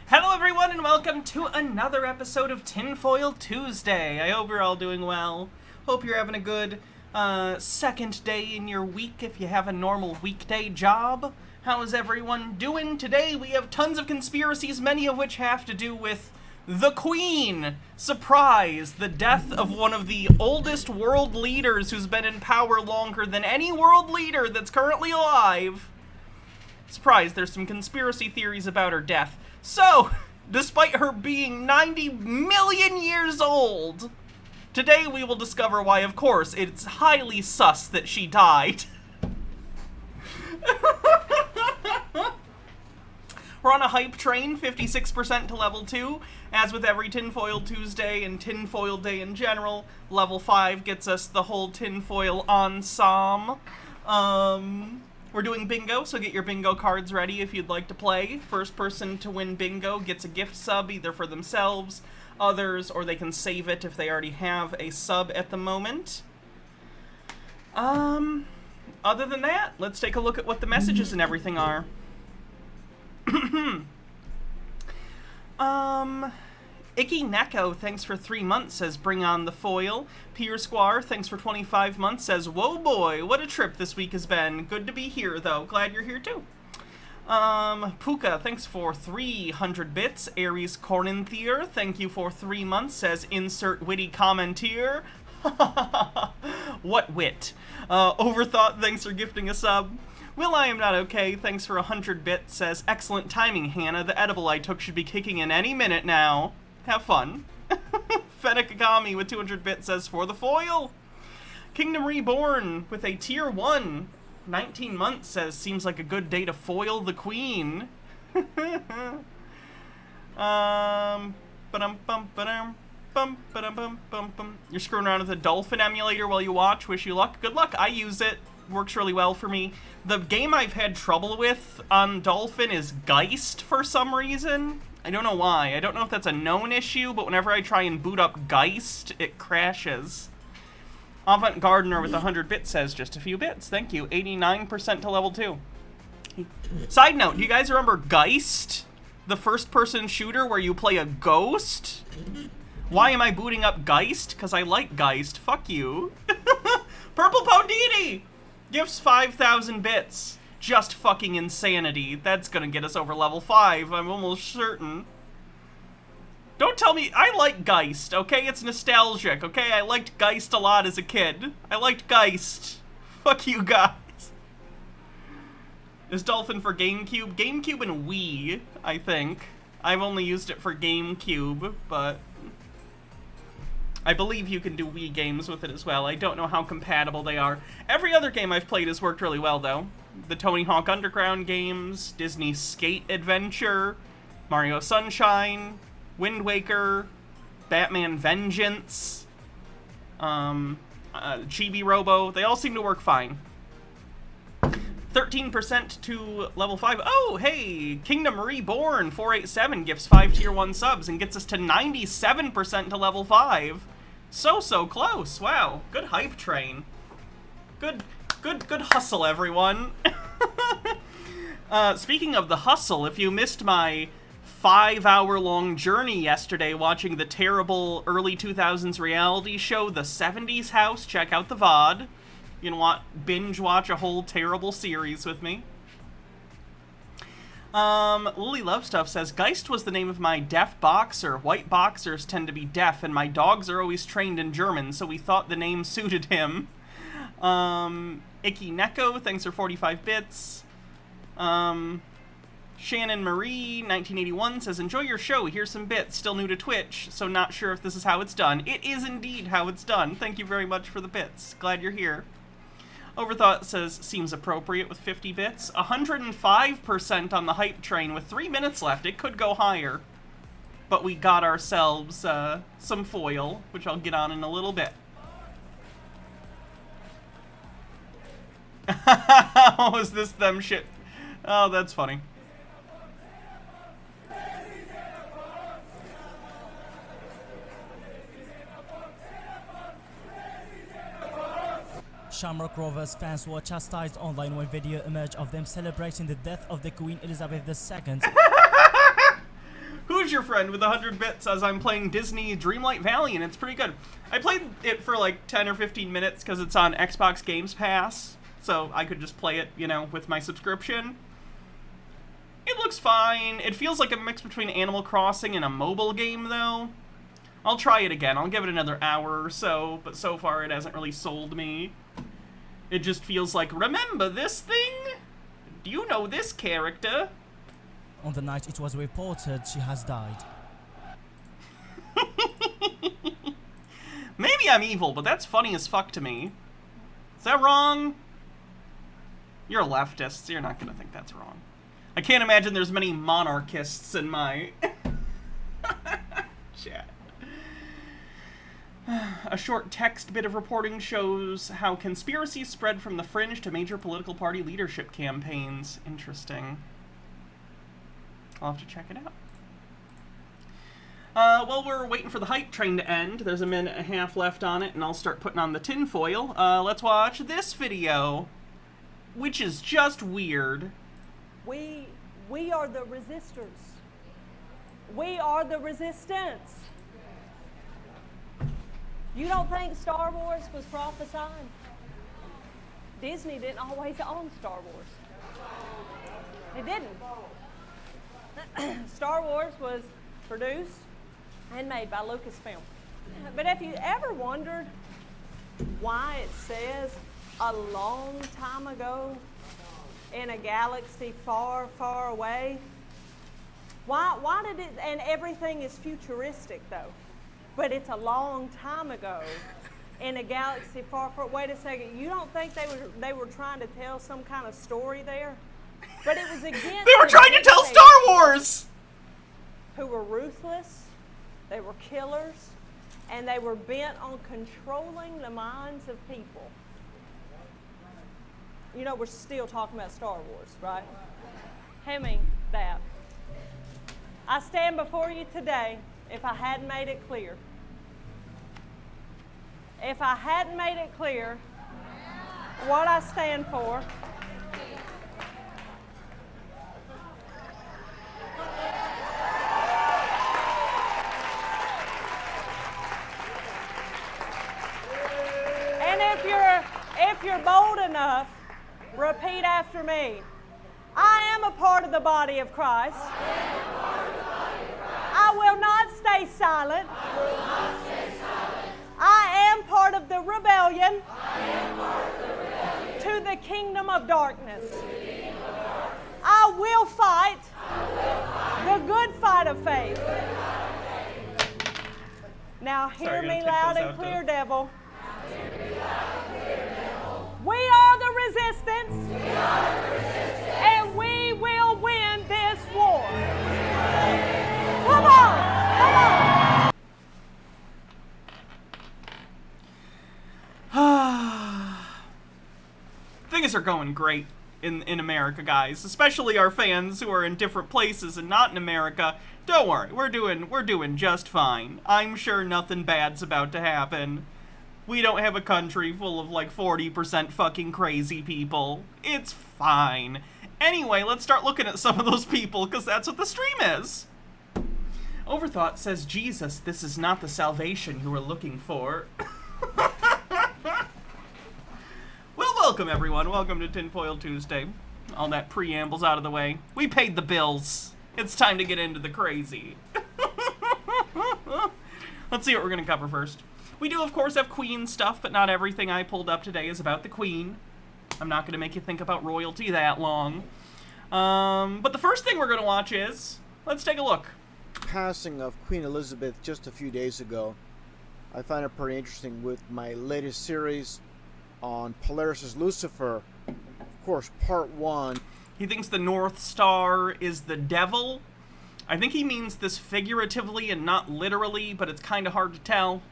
Hello everyone and welcome to another episode of Tinfoil Tuesday. I hope you're all doing well. Hope you're having a good second day in your week if you have a normal weekday job. How is everyone doing? Today we have tons of conspiracies, many of which have to do with the Queen. Surprise! The death of one of the oldest world leaders who's been in power longer than any world leader that's currently alive. Surprise, there's some conspiracy theories about her death. So, despite her being 90 million years old, today we will discover why, of course, it's highly sus that she died. We're on a hype train, 56% to level 2. As with every Tinfoil Tuesday and Tinfoil Day in general, level 5 gets us the whole tinfoil ensemble. We're doing bingo, so get your bingo cards ready if you'd like to play. First person to win bingo gets a gift sub, either for themselves, others, or they can save it if they already have a sub at the moment. other than that, let's take a look at what the messages and everything are. Icky Neko, thanks for 3 months, says bring on the foil. Pierre Squire, thanks for 25 months, says whoa boy, what a trip this week has been. Good to be here, though. Glad you're here, too. Puka, thanks for 300 bits. Aries Corinthier, thank you for 3 months, says insert witty commentier. What wit. Overthought, thanks for gifting a sub. Will I am not okay, thanks for 100 bits, says excellent timing, Hannah. The edible I took should be kicking in any minute now. Have fun. Fennec Agami with 200 bits says for the foil. Kingdom Reborn with a tier 1. 19 months says seems like a good day to foil the queen. You're screwing around with a dolphin emulator while you watch. Wish you luck. Good luck. I use it. Works really well for me. The game I've had trouble with on Dolphin is Geist for some reason. I don't know why. I don't know if that's a known issue, but whenever I try and boot up Geist, it crashes. Avant Gardener with 100 bits says just a few bits. Thank you. 89% to level 2. Side note, do you guys remember Geist? The first-person shooter where you play a ghost? Why am I booting up Geist? Because I like Geist. Fuck you. Purple Podini! Gifts 5,000 bits. Just fucking insanity. That's gonna get us over level 5, I'm almost certain. Don't tell me, I like Geist, okay? It's nostalgic, okay? I liked Geist a lot as a kid. I liked Geist. Fuck you guys. Is Dolphin for GameCube? GameCube and Wii, I think. I've only used it for GameCube, but I believe you can do Wii games with it as well. I don't know how compatible they are. Every other game I've played has worked really well, though. The Tony Hawk Underground games, Disney Skate Adventure, Mario Sunshine, Wind Waker, Batman Vengeance, Chibi Robo. They all seem to work fine. 13% to level 5. Oh, hey! Kingdom Reborn 487 gifts 5 tier 1 subs and gets us to 97% to level 5. So close. Wow. Good hype train. Good hustle, everyone. Speaking of the hustle, if you missed my 5-hour-long journey yesterday watching the terrible early 2000s reality show, The 70s House, check out the VOD. You can binge watch a whole terrible series with me. Lily Love Stuff says, Geist was the name of my deaf boxer. White boxers tend to be deaf, and my dogs are always trained in German, so we thought the name suited him. Icky Neko, thanks for 45 bits. Shannon Marie, 1981, says, enjoy your show, here's some bits, still new to Twitch, so not sure if this is how it's done. It is indeed how it's done. Thank you very much for the bits. Glad you're here. Overthought says, seems appropriate with 50 bits. 105% on the hype train with 3 minutes left. It could go higher. But we got ourselves some foil, which I'll get on in a little bit. Oh, is this them shit? Oh, that's funny. Shamrock Rovers fans were chastised online when video emerged of them celebrating the death of the Queen Elizabeth II. Who's your friend with 100 bits as I'm playing Disney Dreamlight Valley, and it's pretty good. I played it for like 10 or 15 minutes because it's on Xbox Games Pass, so I could just play it, you know, with my subscription. It looks fine. It feels like a mix between Animal Crossing and a mobile game, though. I'll try it again. I'll give it another hour or so, but so far it hasn't really sold me. It just feels like, remember this thing? Do you know this character? On the night it was reported she has died. Maybe I'm evil, but that's funny as fuck to me. Is that wrong? You're leftist, so you're not gonna think that's wrong. I can't imagine there's many monarchists in my chat. A short text bit of reporting shows how conspiracies spread from the fringe to major political party leadership campaigns. Interesting. I'll have to check it out. While we're waiting for the hype train to end, there's a minute and a half left on it, and I'll start putting on the tinfoil. Let's watch this video. which is just weird. We are the resistors. We are the resistance. You don't think Star Wars was prophesying? Disney didn't always own Star Wars. They didn't. Star Wars was produced and made by Lucasfilm. But if you ever wondered why it says a long time ago in a galaxy far, far away, why did it, and everything is futuristic though, but it's a long time ago in a galaxy far, far, wait a second, you don't think they were trying to tell some kind of story there? But it was against They were trying to tell Star Wars! Who were ruthless, they were killers, and they were bent on controlling the minds of people. You know, we're still talking about Star Wars, right? Hemming that. I stand before you today if I hadn't made it clear. If I hadn't made it clear what I stand for, and if you're bold enough, repeat after me. I am a part of the body of Christ. I will not stay silent. I am part of the rebellion to the kingdom of darkness. I will fight the good fight of faith. Now hear me loud and clear, devil. We are the resistance, and we will win this war. Come on, come on. Things are going great in America, guys. Especially our fans who are in different places and not in America. Don't worry, we're doing just fine. I'm sure nothing bad's about to happen. We don't have a country full of like 40% fucking crazy people. It's fine. Anyway, let's start looking at some of those people, because that's what the stream is. Overthought says, Jesus, this is not the salvation you were looking for. Well, welcome everyone. Welcome to Tinfoil Tuesday. All that preamble's out of the way. We paid the bills. It's time to get into the crazy. Let's see what we're going to cover first. We do, of course, have Queen stuff, but not everything I pulled up today is about the Queen. I'm not going to make you think about royalty that long. But the first thing we're going to watch is, let's take a look. Passing of Queen Elizabeth just a few days ago. I find it pretty interesting with my latest series on Polaris' Lucifer. Of course, part 1. He thinks the North Star is the devil. I think he means this figuratively and not literally, but it's kind of hard to tell.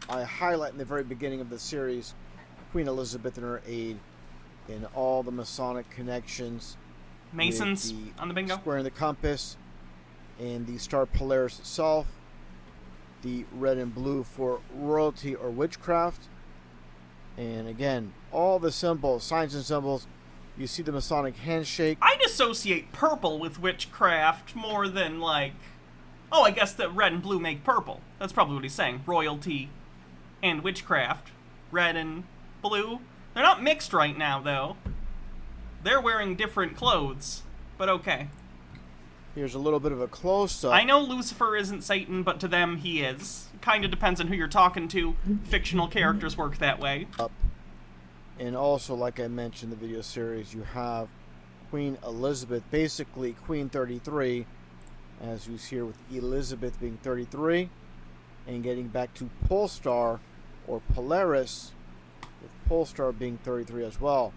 I highlight in the very beginning of the series Queen Elizabeth and her aide in all the Masonic connections. Masons on the bingo. Square in the compass, and the star Polaris itself, the red and blue for royalty or witchcraft, and again, all the symbols, signs and symbols. You see the Masonic handshake. I'd associate purple with witchcraft more than like, oh, I guess that red and blue make purple. That's probably what he's saying. Royalty and witchcraft. Red and blue. They're not mixed right now, though. They're wearing different clothes, but okay. Here's a little bit of a close-up. I know Lucifer isn't Satan, but to them he is. Kind of depends on who you're talking to. Fictional characters work that way. And also, like I mentioned in the video series, you have Queen Elizabeth, basically Queen 33, as you see here with Elizabeth being 33, and getting back to Polestar, or Polaris, with Polestar being 33 as well.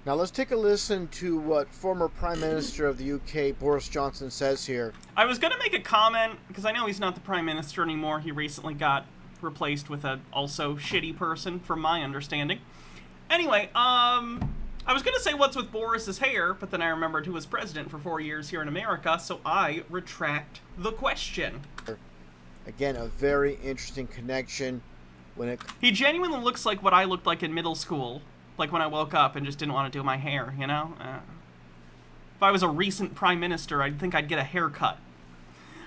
Now let's take a listen to what former Prime Minister of the UK, Boris Johnson, says here. I was going to make a comment, because I know he's not the Prime Minister anymore. He recently got replaced with a also shitty person, from my understanding. Anyway, I was going to say what's with Boris's hair, but then I remembered who was president for 4 years here in America, so I retract the question. Again, a very interesting connection when it He genuinely looks like what I looked like in middle school. Like when I woke up and just didn't want to do my hair, you know? If I was a recent prime minister, I'd think I'd get a haircut.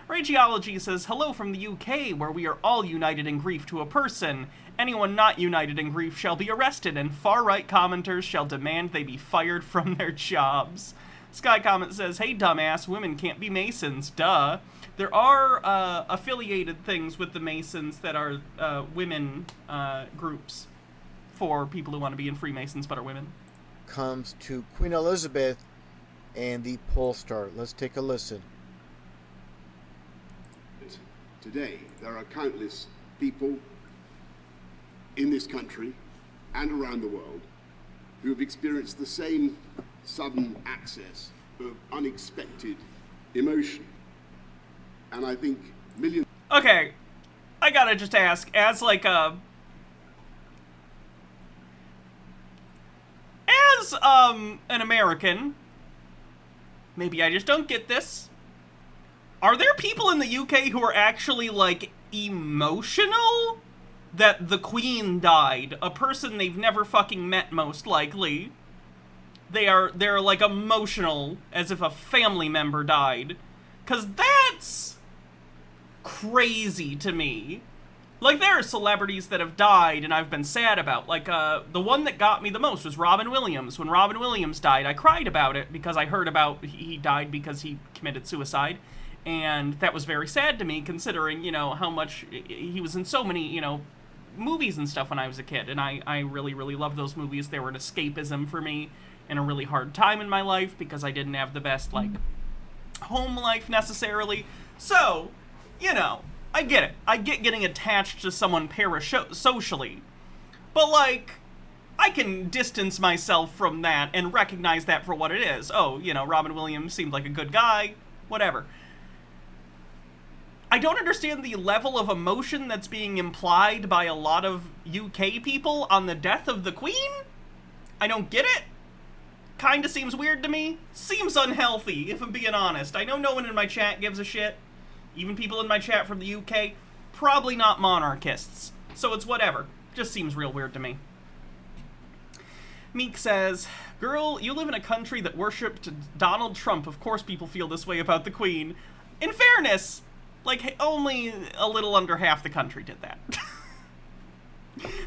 Rageology says, hello from the UK, where we are all united in grief to a person. Anyone not united in grief shall be arrested, and far-right commenters shall demand they be fired from their jobs. Sky Comment says, hey dumbass, women can't be Masons, duh. There are affiliated things with the Masons that are women groups for people who want to be in Freemasons but are women. comes to Queen Elizabeth and the pole star. Let's take a listen. Today, there are countless people in this country and around the world who have experienced the same sudden access of unexpected emotion. And I think millions... Okay, I gotta just ask, as like a... As, an American, maybe I just don't get this. Are there people in the UK who are actually, like, emotional that the Queen died? A person they've never fucking met, most likely. They're like, emotional, as if a family member died. 'Cause that's crazy to me. Like, there are celebrities that have died and I've been sad about. Like, the one that got me the most was Robin Williams. When Robin Williams died, I cried about it because I heard about he died because he committed suicide. And that was very sad to me, considering, you know, how much he was in so many, you know, movies and stuff when I was a kid. And I really, really loved those movies. They were an escapism for me in a really hard time in my life because I didn't have the best, like, home life necessarily. So, you know, I get it. I get getting attached to someone parasocially. But, like, I can distance myself from that and recognize that for what it is. Oh, you know, Robin Williams seemed like a good guy. Whatever. I don't understand the level of emotion that's being implied by a lot of UK people on the death of the Queen. I don't get it. Kinda seems weird to me. Seems unhealthy, if I'm being honest. I know no one in my chat gives a shit. Even people in my chat from the UK, probably not monarchists. So it's whatever. Just seems real weird to me. Meek says, girl, you live in a country that worshipped Donald Trump. Of course people feel this way about the Queen. In fairness, like, only a little under half the country did that.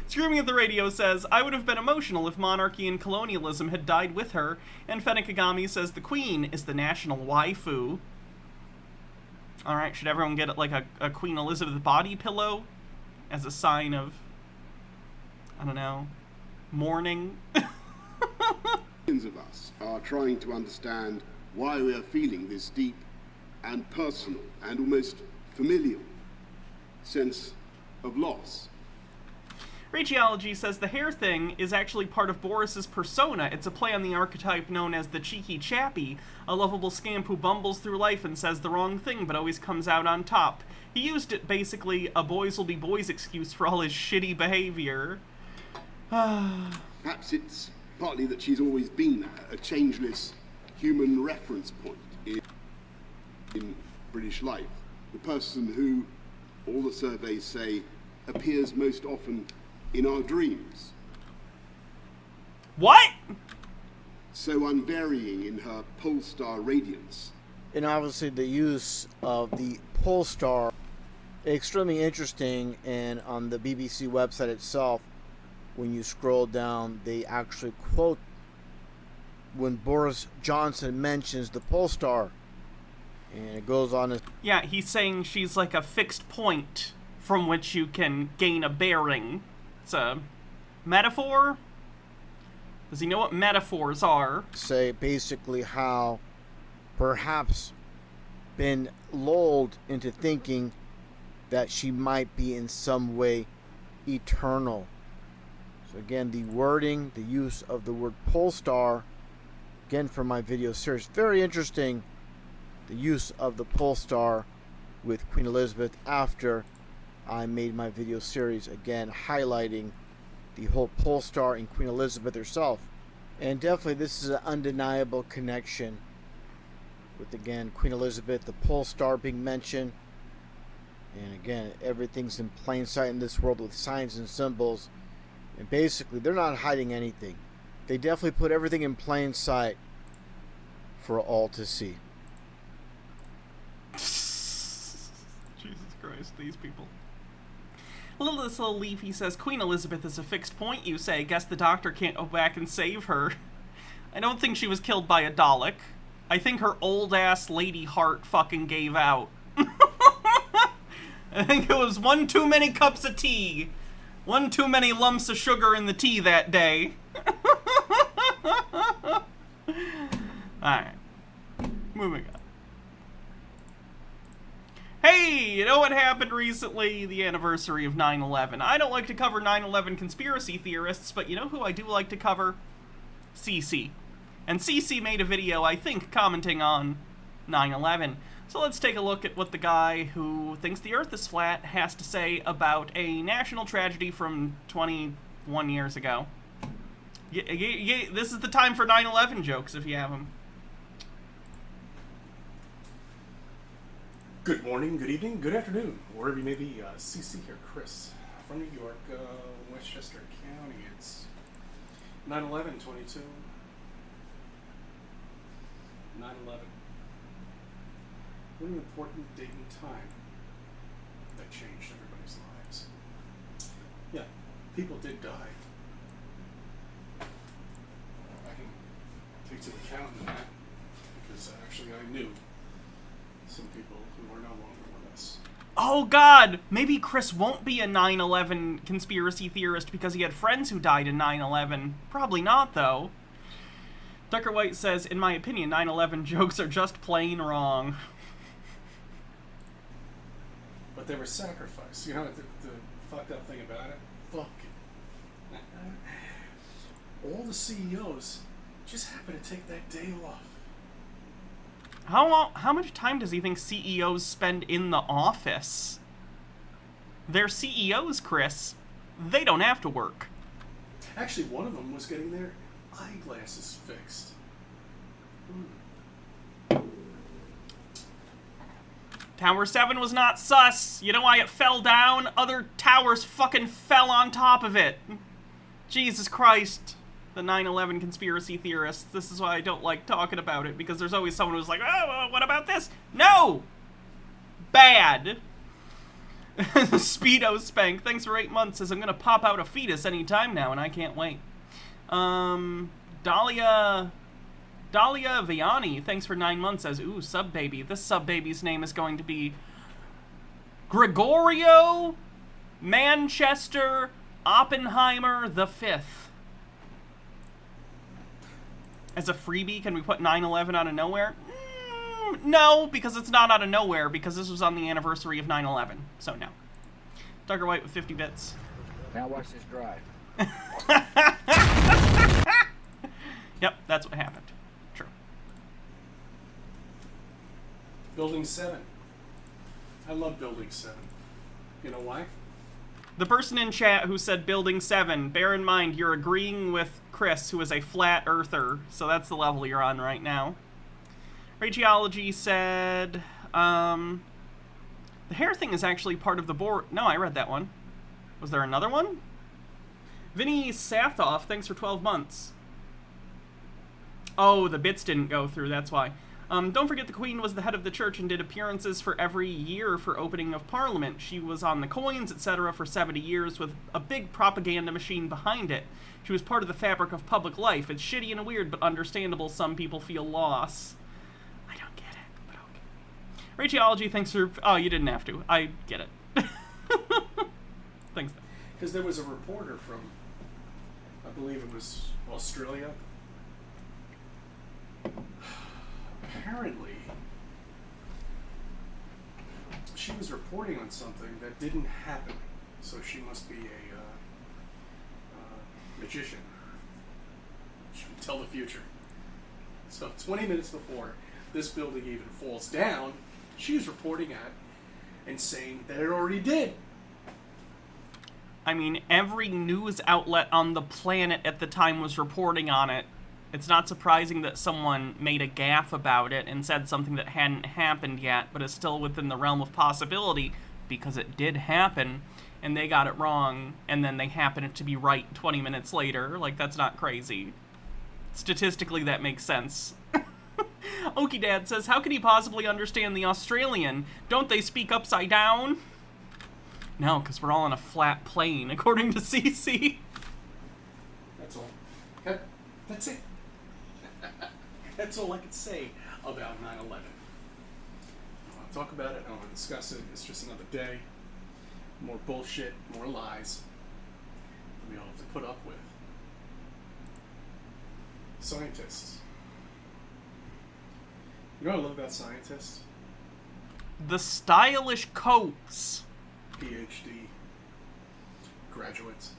Screaming at the Radio says, I would have been emotional if monarchy and colonialism had died with her. And Fenekagami says, the Queen is the national waifu. Alright, should everyone get, like, a Queen Elizabeth body pillow? As a sign of, I don't know, mourning? Millions of us are trying to understand why we are feeling this deep and personal and almost familial sense of loss. Rageology says the hair thing is actually part of Boris's persona. It's a play on the archetype known as the cheeky chappy, a lovable scamp who bumbles through life and says the wrong thing but always comes out on top. He used it basically a boys will be boys excuse for all his shitty behavior. Perhaps it's partly that she's always been a changeless human reference point in British life. The person who, all the surveys say, appears most often in our dreams. What? So unvarying in her pole star radiance. And obviously the use of the pole star, extremely interesting, and on the BBC website itself, when you scroll down, they actually quote when Boris Johnson mentions the pole star. And it goes on to... Yeah, he's saying she's like a fixed point from which you can gain a bearing. It's a metaphor? Does he know what metaphors are? say basically how perhaps been lulled into thinking that she might be in some way eternal. So again, the wording, the use of the word pole star, again from my video series, very interesting, the use of the pole star with Queen Elizabeth after I made my video series, again highlighting the whole pole star and Queen Elizabeth herself. And definitely this is an undeniable connection with, again, Queen Elizabeth, the pole star being mentioned. And again, everything's in plain sight in this world with signs and symbols. And basically, they're not hiding anything. They definitely put everything in plain sight for all to see. Jesus Christ, these people. This little leafy says, Queen Elizabeth is a fixed point, you say. Guess the doctor can't go back and save her. I don't think she was killed by a Dalek. I think her old-ass lady heart fucking gave out. I think it was one too many cups of tea. One too many lumps of sugar in the tea that day. Alright. Moving on. Hey, you know what happened recently? The anniversary of 9/11. I don't like to cover 9/11 conspiracy theorists, but you know who I do like to cover? CC. And CC made a video, I think, commenting on 9/11. So let's take a look at what the guy who thinks the Earth is flat has to say about a national tragedy from 21 years ago. This is the time for 9/11 jokes, if you have them. Good morning, good evening, good afternoon, wherever you may be. CC here, Chris, from New York, Westchester County. It's 9/11/22. 9/11. What an important date and time that changed everybody's lives. Yeah, people did die. I can take to account in that because actually I knew some people who are no longer with us. Oh god! Maybe Chris won't be a 9/11 conspiracy theorist because he had friends who died in 9/11. Probably not, though. Tucker White says, in my opinion, 9/11 jokes are just plain wrong. But they were sacrificed. You know what the fucked up thing about it? Fuck it. All the CEOs just happen to take that day off. How much time does he think CEOs spend in the office? They're CEOs, Chris. They don't have to work. Actually, one of them was getting their eyeglasses fixed. Tower 7 was not sus. You know why it fell down? Other towers fucking fell on top of it. Jesus Christ. The 9/11 conspiracy theorists. This is why I don't like talking about it, because there's always someone who's like, oh, what about this? No! Bad. Speedo Spank, thanks for 8 months, says I'm gonna pop out a fetus anytime now, and I can't wait. Dahlia Vianney, thanks for 9 months, says, ooh, sub baby. This sub baby's name is going to be Gregorio Manchester Oppenheimer the Fifth. As a freebie, can we put 9/11 out of nowhere? No, because it's not out of nowhere, because this was on the anniversary of 9/11. So no. Tucker White with 50 bits. Now watch this drive. Yep, that's what happened. True. Building 7. I love Building 7. You know why? The person in chat who said Building 7, bear in mind you're agreeing with Chris, who is a flat earther, so that's the level you're on right now. Radiology said, the hair thing is actually part of the board. No, I read that one. Was there another one? Vinny Sathoff, thanks for 12 months. Oh, the bits didn't go through, that's why. Don't forget the Queen was the head of the church and did appearances for every year for opening of Parliament. She was on the coins, etc. for 70 years with a big propaganda machine behind it. She was part of the fabric of public life. It's shitty and weird, but understandable. Some people feel loss. I don't get it, but okay. Radiology, thanks for... Oh, you didn't have to. I get it. Thanks. Because there was a reporter from, I believe it was Australia. Apparently, she was reporting on something that didn't happen, so she must be a magician. She can tell the future. So 20 minutes before this building even falls down, she was reporting at and saying that it already did. I mean, every news outlet on the planet at the time was reporting on it. It's not surprising that someone made a gaffe about it and said something that hadn't happened yet, but is still within the realm of possibility. because it did happen, and they got it wrong, and then they happened to be right 20 minutes later. Like, that's not crazy. Statistically, that makes sense. Okie Dad says, how can he possibly understand the Australian? Don't they speak upside down? No, because we're all on a flat plane, according to CC. That's all. That's it. That's all I can say about 9/11. I don't want to talk about it. I don't want to discuss it. It's just another day. More bullshit, more lies we all have to put up with. Scientists. You know what I love about scientists? The stylish coats. PhD graduates.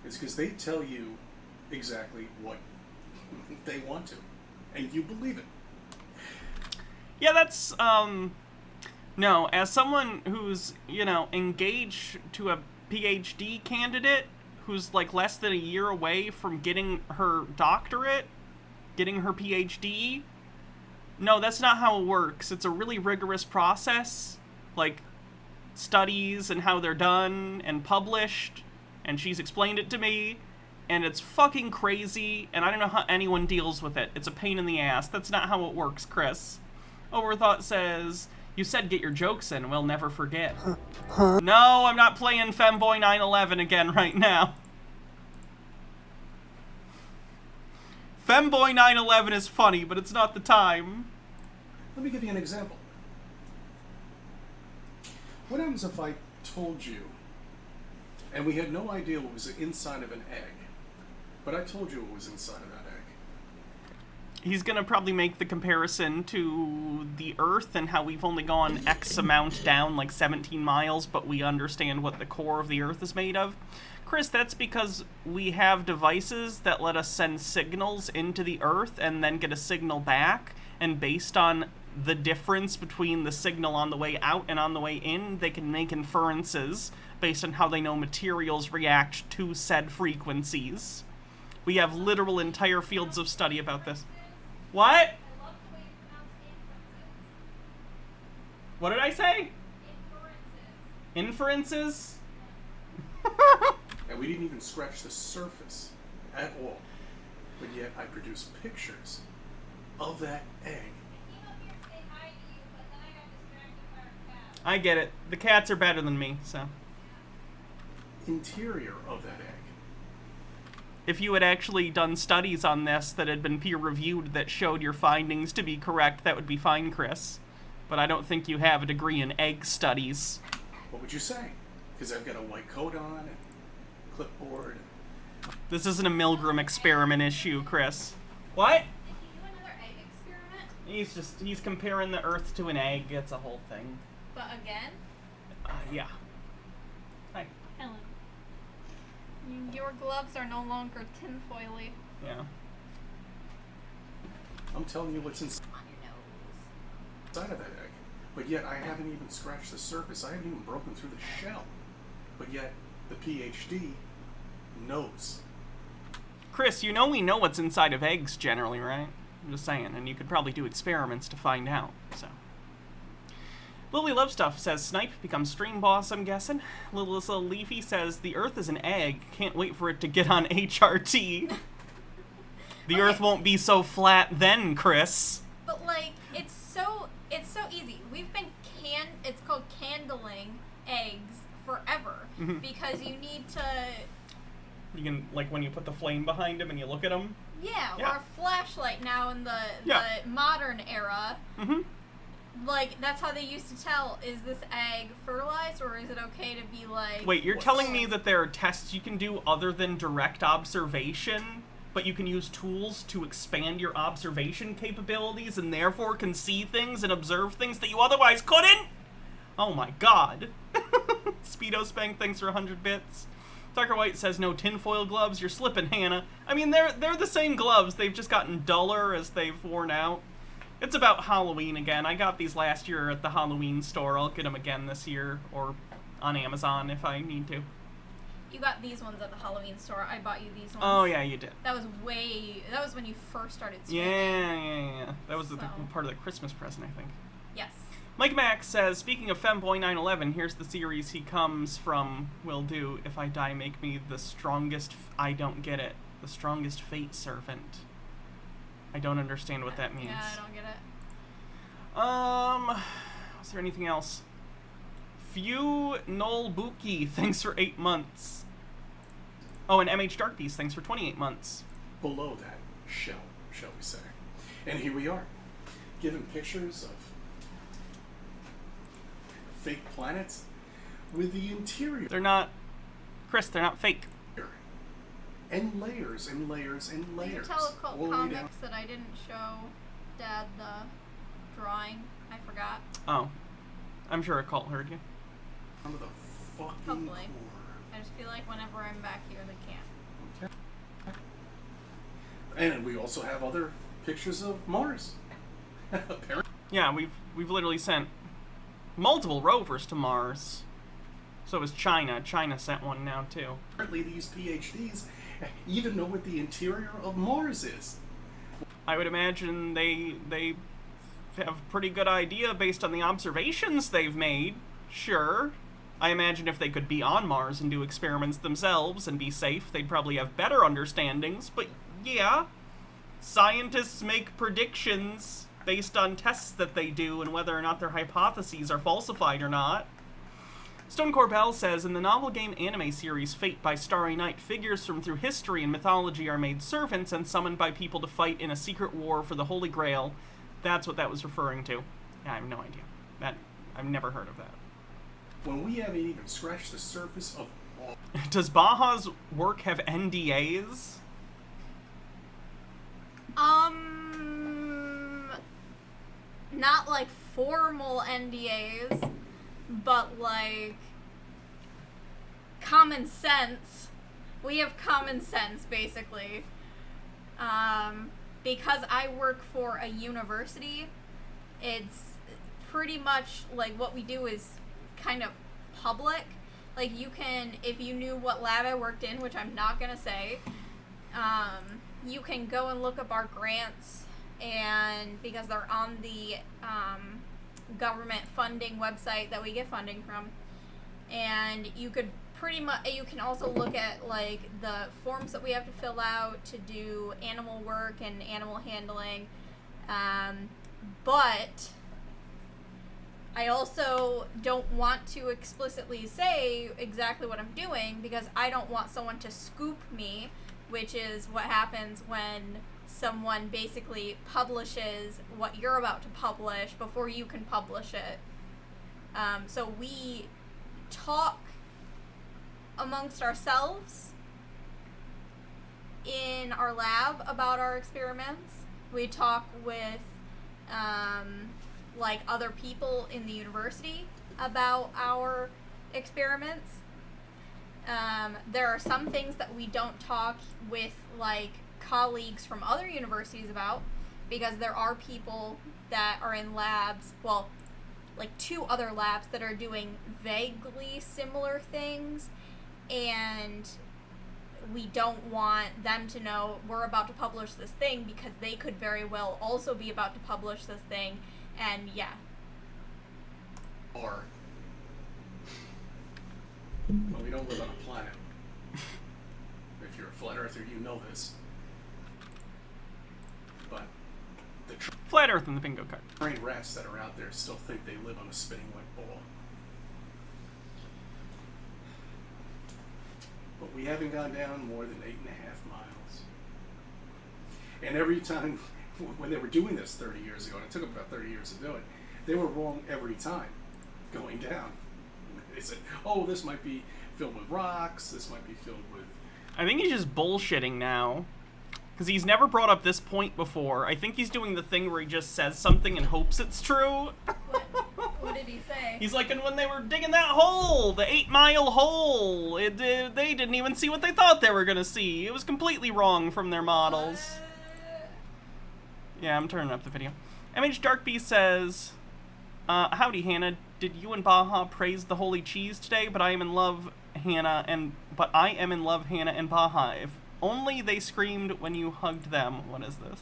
It's because they tell you exactly what they want to, and you believe it. Yeah, that's, no, as someone who's, engaged to a PhD candidate who's, like, less than a year away from getting her doctorate, getting her PhD, no, that's not how it works. It's a really rigorous process, like, studies and how they're done and published, and she's explained it to me, and it's fucking crazy, and I don't know how anyone deals with it. It's a pain in the ass. That's not how it works, Chris. Overthought says, you said get your jokes in, we'll never forget. No, I'm not playing Femboy 9/11 again right now. Femboy 9/11 is funny, but it's not the time. Let me give you an example. What happens if I told you, and we had no idea what was inside of an egg, but I told you what was inside of that egg? He's gonna probably make the comparison to the Earth and how we've only gone X amount down, like 17 miles, but we understand what the core of the Earth is made of. Chris, that's because we have devices that let us send signals into the Earth and then get a signal back, and based on the difference between the signal on the way out and on the way in, they can make inferences based on how they know materials react to said frequencies. We have literal entire fields of study about this. What? I love the way you pronounce inferences. What did I say? Inferences. Inferences? And we didn't even scratch the surface at all. But yet I produced pictures of that egg. I came up here to say hi to you, but then I got distracted by our cat. I get it. The cats are better than me, so. Interior of that egg. If you had actually done studies on this that had been peer-reviewed that showed your findings to be correct, that would be fine, Chris. But I don't think you have a degree in egg studies. What would you say? Because I've got a white coat on and clipboard. This isn't a Milgram experiment issue, Chris. What? Did he do another egg experiment? He's comparing the Earth to an egg. It's a whole thing. But again? Yeah. Hi. Helen. Your gloves are no longer tinfoily. Yeah. I'm telling you what's inside On your nose. of that egg. But yet I haven't even scratched the surface. I haven't even broken through the shell. But yet the PhD knows. Chris, you know we know what's inside of eggs generally, right? I'm just saying, and you could probably do experiments to find out, so. Lily Love Stuff says, Snipe becomes stream boss, I'm guessing. Little Leafy says, the Earth is an egg. Can't wait for it to get on HRT. The Earth won't be so flat then, Chris. But like, it's so easy. We've been it's called candling eggs forever because you need to. You can, like, when you put the flame behind them and you look at them. Yeah, Yeah. or a flashlight now in the Yeah. modern era. Mm-hmm. Like, that's how they used to tell, is this egg fertilized or is it okay to be like... Wait, you're telling me that there are tests you can do other than direct observation, but you can use tools to expand your observation capabilities and therefore can see things and observe things that you otherwise couldn't? Oh my god. Speedo Spank, thanks for 100 bits. Tucker White says, no tinfoil gloves, you're slipping, Hannah. I mean, they're the same gloves, they've just gotten duller as they've worn out. It's about Halloween again. I got these last year at the Halloween store. I'll get them again this year, or on Amazon if I need to. You got these ones at the Halloween store. I bought you these ones. Oh, yeah, you did. That was when you first started streaming. Yeah. That was the So. part of the Christmas present, I think. Yes. Mike Max says, speaking of Femboy 911, here's the series he comes from. Will do. If I die, make me the strongest... I don't get it. The strongest fate servant. I don't understand what that means. Yeah, I don't get it. Was there anything else? Few Noel Buki, thanks for 8 months. Oh, and MH Dark Beast, thanks for 28 months. Below that shell we say. And here we are, given pictures of fake planets with the interior. They're not... Chris, they're not fake. And layers and layers and Will you layers. tell Cult all the way down. Comics that I didn't show Dad the drawing? I forgot. Oh. I'm sure a cult heard you. Under the fucking Hopefully. core. I just feel like whenever I'm back here, they can't. Okay. And we also have other pictures of Mars. Apparently. Yeah, we've literally sent multiple rovers to Mars. So is China. China sent one now, too. Apparently these PhDs even know what the interior of Mars is. I would imagine they have a pretty good idea based on the observations they've made. Sure. I imagine if they could be on Mars and do experiments themselves and be safe, they'd probably have better understandings. But yeah, scientists make predictions based on tests that they do and whether or not their hypotheses are falsified or not. Stone Corbell says, in the novel game anime series Fate by Starry Night, figures from through history and mythology are made servants and summoned by people to fight in a secret war for the Holy Grail. That's what that was referring to. Yeah, I have no idea. I've never heard of that. When we haven't even scratched the surface of all. Does Baja's work have NDAs? Not like formal NDAs, but like common sense. We have common sense, basically. Because I work for a university, it's pretty much like what we do is kind of public. Like you can, if you knew what lab I worked in, which I'm not gonna say, you can go and look up our grants, and because they're on the government funding website that we get funding from, and you could pretty much, you can also look at like the forms that we have to fill out to do animal work and animal handling, but I also don't want to explicitly say exactly what I'm doing because I don't want someone to scoop me, which is what happens when someone basically publishes what you're about to publish before you can publish it. So we talk amongst ourselves in our lab about our experiments. We talk with like other people in the university about our experiments. There are some things that we don't talk with like colleagues from other universities about because there are people that are in labs, well, like 2 other labs that are doing vaguely similar things, and we don't want them to know we're about to publish this thing because they could very well also be about to publish this thing, and yeah. Or, well, we don't live on a planet. If you're a flat earther, you know this. But the Flat Earth and the bingo card. trained rats that are out there still think they live on a spinning wet ball. But we haven't gone down more than 8.5 miles. And every time, when they were doing this 30 years ago, and it took them about 30 years to do it, they were wrong every time going down. They said, oh, this might be filled with rocks, this might be filled with... I think he's just bullshitting now. Because he's never brought up this point before. I think he's doing the thing where he just says something and hopes it's true. What did he say? He's like, and when they were digging that hole, the 8-mile hole, they didn't even see what they thought they were going to see. It was completely wrong from their models. Yeah, I'm turning up the video. MH Darkbeast says, howdy, Hannah. Did you and Baja praise the holy cheese today? But I am in love, Hannah, and Baja. If only they screamed when you hugged them. What is this?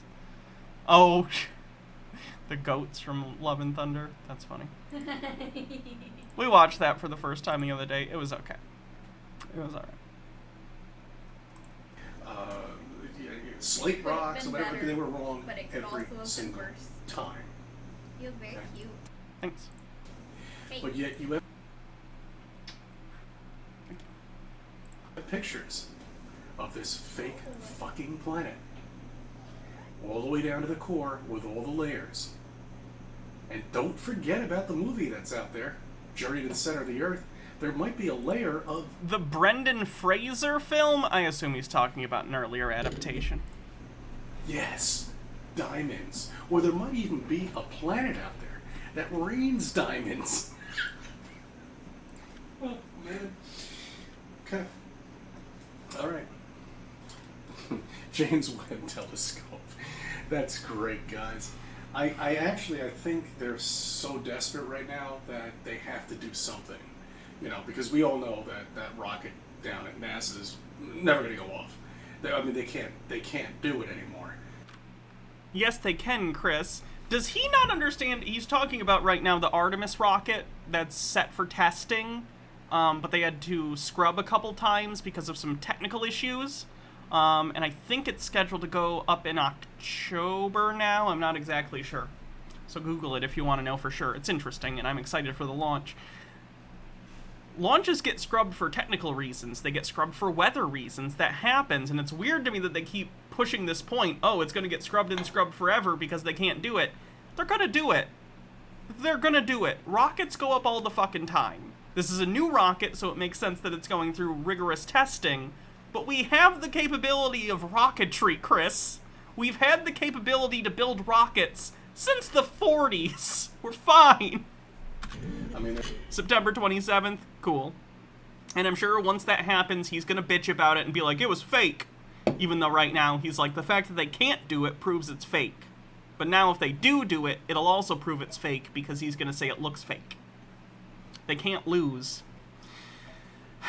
Oh, The goats from Love and Thunder. That's funny. We watched that for the first time the other day. It was okay. It was alright. Slate Could have rocks, been whatever, better, they were wrong but it could also every have been single worse. time. You look very Okay. cute. Thanks. Hey. But yet you have pictures of this fake fucking planet. All the way down to the core with all the layers. And don't forget about the movie that's out there, Journey to the Center of the Earth. There might be a layer of... The Brendan Fraser film? I assume he's talking about an earlier adaptation. Yes, diamonds. Or there might even be a planet out there that rains diamonds. Oh, man. Okay. All right. James Webb Telescope. That's great, guys. I think they're so desperate right now that they have to do something. You know, because we all know that rocket down at NASA is never going to go off. They can't do it anymore. Yes, they can, Chris. Does he not understand? He's talking about right now the Artemis rocket that's set for testing, but they had to scrub a couple times because of some technical issues. And I think it's scheduled to go up in October now. I'm not exactly sure. So Google it if you want to know for sure. It's interesting, and I'm excited for the launch. Launches get scrubbed for technical reasons. They get scrubbed for weather reasons. That happens, and it's weird to me that they keep pushing this point. Oh, it's going to get scrubbed and scrubbed forever because they can't do it. They're going to do it. They're going to do it. Rockets go up all the fucking time. This is a new rocket, so it makes sense that it's going through rigorous testing. But we have the capability of rocketry, Chris. We've had the capability to build rockets since the 40s. We're fine. I mean, September 27th, cool. And I'm sure once that happens, he's gonna bitch about it and be like, it was fake. Even though right now, he's like, the fact that they can't do it proves it's fake. But now if they do it, it'll also prove it's fake because he's gonna say it looks fake. They can't lose.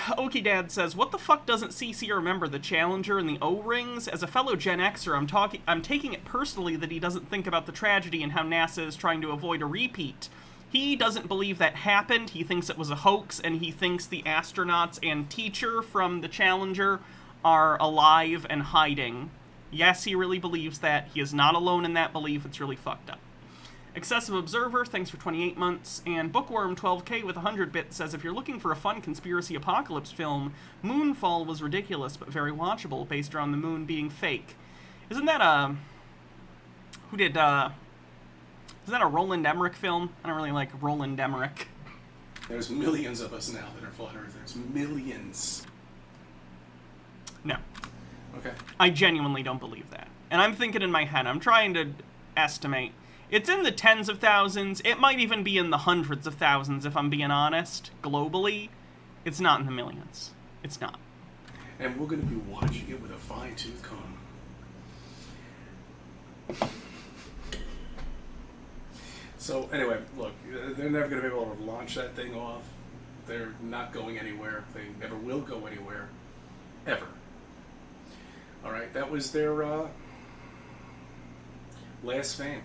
Okie Dad says, what the fuck doesn't CC remember the Challenger and the O-rings? As a fellow Gen Xer, I'm taking it personally that he doesn't think about the tragedy and how NASA is trying to avoid a repeat. He doesn't believe that happened, he thinks it was a hoax, and he thinks the astronauts and teacher from the Challenger are alive and hiding. Yes, he really believes that. He is not alone in that belief. It's really fucked up. Excessive Observer, thanks for 28 months. And Bookworm 12K with 100 bits says, if you're looking for a fun conspiracy apocalypse film, Moonfall was ridiculous but very watchable, based around the moon being fake. Isn't that isn't that a Roland Emmerich film? I don't really like Roland Emmerich. there's millions of us now that are flat earthers. Millions. No. Okay. I genuinely don't believe that. And I'm thinking in my head, I'm trying to estimate. It's in the tens of thousands. It might even be in the hundreds of thousands, if I'm being honest. Globally, it's not in the millions. It's not. And we're going to be watching it with a fine-tooth comb. So, anyway, look, they're never going to be able to launch that thing off. They're not going anywhere. They never will go anywhere. Ever. Alright, that was their last fame.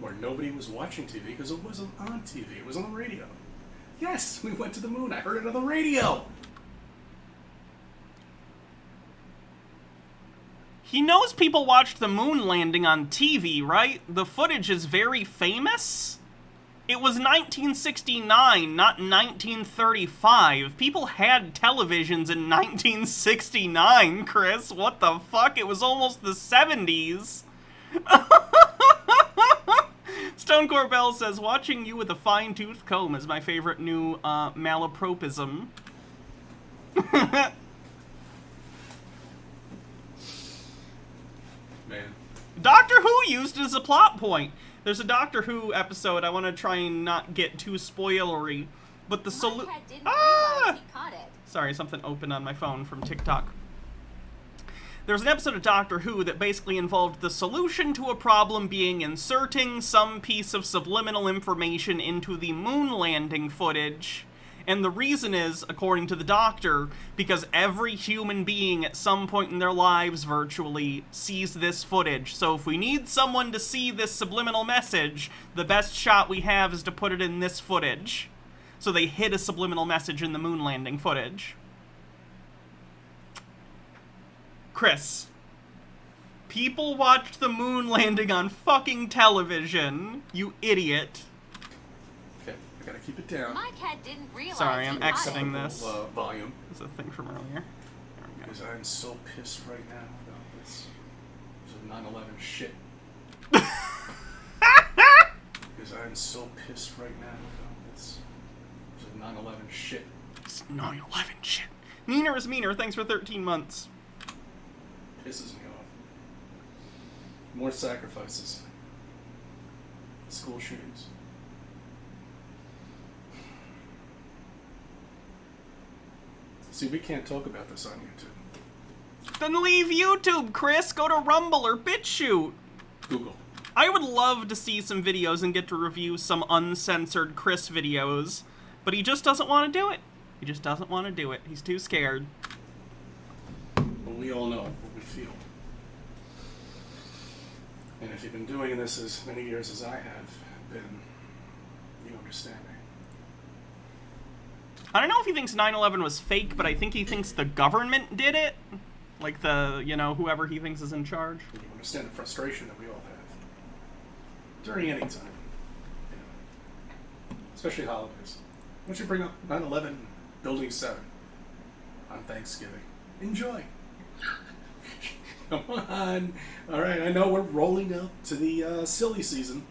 Where nobody was watching TV because it wasn't on TV. It was on the radio. Yes, we went to the moon. I heard it on the radio. He knows people watched the moon landing on TV, right? The footage is very famous. It was 1969, not 1935. People had televisions in 1969, Chris. What the fuck? It was almost the 70s. Stone Corbell says, watching you with a fine-tooth comb is my favorite new malapropism. Man. Doctor Who used it as a plot point. There's a Doctor Who episode, I want to try and not get too spoilery, but the My cat didn't realize he caught it. Sorry, something opened on my phone from TikTok. There's an episode of Doctor Who that basically involved the solution to a problem being inserting some piece of subliminal information into the moon landing footage, And the reason is, according to the doctor, because every human being at some point in their lives virtually sees this footage. So if we need someone to see this subliminal message, the best shot we have is to put it in this footage. So they hid a subliminal message in the moon landing footage. Chris, people watched the moon landing on fucking television, you idiot. Okay, I gotta keep it down. My cat didn't realize. Sorry, I'm he got exiting it. this. Volume. There's a thing from earlier. There we go. Because I'm so pissed right now about this 9/11 shit. Because I'm so pissed right now about this 9/11 shit. It's 9/11 shit. Meaner is meaner. Thanks for 13 months. Pisses me off. More sacrifices. School shootings. See, we can't talk about this on YouTube. Then leave YouTube, Chris. Go to Rumble or BitChute. Google. I would love to see some videos and get to review some uncensored Chris videos, but he just doesn't want to do it. He just doesn't want to do it. He's too scared. But we all know what we feel. And if you've been doing this as many years as I have, then you understand me. I don't know if he thinks 9/11 was fake, but I think he thinks the government did it. Like the, you know, whoever he thinks is in charge. You understand the frustration that we all have. During any time. You know, especially holidays. Once you bring up 9/11 Building 7 on Thanksgiving, enjoy. Come on. All right, I know we're rolling up to the silly season.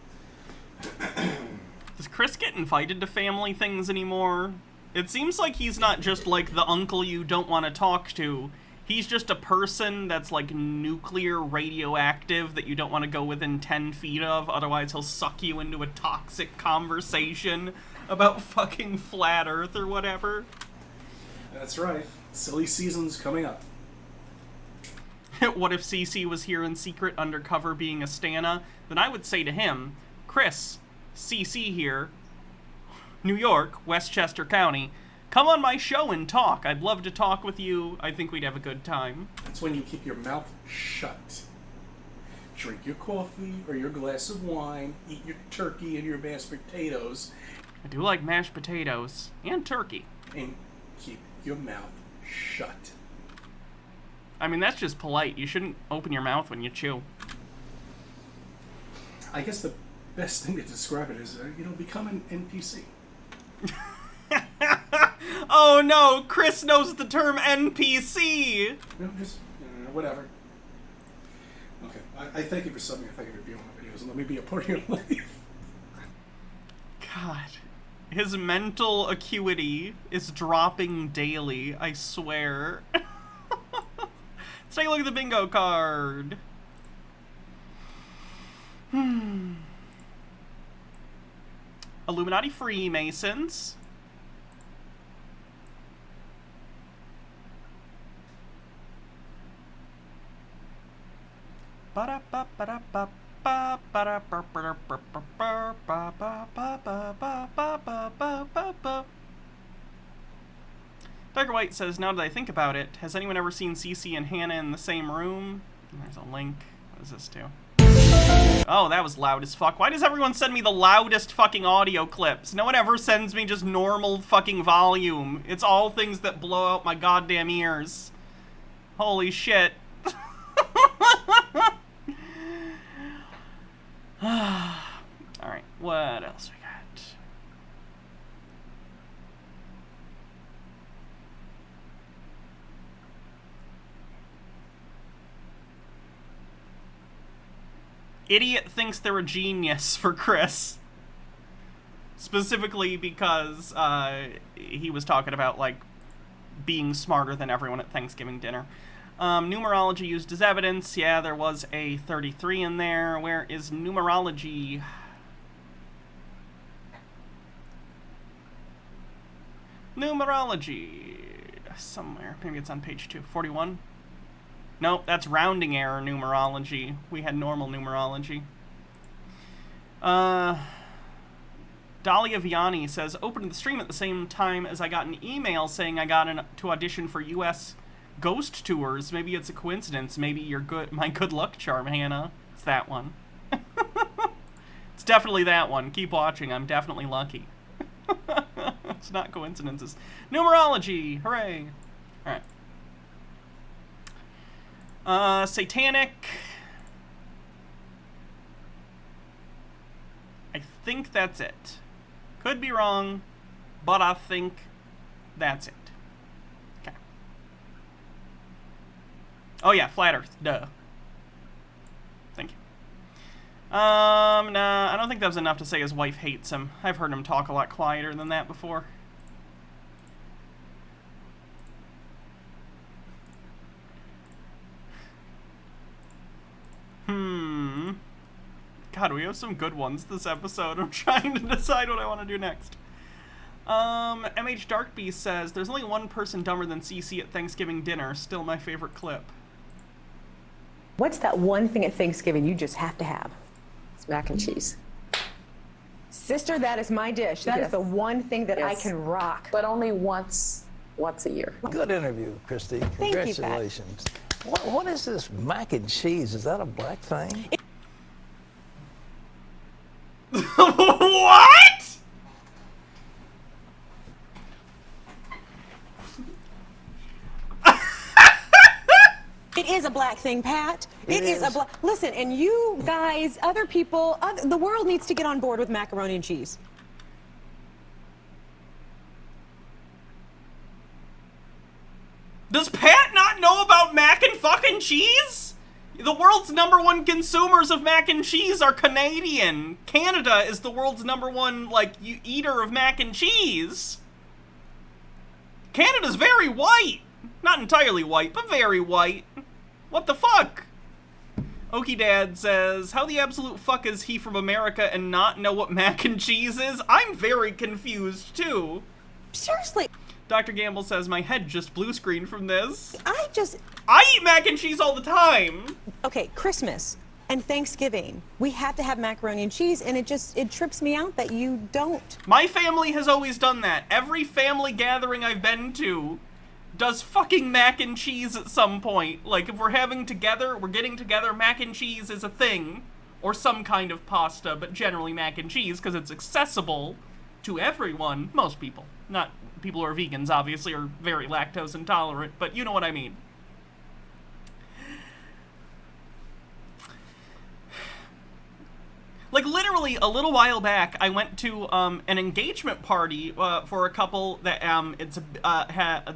Does Chris get invited to family things anymore? It seems like he's not just like the uncle you don't want to talk to. He's just a person that's like nuclear radioactive that you don't want to go within 10 feet of, otherwise he'll suck you into a toxic conversation about fucking flat earth or whatever. That's right. Silly season's coming up. What if CC was here in secret undercover being a Stana? Then I would say to him, Chris, CC here, New York, Westchester County, come on my show and talk. I'd love to talk with you. I think we'd have a good time. That's when you keep your mouth shut. Drink your coffee or your glass of wine, eat your turkey and your mashed potatoes. I do like mashed potatoes and turkey. And keep your mouth shut. I mean, that's just polite. You shouldn't open your mouth when you chew. I guess the best thing to describe it is, become an NPC. Oh no, Chris knows the term NPC! Just, whatever. Okay, I thank you for subbing. I thank you for viewing my videos and let me be a part of your life. God. His mental acuity is dropping daily, I swear. Let's take a look at the bingo card. Illuminati Freemasons. Darker White says, now that I think about it, has anyone ever seen Cece and Hannah in the same room? There's a link. What does this do? Oh, that was loud as fuck. Why does everyone send me the loudest fucking audio clips? No one ever sends me just normal fucking volume. It's all things that blow out my goddamn ears. Holy shit. Alright, what else we got? Idiot thinks they're a genius for Chris. Specifically because he was talking about, like, being smarter than everyone at Thanksgiving dinner. Numerology used as evidence. Yeah, there was a 33 in there. Where is numerology? Numerology. Somewhere. Maybe it's on page 2. 41? Nope, that's rounding error numerology. We had normal numerology. Dahlia Vianney says, opened the stream at the same time as I got an email saying I got to audition for U.S. ghost tours. Maybe it's a coincidence. Maybe you're my good luck charm, Hannah. It's that one. It's definitely that one. Keep watching. I'm definitely lucky. It's not coincidences. Numerology. Hooray. All right. Satanic. I think that's it. Could be wrong, but I think that's it. Okay. Oh yeah, flat Earth. Duh. Thank you. Nah, I don't think that was enough to say his wife hates him. I've heard him talk a lot quieter than that before. God, we have some good ones this episode. I'm trying to decide what I want to do next. MH Darkbeast says, there's only one person dumber than CC at Thanksgiving dinner. Still my favorite clip. What's that one thing at Thanksgiving you just have to have? It's mac and cheese. Sister, that is my dish. That is the one thing that I can rock. But only once a year. Good interview, Christy. Thank you, Pat. Congratulations. What is this mac and cheese? Is that a black thing? What? It is a black thing, Pat. It is a black. Listen, and you guys, other people, the world needs to get on board with macaroni and cheese. Does Pat not know about mac and fucking cheese? The world's #1 consumers of mac and cheese are Canadian. Canada is the world's #1, like, eater of mac and cheese. Canada's very white. Not entirely white, but very white. What the fuck? Okie Dad says, how the absolute fuck is he from America and not know what mac and cheese is? I'm very confused, too. Seriously. Dr. Gamble says, my head just blue screened from this. I eat mac and cheese all the time. Okay, Christmas and Thanksgiving, we have to have macaroni and cheese, and it trips me out that you don't. My family has always done that. Every family gathering I've been to does fucking mac and cheese at some point. Like, if we're getting together, mac and cheese is a thing. Or some kind of pasta, but generally mac and cheese, because it's accessible to everyone. Most people. Not people who are vegans, obviously, or very lactose intolerant, but you know what I mean. Like, literally, a little while back, I went to an engagement party for a couple that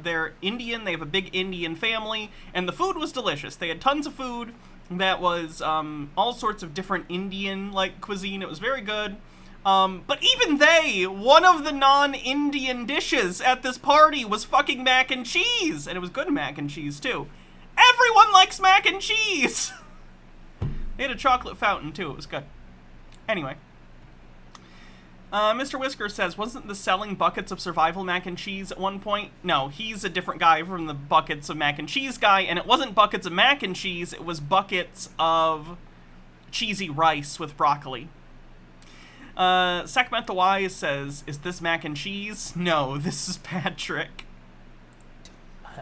they're Indian. They have a big Indian family, and the food was delicious. They had tons of food that was all sorts of different Indian-like cuisine. It was very good. But even one of the non-Indian dishes at this party was fucking mac and cheese, and it was good mac and cheese too. Everyone likes mac and cheese. They had a chocolate fountain too. It was good. Anyway, Mr. Whisker says, wasn't the selling buckets of survival mac and cheese at one point? No, he's a different guy from the buckets of mac and cheese guy, and it wasn't buckets of mac and cheese, it was buckets of cheesy rice with broccoli. Sacramento Wise says, is this mac and cheese? No, this is Patrick.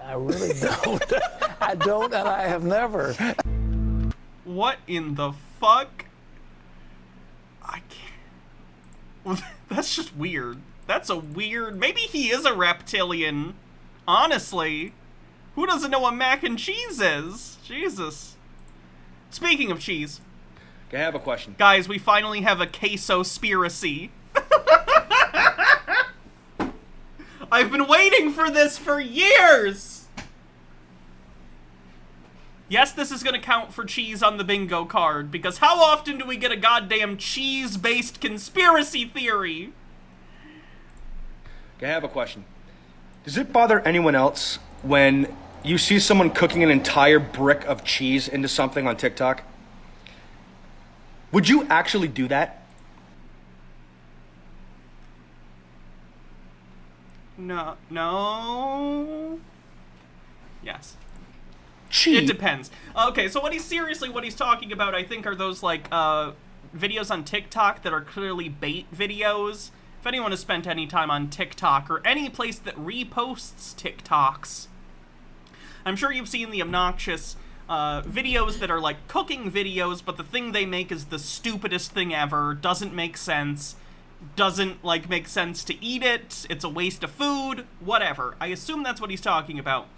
I really don't. I don't, and I have never. What in the fuck? I can't. That's just weird. That's a weird. Maybe he is a reptilian. Honestly. Who doesn't know what mac and cheese is? Jesus. Speaking of cheese. I have a question. Guys, we finally have a queso-spiracy. I've been waiting for this for years! Yes, this is gonna count for cheese on the bingo card, because how often do we get a goddamn cheese-based conspiracy theory? I have a question. Does it bother anyone else when you see someone cooking an entire brick of cheese into something on TikTok? Would you actually do that? No. Yes. Cheese. It depends. Okay, so what he's talking about, I think, are those, like, videos on TikTok that are clearly bait videos. If anyone has spent any time on TikTok or any place that reposts TikToks, I'm sure you've seen the obnoxious videos that are like cooking videos, but the thing they make is the stupidest thing ever, doesn't make sense, doesn't like make sense to eat it, it's a waste of food, whatever. I assume that's what he's talking about.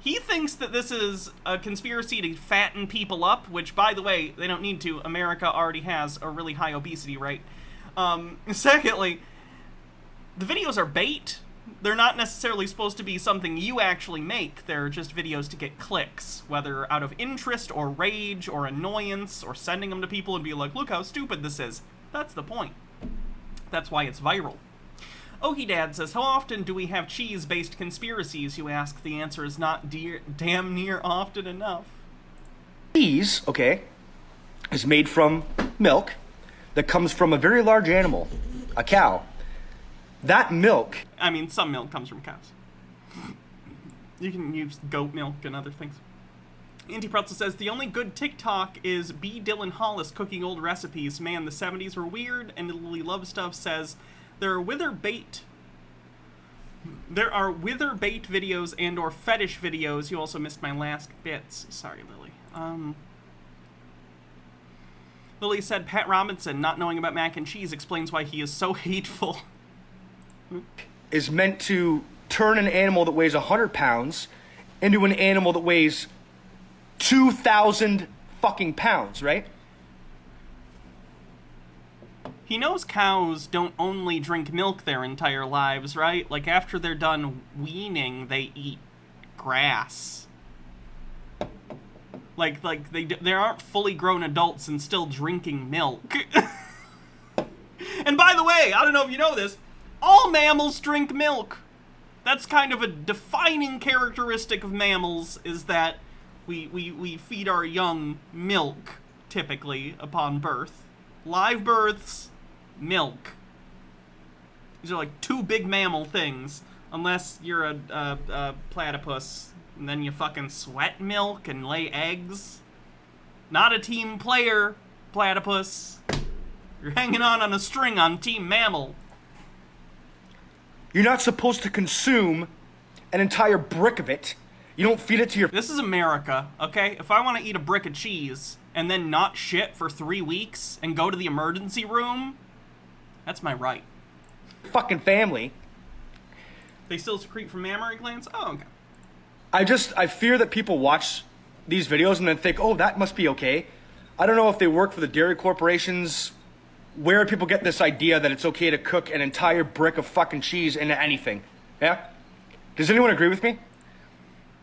He thinks that this is a conspiracy to fatten people up, which, by the way, they don't need to. America already has a really high obesity rate. Secondly, the videos are bait. They're not necessarily supposed to be something you actually make. They're just videos to get clicks, whether out of interest or rage or annoyance or sending them to people and be like, look how stupid this is. That's the point. That's why it's viral. Okie Dad says, how often do we have cheese-based conspiracies, you ask? The answer is not damn near often enough. Cheese, okay, is made from milk that comes from a very large animal, a cow. That milk... I mean, some milk comes from cows. You can use goat milk and other things. Anti-Pretzel says, the only good TikTok is B. Dylan Hollis cooking old recipes. Man, the 70s were weird. And Lily Love Stuff says, there are wither bait videos and or fetish videos. You also missed my last bits. Sorry, Lily. Lily said, Pat Robinson, not knowing about mac and cheese, explains why he is so hateful. Is meant to turn an animal that weighs 100 pounds into an animal that weighs 2,000 fucking pounds, right? He knows cows don't only drink milk their entire lives, right? Like, after they're done weaning, they eat grass. Like they aren't fully grown adults and still drinking milk. And by the way, I don't know if you know this, all mammals drink milk. That's kind of a defining characteristic of mammals, is that we feed our young milk, typically, upon birth. Live births, milk. These are like two big mammal things, unless you're a platypus, and then you fucking sweat milk and lay eggs. Not a team player, platypus. You're hanging on a string on team mammal. You're not supposed to consume an entire brick of it. You don't feed it to your... This is America, okay? If I want to eat a brick of cheese and then not shit for 3 weeks and go to the emergency room, that's my right. Fucking family. They still secrete from mammary glands? Oh, okay. I fear that people watch these videos and then think, oh, that must be okay. I don't know if they work for the dairy corporations, where people get this idea that it's okay to cook an entire brick of fucking cheese into anything. Yeah? Does anyone agree with me?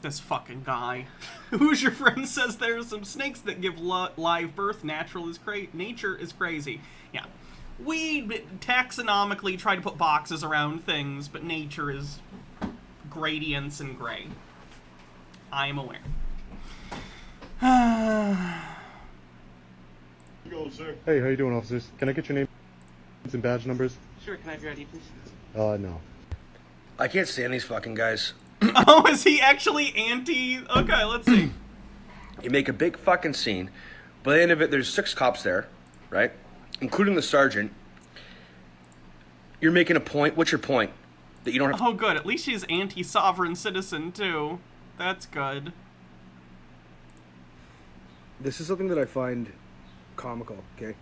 This fucking guy. Who's your friend says there are some snakes that give live birth. Nature is crazy. Yeah. We taxonomically try to put boxes around things, but nature is gradients and gray. I am aware. Hey, how you doing, officers? Can I get your names and badge numbers? Sure, can I have your ID, please? No. I can't stand these fucking guys. Oh, is he actually anti? Okay, let's see. You make a big fucking scene. By the end of it, there's 6 cops there, right? Including the sergeant. You're making a point. What's your point? That you don't have... Oh, good. At least she's anti-sovereign citizen, too. That's good. This is something that I find comical, okay?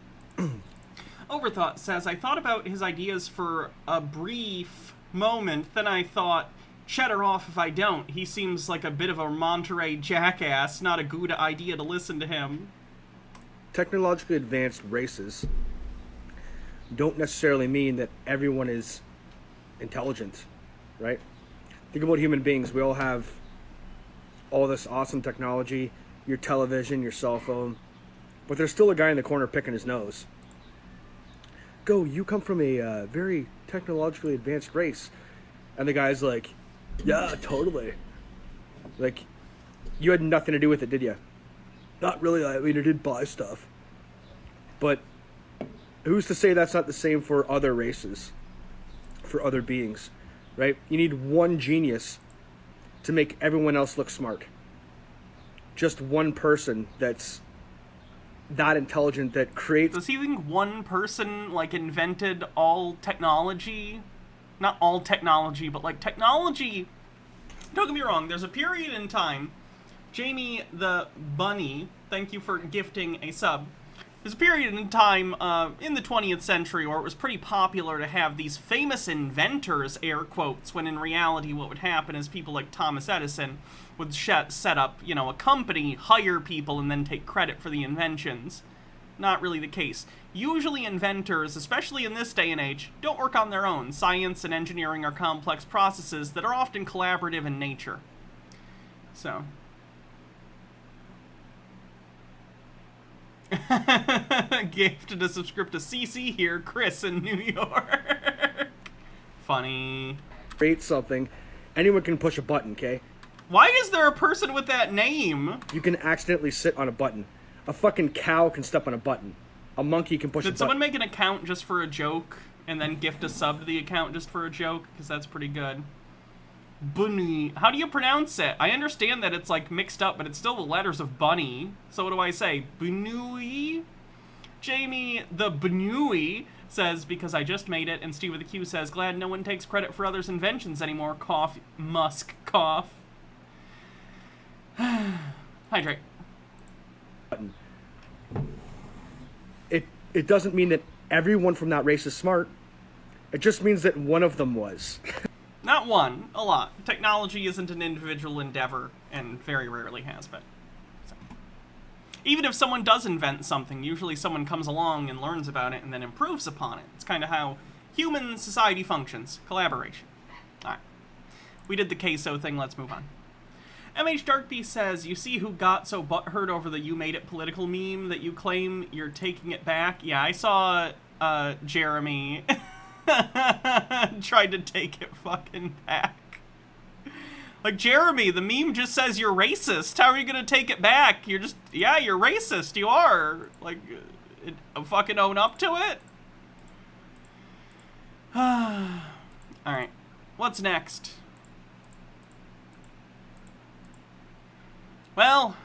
Overthought says, I thought about his ideas for a brief moment, then I thought, shut her off if I don't. He seems like a bit of a Monterey jackass, not a good idea to listen to him. Technologically advanced races don't necessarily mean that everyone is intelligent, right? Think about human beings. We all have all this awesome technology, your television, your cell phone, but there's still a guy in the corner picking his nose. Go, you come from a very technologically advanced race. And the guy's like, yeah, totally. Like, you had nothing to do with it, did you? Not really. I mean, I did buy stuff. But who's to say that's not the same for other races, for other beings, right? You need one genius to make everyone else look smart. Just one person that's that intelligent that creates... Does he think one person, like, invented all technology? Not all technology, but, like, technology... Don't get me wrong, there's a period in time... Jamie the Bunny, thank you for gifting a sub. There's a period in time in the 20th century where it was pretty popular to have these famous inventors, air quotes, when in reality what would happen is people like Thomas Edison would set up, you know, a company, hire people, and then take credit for the inventions. Not really the case. Usually inventors, especially in this day and age, don't work on their own. Science and engineering are complex processes that are often collaborative in nature. So... Gifted a subscript to CC here, Chris in New York. Funny. Create something. Anyone can push a button, okay? Why is there a person with that name? You can accidentally sit on a button. A fucking cow can step on a button. A monkey can push a button. Did someone make an account just for a joke and then gift a sub to the account just for a joke? Because that's pretty good. Bunny. How do you pronounce it? I understand that it's like mixed up, but it's still the letters of bunny. So what do I say? Bunui? Jamie the Bunui says, because I just made it, and Steve with a Q says, glad no one takes credit for others' inventions anymore. Cough. Musk. Cough. Hydrate. It doesn't mean that everyone from that race is smart. It just means that one of them was. Not one, a lot. Technology isn't an individual endeavor, and very rarely has been. So. Even if someone does invent something, usually someone comes along and learns about it and then improves upon it. It's kind of how human society functions. Collaboration. Alright. We did the queso thing, let's move on. MH Darkbeast says, you see who got so butthurt over the you made it political meme that you claim you're taking it back? Yeah, I saw Jeremy... tried to take it fucking back. Like, Jeremy, the meme just says you're racist. How are you gonna take it back? You're just, yeah, you're racist. You are. Like, fucking own up to it? Alright. What's next? Well.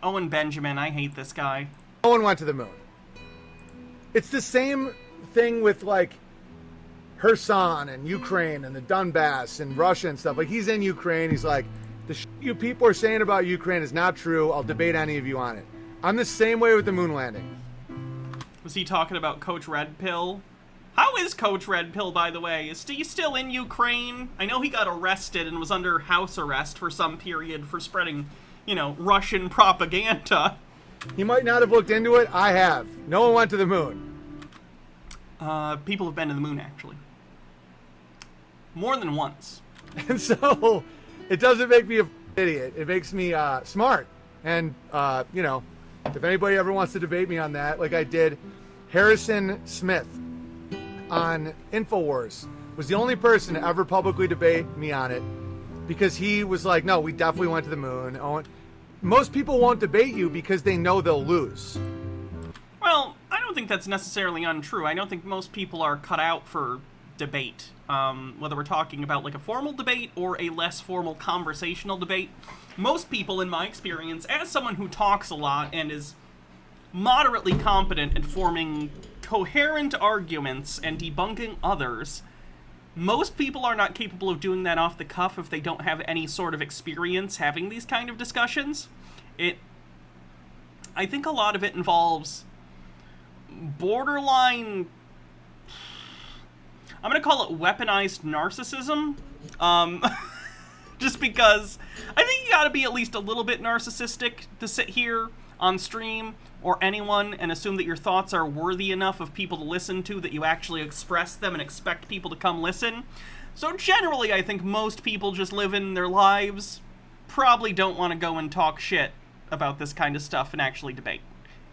Owen Benjamin. I hate this guy. Owen went to the moon. It's the same thing with, like, Kherson and Ukraine and the Donbass and Russia and stuff. Like, he's in Ukraine. He's like, the shit you people are saying about Ukraine is not true. I'll debate any of you on it. I'm the same way with the moon landing. Was he talking about Coach Red Pill? How is Coach Red Pill, by the way? Is he still in Ukraine? I know he got arrested and was under house arrest for some period for spreading, you know, Russian propaganda. He might not have looked into it. I have. No one went to the moon. People have been to the moon, actually. More than once. And so, it doesn't make me an idiot. It makes me smart. And, you know, if anybody ever wants to debate me on that, like I did, Harrison Smith on InfoWars was the only person to ever publicly debate me on it, because he was like, no, we definitely went to the moon. Most people won't debate you because they know they'll lose. Well, I don't think that's necessarily untrue. I don't think most people are cut out for debate. Whether we're talking about like a formal debate or a less formal conversational debate. Most people, in my experience, as someone who talks a lot and is moderately competent at forming coherent arguments and debunking others, most people are not capable of doing that off the cuff if they don't have any sort of experience having these kind of discussions. I think a lot of it involves borderline, I'm gonna call it weaponized narcissism. Just because I think you gotta be at least a little bit narcissistic to sit here on stream or anyone and assume that your thoughts are worthy enough of people to listen to that you actually express them and expect people to come listen. So generally, I think most people just live in their lives, probably don't want to go and talk shit about this kind of stuff and actually debate.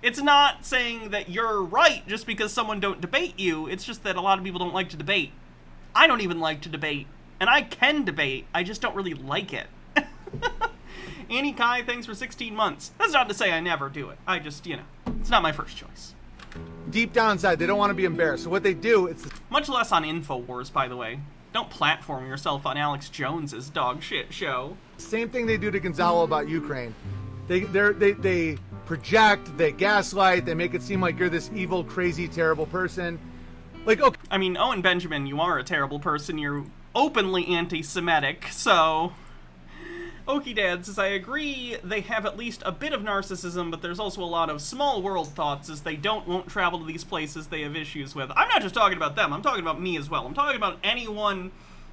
It's not saying that you're right just because someone don't debate you, it's just that a lot of people don't like to debate. I don't even like to debate, and I can debate, I just don't really like it. Annie Kai, thanks for 16 months. That's not to say I never do it. I just, you know, it's not my first choice. Deep down inside, they don't want to be embarrassed. So what they do, it's... Much less on InfoWars, by the way. Don't platform yourself on Alex Jones's dog shit show. Same thing they do to Gonzalo about Ukraine. They project, they gaslight, they make it seem like you're this evil, crazy, terrible person. Like, okay. I mean, Owen Benjamin, you are a terrible person. You're openly anti-Semitic, so... Okie Dad says, I agree they have at least a bit of narcissism, but there's also a lot of small world thoughts as they won't travel to these places they have issues with. I'm not just talking about them, I'm talking about me as well. I'm talking about anyone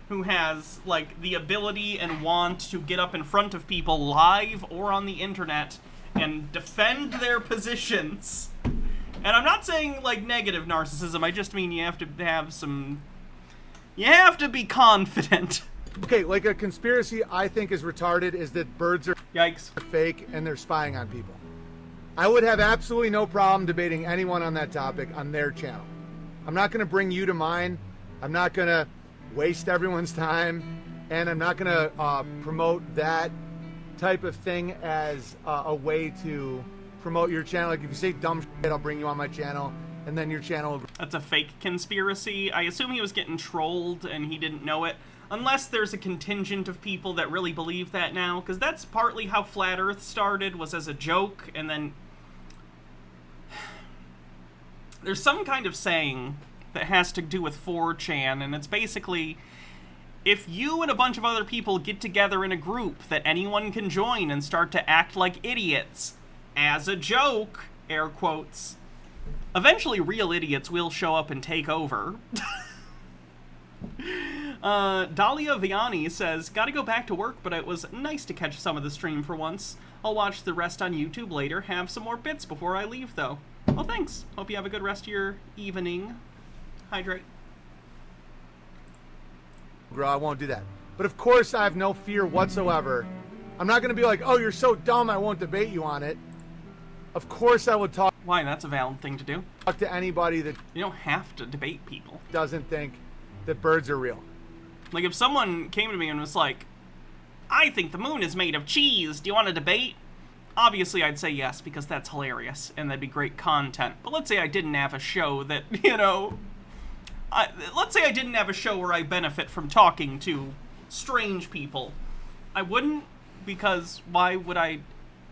who has, like, the ability and want to get up in front of people live or on the internet and defend their positions. And I'm not saying, like, negative narcissism, I just mean you have to have some... You have to be confident. Okay, like a conspiracy I think is retarded is that birds are Yikes. Fake and they're spying on people. I would have absolutely no problem debating anyone on that topic on their channel. I'm not going to bring you to mine. I'm not going to waste everyone's time. And I'm not going to promote that type of thing as a way to promote your channel. Like if you say dumb shit, I'll bring you on my channel. And then your channel... That's a fake conspiracy. I assume he was getting trolled and he didn't know it. Unless there's a contingent of people that really believe that now, because that's partly how Flat Earth started, was as a joke, and then... There's some kind of saying that has to do with 4chan, and it's basically, if you and a bunch of other people get together in a group that anyone can join and start to act like idiots, as a joke, air quotes, eventually real idiots will show up and take over. Dahlia Vianney says, gotta go back to work, but it was nice to catch some of the stream for once. I'll watch the rest on YouTube later. Have some more bits before I leave, though. Well, thanks. Hope you have a good rest of your evening. Hydrate. Bro, I won't do that. But of course, I have no fear whatsoever. I'm not going to be like, oh, you're so dumb, I won't debate you on it. Of course I would talk... Why? That's a valid thing to do. Talk to anybody that... You don't have to debate people. Doesn't think that birds are real. Like, if someone came to me and was like, I think the moon is made of cheese, do you want to debate? Obviously, I'd say yes, because that's hilarious, and that'd be great content. But let's say I didn't have a show that, you know... let's say I didn't have a show where I benefit from talking to strange people. I wouldn't, because why would I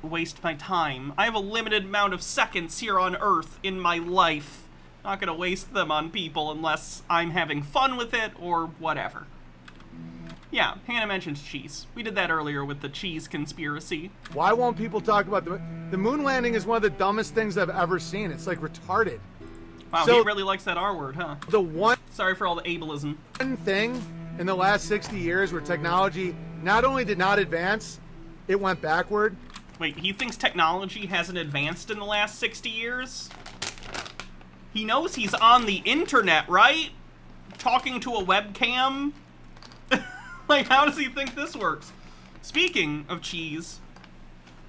waste my time? I have a limited amount of seconds here on Earth in my life. Not gonna waste them on people unless I'm having fun with it or whatever. Yeah, Hannah mentioned cheese. We did that earlier with the cheese conspiracy. Why won't people talk about the moon landing is one of the dumbest things I've ever seen. It's like retarded. Wow, so, he really likes that R word, huh? The one... Sorry for all the ableism. One thing in the last 60 years where technology not only did not advance, it went backward. Wait, he thinks technology hasn't advanced in the last 60 years? He knows he's on the internet, right? Talking to a webcam? Like, how does he think this works? Speaking of cheese,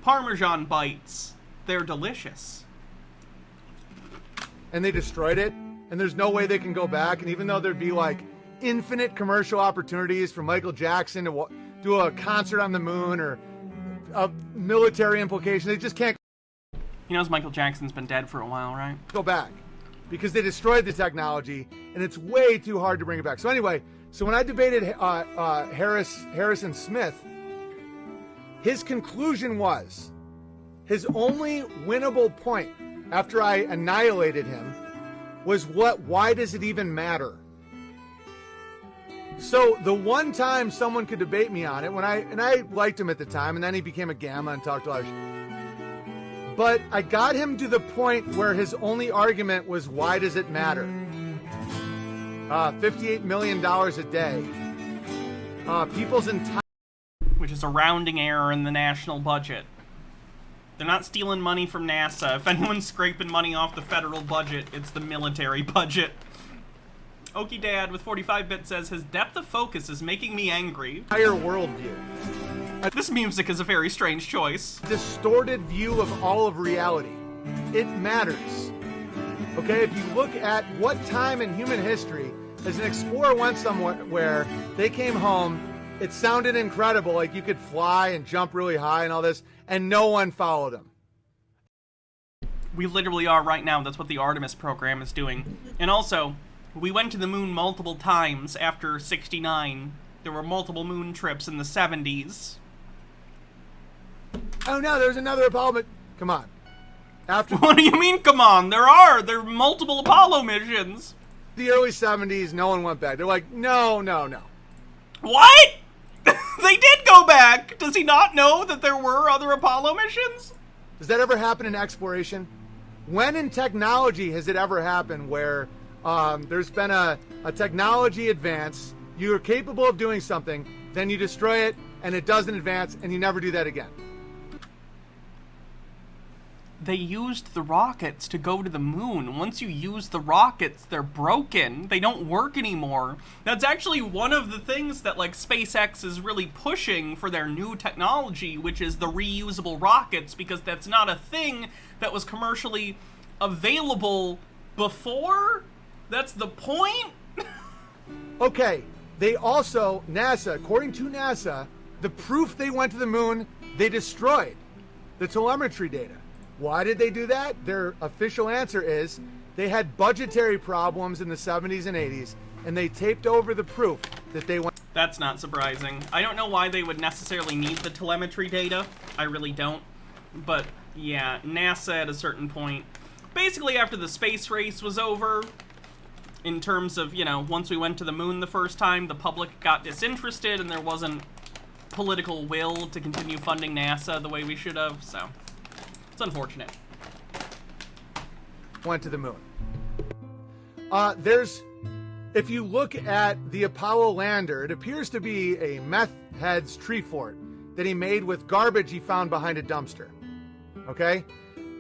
Parmesan bites. They're delicious. And they destroyed it, and there's no way they can go back. And even though there'd be like infinite commercial opportunities for Michael Jackson to do a concert on the moon or a military implication, they just can't. He knows Michael Jackson's been dead for a while, right? Go back because they destroyed the technology, and it's way too hard to bring it back. So anyway, so when I debated Harrison Smith, his conclusion was his only winnable point after I annihilated him was why does it even matter? So the one time someone could debate me on it, and I liked him at the time, and then he became a gamma and talked a lot of shit. But I got him to the point where his only argument was why does it matter? $58 million a day. People's entire... Which is a rounding error in the national budget. They're not stealing money from NASA. If anyone's scraping money off the federal budget, it's the military budget. Okie Dad with 45-bit says, his depth of focus is making me angry. Entire worldview. This music is a very strange choice. Distorted view of all of reality. It matters. Okay, if you look at what time in human history as an explorer went somewhere, they came home, it sounded incredible, like you could fly and jump really high and all this, and no one followed them. We literally are right now. That's what the Artemis program is doing. And also, we went to the moon multiple times after 69. There were multiple moon trips in the 70s. Oh no, there's another Apollo. Come on. After What do you mean, come on? There are multiple Apollo missions. the early 70s, no one went back. They're like, no. What? They did go back. Does he not know that there were other Apollo missions? Does that ever happen in exploration? When in technology has it ever happened where there's been a technology advance, you're capable of doing something, then you destroy it, and it doesn't advance, and you never do that again? They used the rockets to go to the moon. Once you use the rockets, they're broken. They don't work anymore. That's actually one of the things that, like, SpaceX is really pushing for their new technology, which is the reusable rockets, because that's not a thing that was commercially available before. That's the point. Okay, they also, NASA, according to NASA, the proof they went to the moon, they destroyed the telemetry data. Why did they do that? Their official answer is they had budgetary problems in the 70s and 80s, and they taped over the proof that they went. That's not surprising. I don't know why they would necessarily need the telemetry data. I really don't. But yeah, NASA at a certain point, basically after the space race was over, in terms of, you know, once we went to the moon the first time, the public got disinterested and there wasn't political will to continue funding NASA the way we should have, so it's unfortunate. Went to the moon. If you look at the Apollo lander, it appears to be a meth head's tree fort that he made with garbage he found behind a dumpster. Okay?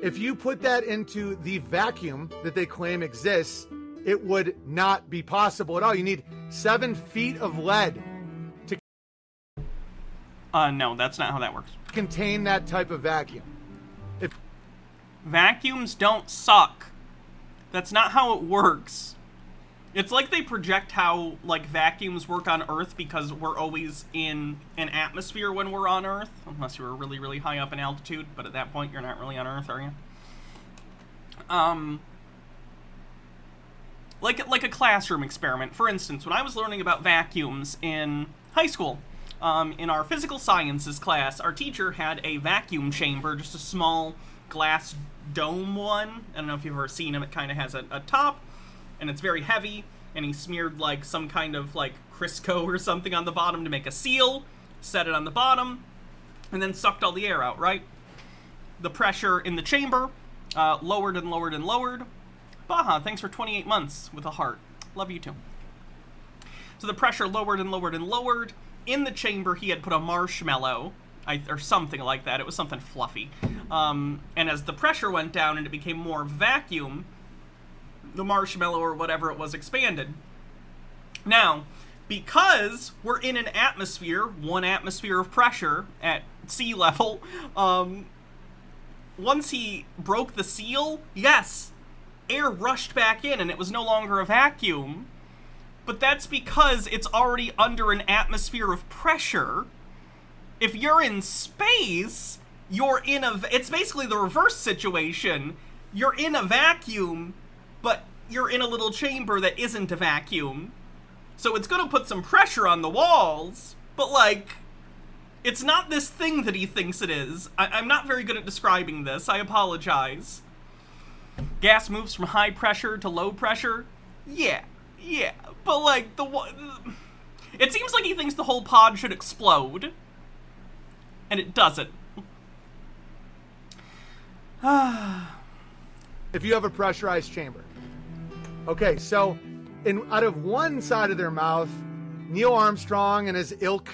If you put that into the vacuum that they claim exists, it would not be possible at all. You need 7 feet of lead to no, that's not how that works. contain that type of vacuum. Vacuums don't suck. That's not how it works. It's like they project how, like, vacuums work on Earth because we're always in an atmosphere when we're on Earth. Unless you're really, really high up in altitude, but at that point you're not really on Earth, are you? Like a classroom experiment. For instance, when I was learning about vacuums in high school, in our physical sciences class, our teacher had a vacuum chamber, just a small glass dome one. I don't know if you've ever seen them. It kind of has a top, and it's very heavy, and he smeared, like, some kind of, like, Crisco or something on the bottom to make a seal, set it on the bottom, and then sucked all the air out, right? The pressure in the chamber lowered and lowered and lowered. Baha, thanks for 28 months with a heart. Love you too. So the pressure lowered and lowered and lowered. In the chamber, he had put a marshmallow, or something like that. It was something fluffy. And as the pressure went down and it became more vacuum, the marshmallow or whatever it was expanded. Now, because we're in an atmosphere, 1 atmosphere of pressure at sea level, once he broke the seal, yes, air rushed back in and it was no longer a vacuum. But that's because it's already under an atmosphere of pressure. If you're in space, you're in it's basically the reverse situation. You're in a vacuum, but you're in a little chamber that isn't a vacuum. So it's gonna put some pressure on the walls, but, like, it's not this thing that he thinks it is. I'm not very good at describing this. I apologize. Gas moves from high pressure to low pressure. Yeah. But, like, it seems like he thinks the whole pod should explode. And it doesn't. If you have a pressurized chamber. Okay, so out of one side of their mouth, Neil Armstrong and his ilk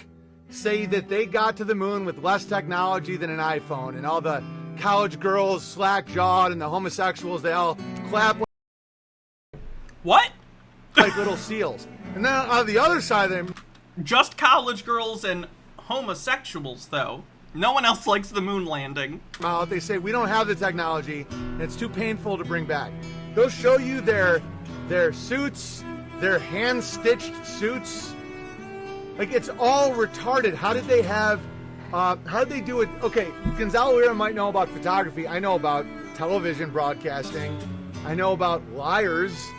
say that they got to the moon with less technology than an iPhone, and all the college girls slack-jawed and the homosexuals, they all clap what? Like little seals. And then on the other side of them, just college girls and homosexuals, though. No one else likes the moon landing. They say, we don't have the technology, and it's too painful to bring back. They'll show you their suits, their hand-stitched suits. Like, it's all retarded. How did they do it? Okay, Gonzalo Lira might know about photography. I know about television broadcasting. I know about liars.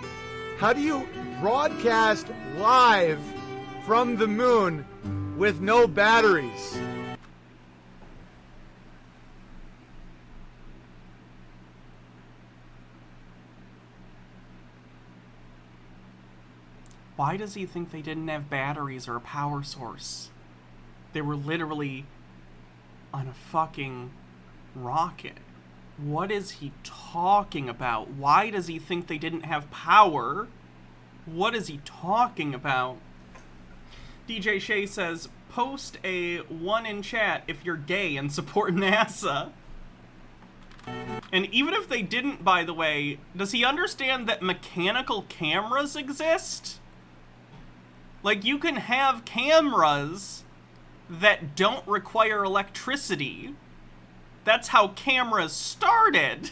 How do you broadcast live from the moon with no batteries? Why does he think they didn't have batteries or a power source? They were literally on a fucking rocket. What is he talking about? Why does he think they didn't have power? What is he talking about? DJ Shay says, post a 1 in chat if you're gay and support NASA. And even if they didn't, by the way, does he understand that mechanical cameras exist? Like, you can have cameras that don't require electricity. That's how cameras started.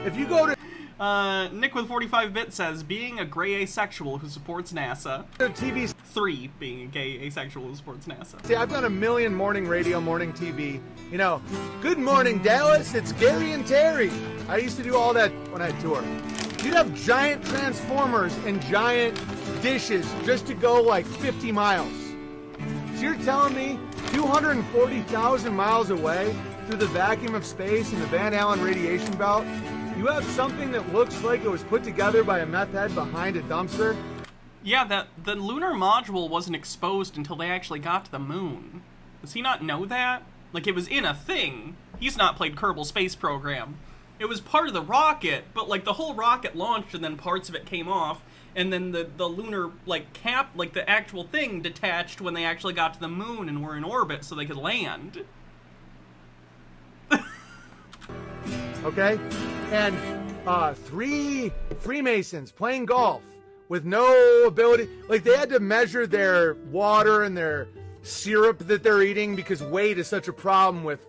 If you go to Nick with 45-bit says, being a gray asexual who supports NASA. TV 3, being a gay asexual who supports NASA. See, I've done a million morning radio, morning TV. You know, good morning, Dallas. It's Gary and Terry. I used to do all that when I toured. You'd have giant transformers and giant dishes just to go like 50 miles. So you're telling me 240,000 miles away through the vacuum of space in the Van Allen radiation belt, you have something that looks like it was put together by a meth head behind a dumpster? Yeah, the lunar module wasn't exposed until they actually got to the moon. Does he not know that? Like, it was in a thing. He's not played Kerbal Space Program. It was part of the rocket, but, like, the whole rocket launched and then parts of it came off, and then the lunar, like, cap, like, the actual thing detached when they actually got to the moon and were in orbit so they could land. Okay? And 3 Freemasons playing golf with no ability. Like, they had to measure their water and their syrup that they're eating because weight is such a problem with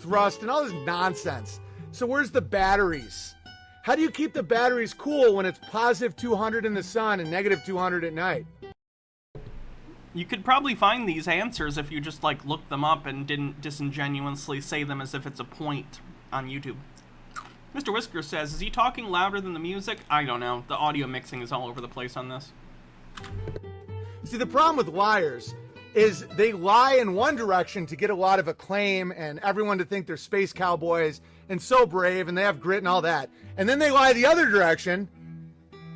thrust and all this nonsense. So where's the batteries? How do you keep the batteries cool when it's positive 200 in the sun and negative 200 at night? You could probably find these answers if you just, like, looked them up and didn't disingenuously say them as if it's a point on YouTube. Mr. Whisker says, is he talking louder than the music? I don't know. The audio mixing is all over the place on this. See, the problem with liars is they lie in one direction to get a lot of acclaim and everyone to think they're space cowboys and so brave and they have grit and all that. And then they lie the other direction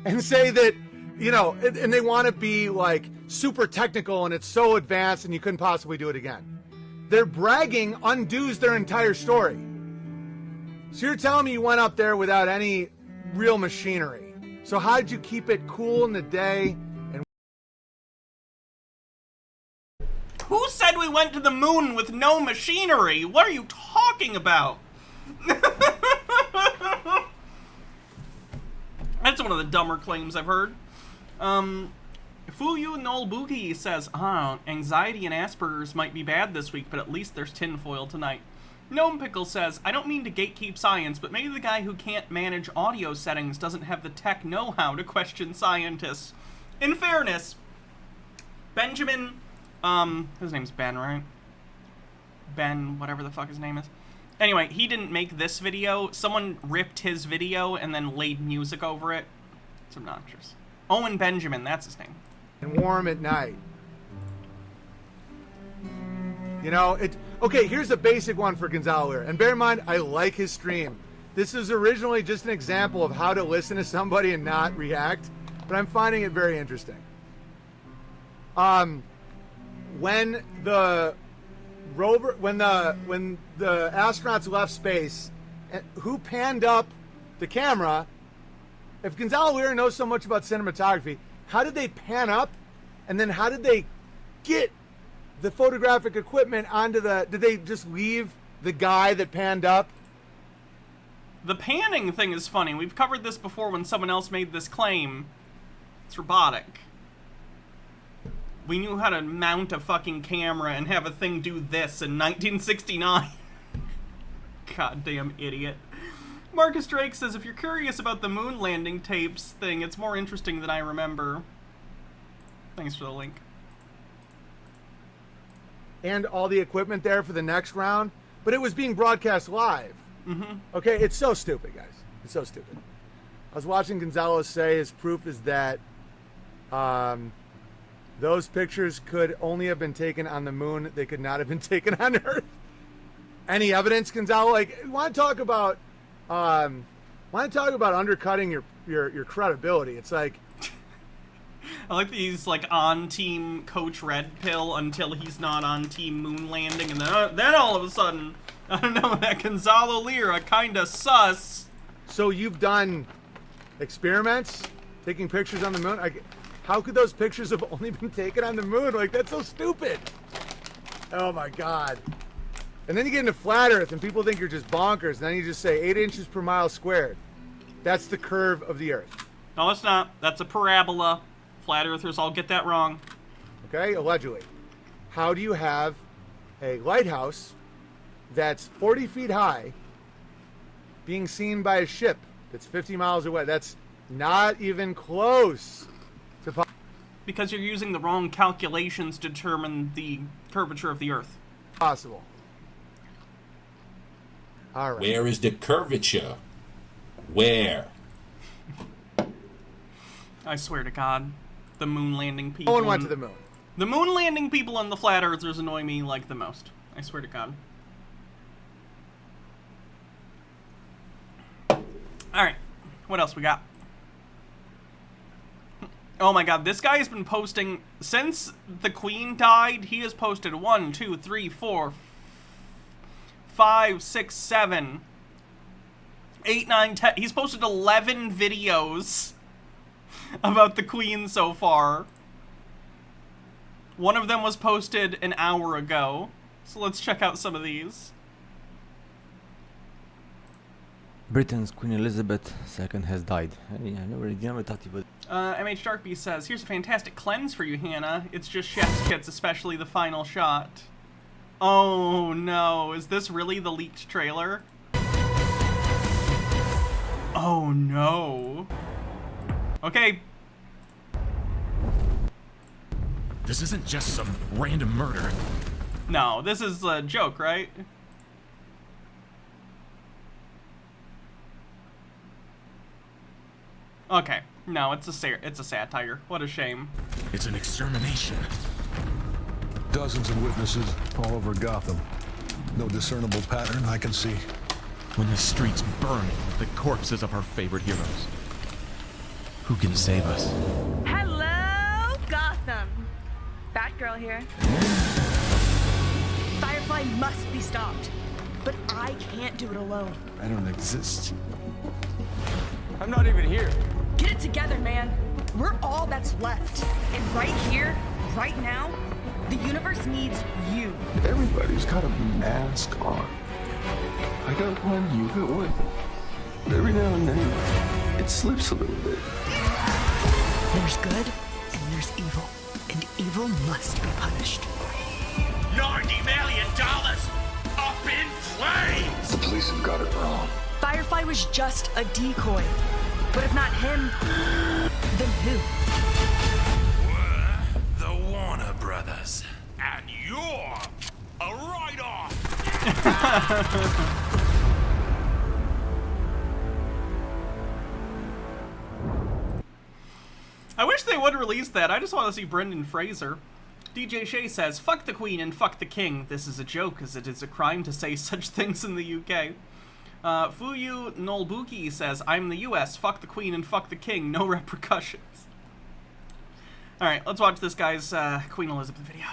and say that, you know, and they want to be like super technical and it's so advanced and you couldn't possibly do it again. Their bragging undoes their entire story. So you're telling me you went up there without any real machinery. So how did you keep it cool in the day? And who said we went to the moon with no machinery? What are you talking about? That's one of the dumber claims I've heard. Fuyu Noel Boogie says, anxiety and Asperger's might be bad this week, but at least there's tinfoil tonight. Gnome Pickle says, I don't mean to gatekeep science, but maybe the guy who can't manage audio settings doesn't have the tech know-how to question scientists. In fairness, Benjamin, his name's Ben, right? Ben, whatever the fuck his name is. Anyway, he didn't make this video. Someone ripped his video and then laid music over it. It's obnoxious. Owen Benjamin, that's his name. And warm at night. You know, okay, here's a basic one for Gonzalo here. And bear in mind, I like his stream. This is originally just an example of how to listen to somebody and not react, but I'm finding it very interesting. When the rover, when the astronauts left space, who panned up the camera? If Gonzalo Weir knows so much about cinematography, how did they pan up, and then how did they get the photographic equipment onto the... Did they just leave the guy that panned up? The panning thing is funny. We've covered this before when someone else made this claim. It's robotic. We knew how to mount a fucking camera and have a thing do this in 1969. Goddamn idiot. Marcus Drake says, if you're curious about the moon landing tapes thing, it's more interesting than I remember. Thanks for the link. And all the equipment there for the next round, but it was being broadcast live. Mm-hmm. Okay, it's so stupid, guys. It's so stupid. I was watching Gonzalo say his proof is that those pictures could only have been taken on the moon. They could not have been taken on Earth. Any evidence, Gonzalo? Like, want to talk about undercutting your credibility? It's like, I like that he's like on Team Coach Red Pill until he's not on Team Moon Landing, and then all of a sudden, I don't know, that Gonzalo Lira kinda sus. So you've done experiments, taking pictures on the moon? How could those pictures have only been taken on the moon? Like, that's so stupid. Oh my God. And then you get into flat Earth and people think you're just bonkers, and then you just say 8 inches per mile squared. That's the curve of the Earth. No, it's not. That's a parabola. Flat Earthers all get that wrong. Okay, allegedly. How do you have a lighthouse that's 40 feet high being seen by a ship that's 50 miles away? That's not even close to because you're using the wrong calculations to determine the curvature of the Earth. Possible. All right. Where is the curvature? Where? I swear to God, the moon landing people. No one went to the moon. The moon landing people and the flat earthers annoy me like the most. I swear to God. Alright, what else we got? Oh my God, this guy has been posting, since the Queen died, he has posted 1, 2, 3, 4, 5, 6, 7, 8, 9, 10. He's posted 11 videos about the Queen so far. One of them was posted an hour ago. So let's check out some of these. Britain's Queen Elizabeth II has died. I never thought he would. MH Darkbeast says, here's a fantastic cleanse for you, Hannah. It's just chef's kits, especially the final shot. Oh no, is this really the leaked trailer? Oh no. Okay. This isn't just some random murder. No, this is a joke, right? Okay. No, it's a satire. What a shame. It's an extermination. Dozens of witnesses all over Gotham. No discernible pattern I can see. When the streets burn with the corpses of our favorite heroes. Who can save us? Hello, Gotham. Batgirl here. Firefly must be stopped. But I can't do it alone. I don't exist. I'm not even here. Get it together, man. We're all that's left. And right here, right now, the universe needs you. Everybody's got a mask on. I got one, you got one. Every now and then, it slips a little bit. There's good and there's evil. And evil must be punished. $90 million up in flames! The police have got it wrong. Firefly was just a decoy. But if not him, then who? We're the Warner Brothers. And you're a write-off! I wish they would release that. I just want to see Brendan Fraser. DJ Shea says, fuck the Queen and fuck the King. This is a joke, as it is a crime to say such things in the UK. Fuyu Nolbuki says, I'm the US, fuck the Queen and fuck the King, no repercussions. Alright, let's watch this guy's Queen Elizabeth video.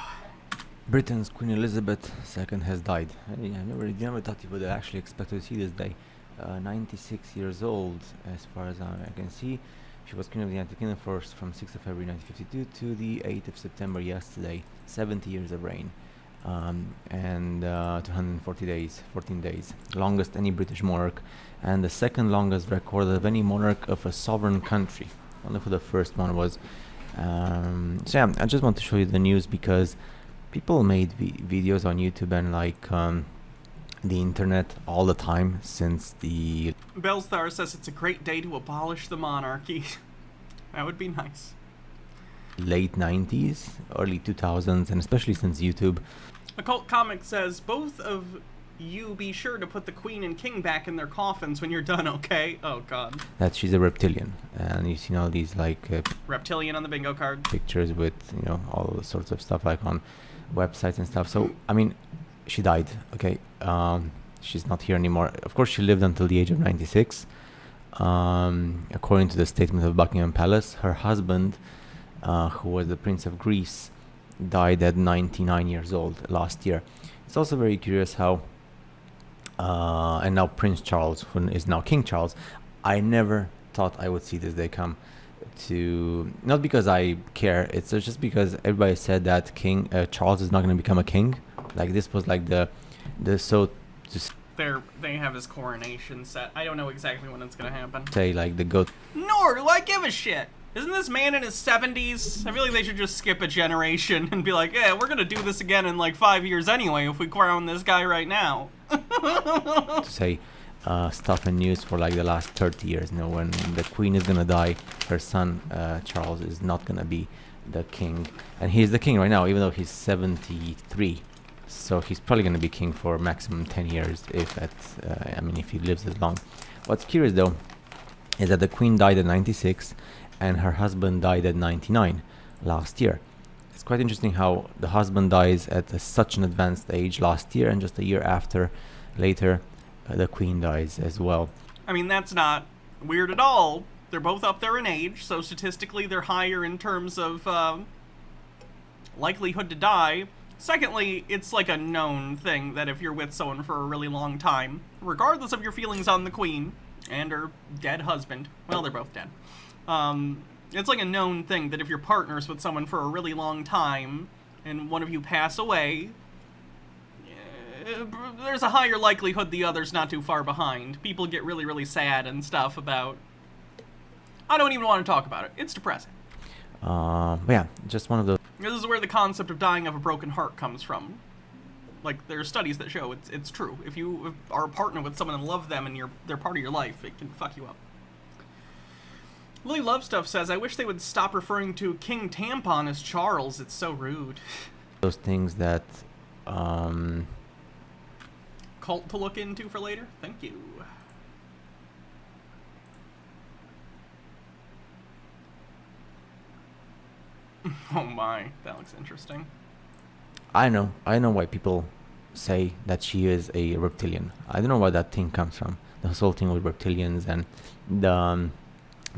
Britain's Queen Elizabeth II has died. I never thought you would actually expect to see this day. 96 years old, as far as I can see. She was Queen of the United Kingdom from 6th of February 1952 to the 8th of September yesterday. 70 years of reign. And 240 days, 14 days. Longest any British monarch, and the second longest record of any monarch of a sovereign country. I wonder who the first one was. So yeah, I just want to show you the news because people made videos on YouTube and like the internet all the time since the... Bellstar says it's a great day to abolish the monarchy. That would be nice. Late 90s, early 2000s, and especially since YouTube. Occult Comic says, both of you be sure to put the Queen and King back in their coffins when you're done, okay? Oh, God. That she's a reptilian. And you've seen all these, like... reptilian on the bingo card. Pictures with, you know, all sorts of stuff, like on websites and stuff. So, I mean, she died, okay? She's not here anymore. Of course, she lived until the age of 96. According to the statement of Buckingham Palace, her husband... who was the Prince of Greece, died at 99 years old last year. It's also very curious how, and now Prince Charles, who is now King Charles, I never thought I would see this day come to, not because I care, it's just because everybody said that King Charles is not going to become a king. Like this was like the so to they have his coronation set. I don't know exactly when it's going to happen. say like the goat. Nor do I give a shit. Isn't this man in his 70s? I feel like they should just skip a generation and be like, yeah, we're going to do this again in like 5 years anyway if we crown this guy right now. To say stuff and news for like the last 30 years. You know, when the queen is gonna die, her son Charles is not gonna be the king, and he's the king right now, even though he's 73. So he's probably gonna be king for maximum 10 years, if I mean, if he lives as long. What's curious though is that the queen died at 96, and her husband died at 99 last year. It's quite interesting how the husband dies at such an advanced age last year, and just a year later the queen dies as well. I mean, that's not weird at all. They're both up there in age, so statistically they're higher in terms of likelihood to die. Secondly, it's like a known thing that if you're with someone for a really long time, regardless of your feelings on the queen and her dead husband, well, they're both dead, it's like a known thing that if you're partners with someone for a really long time and one of you pass away, there's a higher likelihood the other's not too far behind. People get really, really sad and stuff about... I don't even want to talk about it. It's depressing. But yeah, just one of those... This is where the concept of dying of a broken heart comes from. Like, there are studies that show it's true. If you are a partner with someone and love them and they're part of your life, it can fuck you up. Lily Love Stuff says, I wish they would stop referring to King Tampon as Charles. It's so rude. Those things that... Cult to look into for later? Thank you. Oh my, that looks interesting. I know why people say that she is a reptilian. I don't know where that thing comes from. The whole thing with reptilians and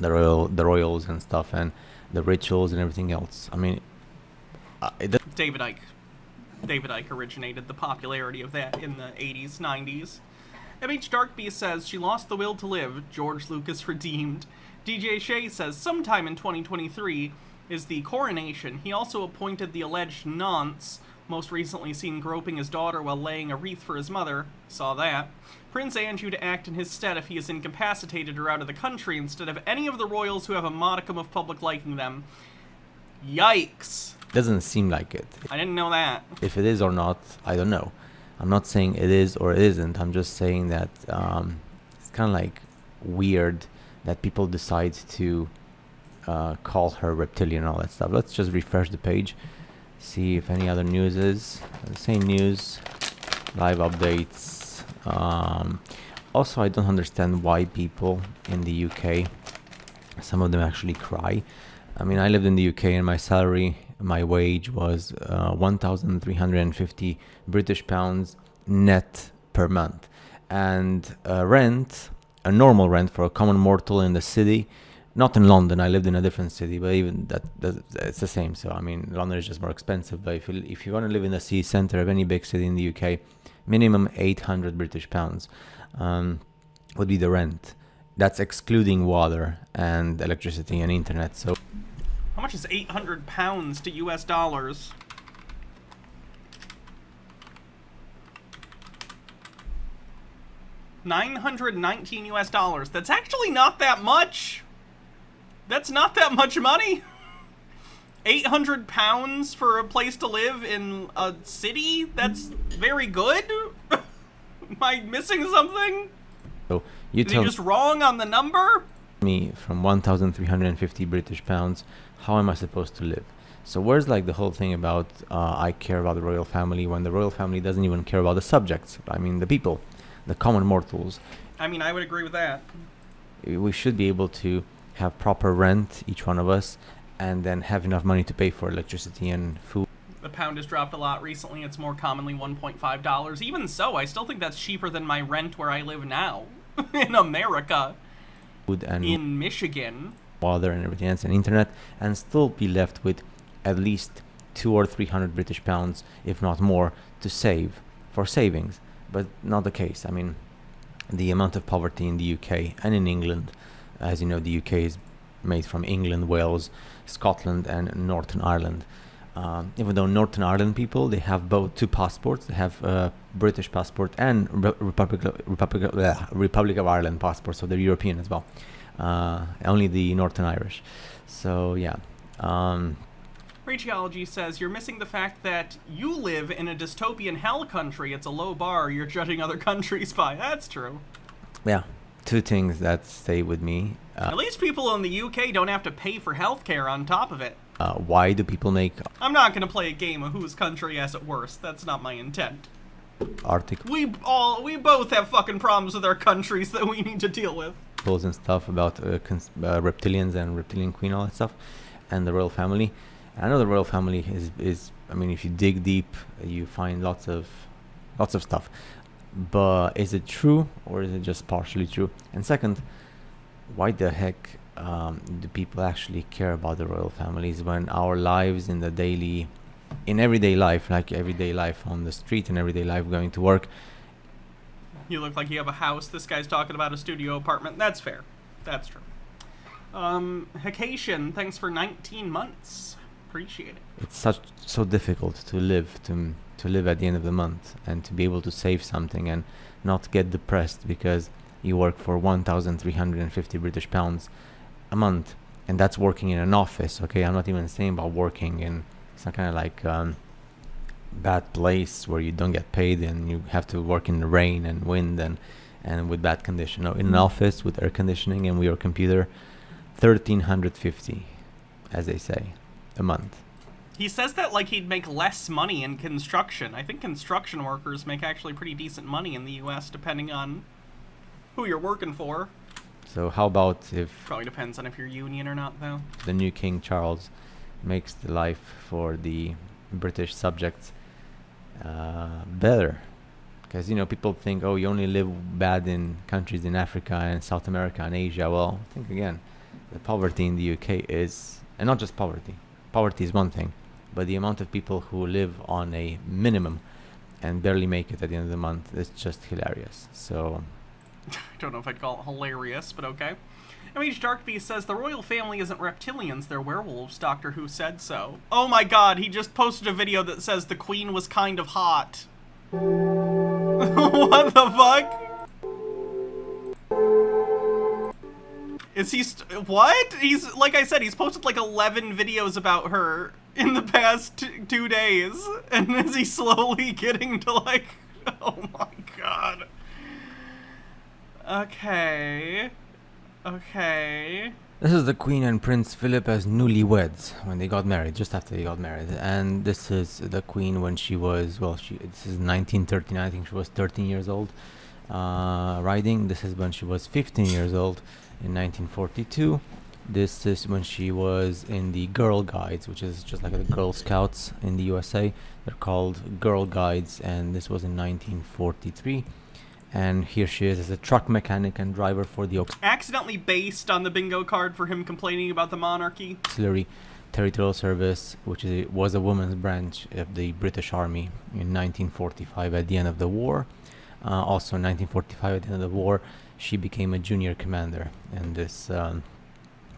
the royals and stuff and the rituals and everything else. I mean, David Icke originated the popularity of that in the 80s, 90s. MH Darkbeast says, she lost the will to live. George Lucas redeemed. DJ Shea says, sometime in 2023 is the coronation. He also appointed the alleged nonce, most recently seen groping his daughter while laying a wreath for his mother. Saw that. Prince Andrew to act in his stead if he is incapacitated or out of the country instead of any of the royals who have a modicum of public liking them. Yikes. Doesn't seem like it. I didn't know that. If it is or not, I don't know. I'm not saying it is or it isn't. I'm just saying that it's kind of like weird that people decide to call her reptilian and all that stuff. Let's just refresh the page, see if any other news is. Same news, live updates. Also, I don't understand why people in the UK, some of them actually cry. I mean, I lived in the UK and my wage was 1,350 British pounds net per month. And rent, a normal rent for a common mortal in the city, not in London, I lived in a different city, but even that it's the same. So, I mean, London is just more expensive. But if you want to live in the city center of any big city in the UK, minimum 800 British pounds would be the rent. That's excluding water and electricity and internet. So, how much is 800 pounds to US dollars? $919 US. That's actually not that much. That's not that much money. 800 pounds for a place to live in a city? That's very good? Am I missing something? So you Is he just wrong on the number? Me from 1,350 British pounds, how am I supposed to live? So where's like the whole thing about I care about the royal family when the royal family doesn't even care about the subjects? I mean, the people, the common mortals. I mean, I would agree with that. We should be able to have proper rent, each one of us, and then have enough money to pay for electricity and food. The pound has dropped a lot recently. It's more commonly $1.5. Even so, I still think that's cheaper than my rent where I live now. In America. Food and in Michigan. water and everything else and internet, and still be left with at least 200 or 300 British pounds, if not more, to save for savings. But not the case. I mean, the amount of poverty in the UK and in England, as you know, the UK is made from England, Wales, Scotland and Northern Ireland. Even though Northern Ireland people, they have both two passports. They have a British passport and Republic of Ireland passport, so they're European as well. Only the Northern Irish. So yeah. Radiology says, you're missing the fact that you live in a dystopian hell country. It's a low bar you're judging other countries by. That's true. Yeah, two things that stay with me. At least people in the UK don't have to pay for healthcare on top of it. Why do people make I'm not going to play a game of whose country has it worse. That's not my intent. articles We both have fucking problems with our countries that we need to deal with. and stuff about reptilians and reptilian queen, all that stuff, and the royal family? I know the royal family is I mean, if you dig deep, you find lots of stuff. But is it true, or is it just partially true? And second, why the heck do people actually care about the royal families when our lives in everyday life, like everyday life on the street and everyday life going to work? You look like you have a house. This guy's talking about a studio apartment. That's fair. That's true. Hekation, thanks for 19 months. Appreciate it. It's so difficult to live at the end of the month and to be able to save something and not get depressed because you work for 1,350 British pounds a month, and that's working in an office. Okay, I'm not even saying about working in some kind of like bad place where you don't get paid and you have to work in the rain and wind and with bad condition. No, in an office with air conditioning and with your computer, 1,350, as they say, a month. He says that like he'd make less money in construction. I think construction workers make actually pretty decent money in the US, depending on who you're working for. So how about if... Probably depends on if you're union or not, though. The new King Charles makes the life for the British subjects better. Because, you know, people think, oh, you only live bad in countries in Africa and South America and Asia. Well, think again. The poverty in the UK is... And not just poverty. Poverty is one thing. But the amount of people who live on a minimum and barely make it at the end of the month is just hilarious. So... I don't know if I'd call it hilarious, but okay. MH Darkbeast says, the royal family isn't reptilians, they're werewolves. Doctor Who said so. Oh my god, he just posted a video that says the queen was kind of hot. What the fuck? Is he what? He's, like I said, he's posted like 11 videos about her in the past 2 days. And is he slowly getting to like, oh my god. Okay. This is the Queen and Prince Philip as newlyweds when they got married, just after they got married. And this is the Queen when she was, well, this is 1939, I think she was 13 years old, riding. This is when she was 15 years old in 1942. This is when she was in the Girl Guides, which is just like the Girl Scouts in the USA. They're called Girl Guides, and this was in 1943. And here she is as a truck mechanic and driver for the accidentally based on the bingo card for him complaining about the monarchy. Auxiliary Territorial Service, which was a women's branch of the British Army in 1945 at the end of the war. Also in 1945 at the end of the war, she became a junior commander in this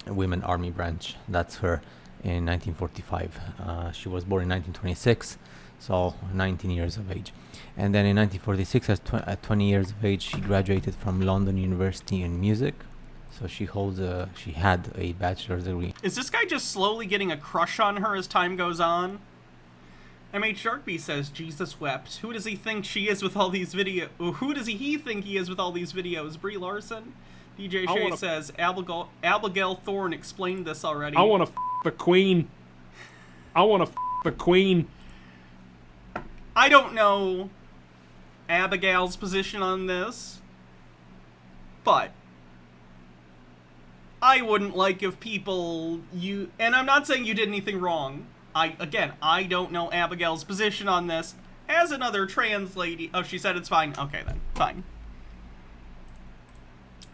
women army branch. That's her in 1945. She was born in 1926, so 19 years of age. And then in 1946, at 20 years of age, she graduated from London University in music. So she had a bachelor's degree. Is this guy just slowly getting a crush on her as time goes on? MH Sharkbee says, Jesus wept. Who does he think she is with all these videos? Who does he think he is with all these videos? Brie Larson? DJ Shay says, Abigail Thorne explained this already. I want to the queen. I want to the queen. I don't know Abigail's position on this, but I wouldn't like if people and I'm not saying you did anything wrong. I don't know Abigail's position on this. As another trans lady, oh, she said it's fine. Okay then, fine.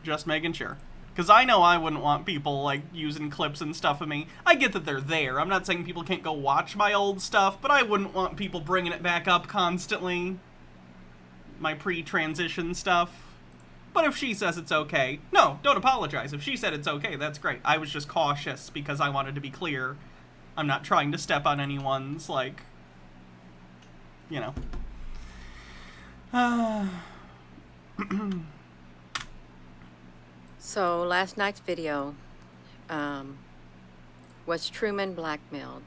Just making sure. Because I know I wouldn't want people, like, using clips and stuff of me. I get that they're there. I'm not saying people can't go watch my old stuff, but I wouldn't want people bringing it back up constantly. My pre-transition stuff. But if she says it's okay, no, don't apologize. If she said it's okay, that's great. I was just cautious because I wanted to be clear. I'm not trying to step on anyone's, like, you know. So last night's video was Truman blackmailed.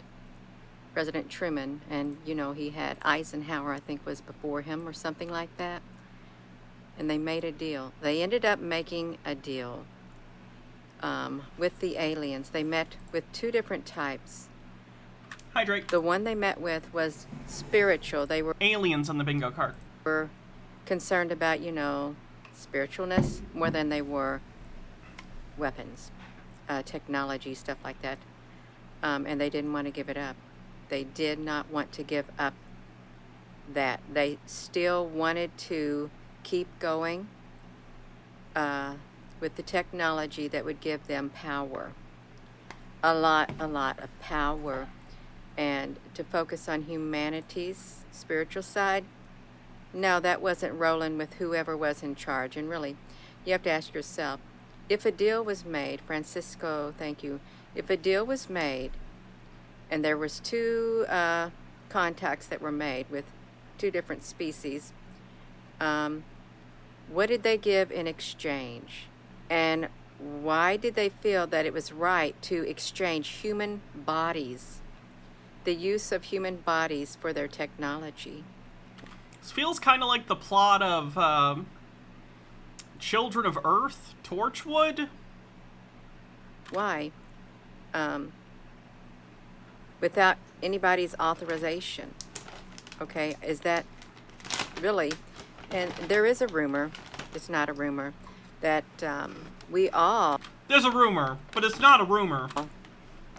President Truman, and you know he had Eisenhower, I think, was before him or something like that. And they made a deal. They ended up making a deal with the aliens. They met with two different types. Hydrate. The one they met with was spiritual. They were aliens on the bingo card. Were concerned about, you know, spiritualness more than they were weapons, technology, stuff like that. And they didn't want to give it up. They did not want to give up that. They still wanted to keep going with the technology that would give them power. A lot of power. And to focus on humanity's spiritual side, no, that wasn't rolling with whoever was in charge. And really, you have to ask yourself, if a deal was made, Francisco, thank you, if a deal was made, and there was two contacts that were made with two different species, what did they give in exchange? And why did they feel that it was right to exchange human bodies, the use of human bodies for their technology? This feels kind of like the plot of Children of Earth, Torchwood. Why? Without anybody's authorization. Okay, is that really? And there is a rumor, it's not a rumor, that we all... There's a rumor, but it's not a rumor.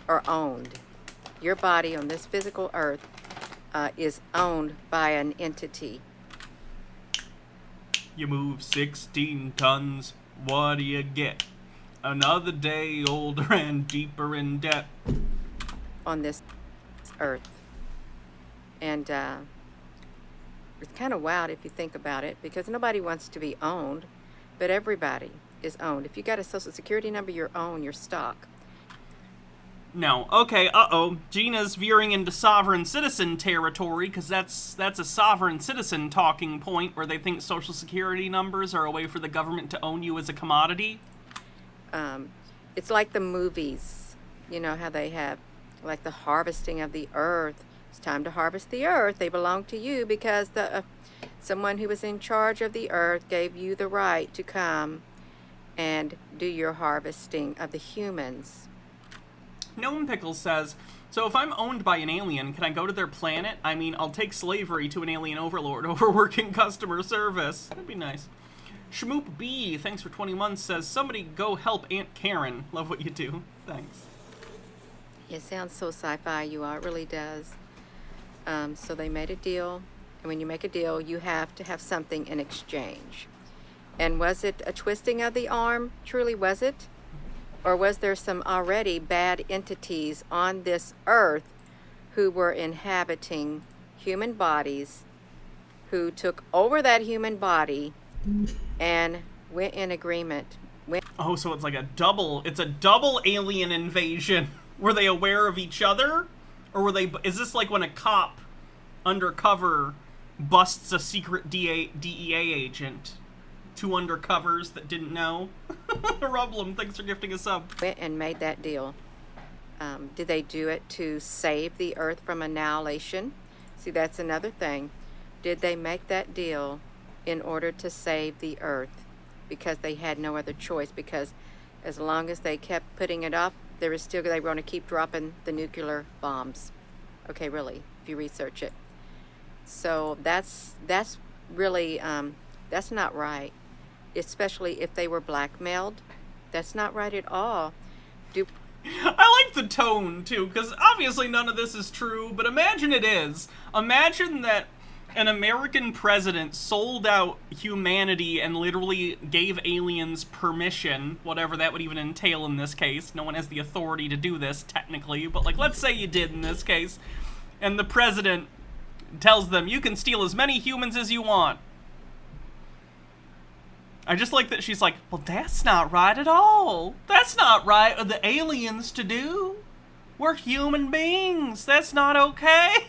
...are owned. Your body on this physical earth is owned by an entity. You move 16 tons, what do you get? Another day older and deeper in debt. On this earth. And it's kind of wild if you think about it, because nobody wants to be owned, but everybody is owned. If you got a social security number, you're owned, you're stock. No. Okay, uh-oh. Gina's veering into sovereign citizen territory, because that's a sovereign citizen talking point where they think social security numbers are a way for the government to own you as a commodity. It's like the movies. You know how they have, like, the harvesting of the earth. It's time to harvest the earth. They belong to you because someone who was in charge of the earth gave you the right to come and do your harvesting of the humans. Gnome Pickles says, so if I'm owned by an alien, can I go to their planet? I mean, I'll take slavery to an alien overlord over working customer service. That'd be nice. Shmoop B, thanks for 20 months, says, somebody go help Aunt Karen. Love what you do. Thanks. It sounds so sci-fi, you are. It really does. So they made a deal, and when you make a deal, you have to have something in exchange. And was it a twisting of the arm? Truly, was it? Or was there some already bad entities on this earth who were inhabiting human bodies, who took over that human body and went in agreement? Oh, so it's like a double alien invasion. Were they aware of each other? Or is this like when a cop undercover busts a secret DEA agent? Two undercovers that didn't know. Rublum, thanks for gifting a sub. Went and made that deal. Did they do it to save the earth from annihilation? See, that's another thing. Did they make that deal in order to save the earth? Because they had no other choice. Because as long as they kept putting it off, they were going to keep dropping the nuclear bombs. Okay, really, if you research it. So that's really, that's not right. Especially if they were blackmailed. That's not right at all. I like the tone, too, because obviously none of this is true, but imagine it is. Imagine that An American president sold out humanity and literally gave aliens permission, whatever that would even entail in this case. No one has the authority to do this, technically, but, like, let's say you did in this case. And the president tells them, you can steal as many humans as you want. I just like that she's like, well, that's not right at all. That's not right of the aliens to do. We're human beings. That's not okay.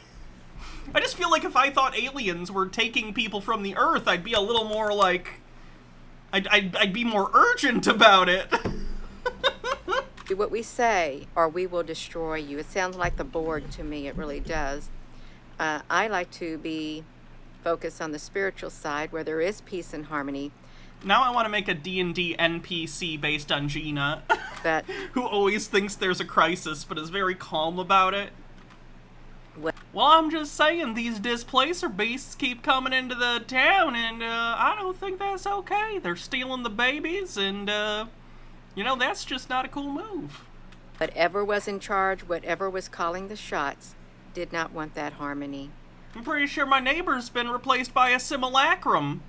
I just feel like if I thought aliens were taking people from the Earth, I'd be a little more like... I'd be more urgent about it. Do what we say, or we will destroy you. It sounds like the Borg to me. It really does. I like to be focused on the spiritual side, where there is peace and harmony. Now I want to make a D&D NPC based on Gina, but who always thinks there's a crisis, but is very calm about it. Well, I'm just saying, these displacer beasts keep coming into the town, and I don't think that's okay. They're stealing the babies, and, you know, that's just not a cool move. Whatever was in charge, whatever was calling the shots, did not want that harmony. I'm pretty sure my neighbor's been replaced by a simulacrum.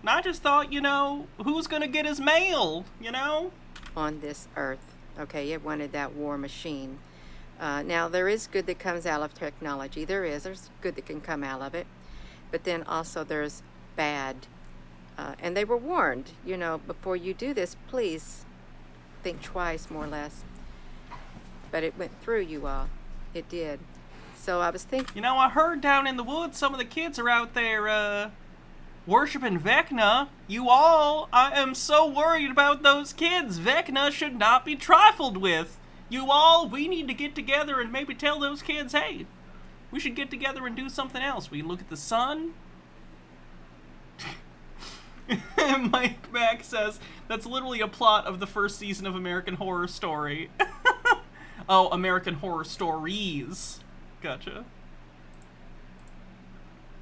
And I just thought, you know, who's gonna get his mail, you know? On this earth. Okay, it wanted that war machine. Now, there is good that comes out of technology. There's good that can come out of it. But then also there's bad. And they were warned, you know, before you do this, please think twice, more or less. But it went through you all. It did. So I was thinking... You know, I heard down in the woods some of the kids are out there, worshiping Vecna. You all, I am so worried about those kids. Vecna should not be trifled with. You all, we need to get together and maybe tell those kids, hey, we should get together and do something else. We can look at the sun. Mike Mack says, that's literally a plot of the first season of American Horror Story. Oh, American Horror Stories. Gotcha.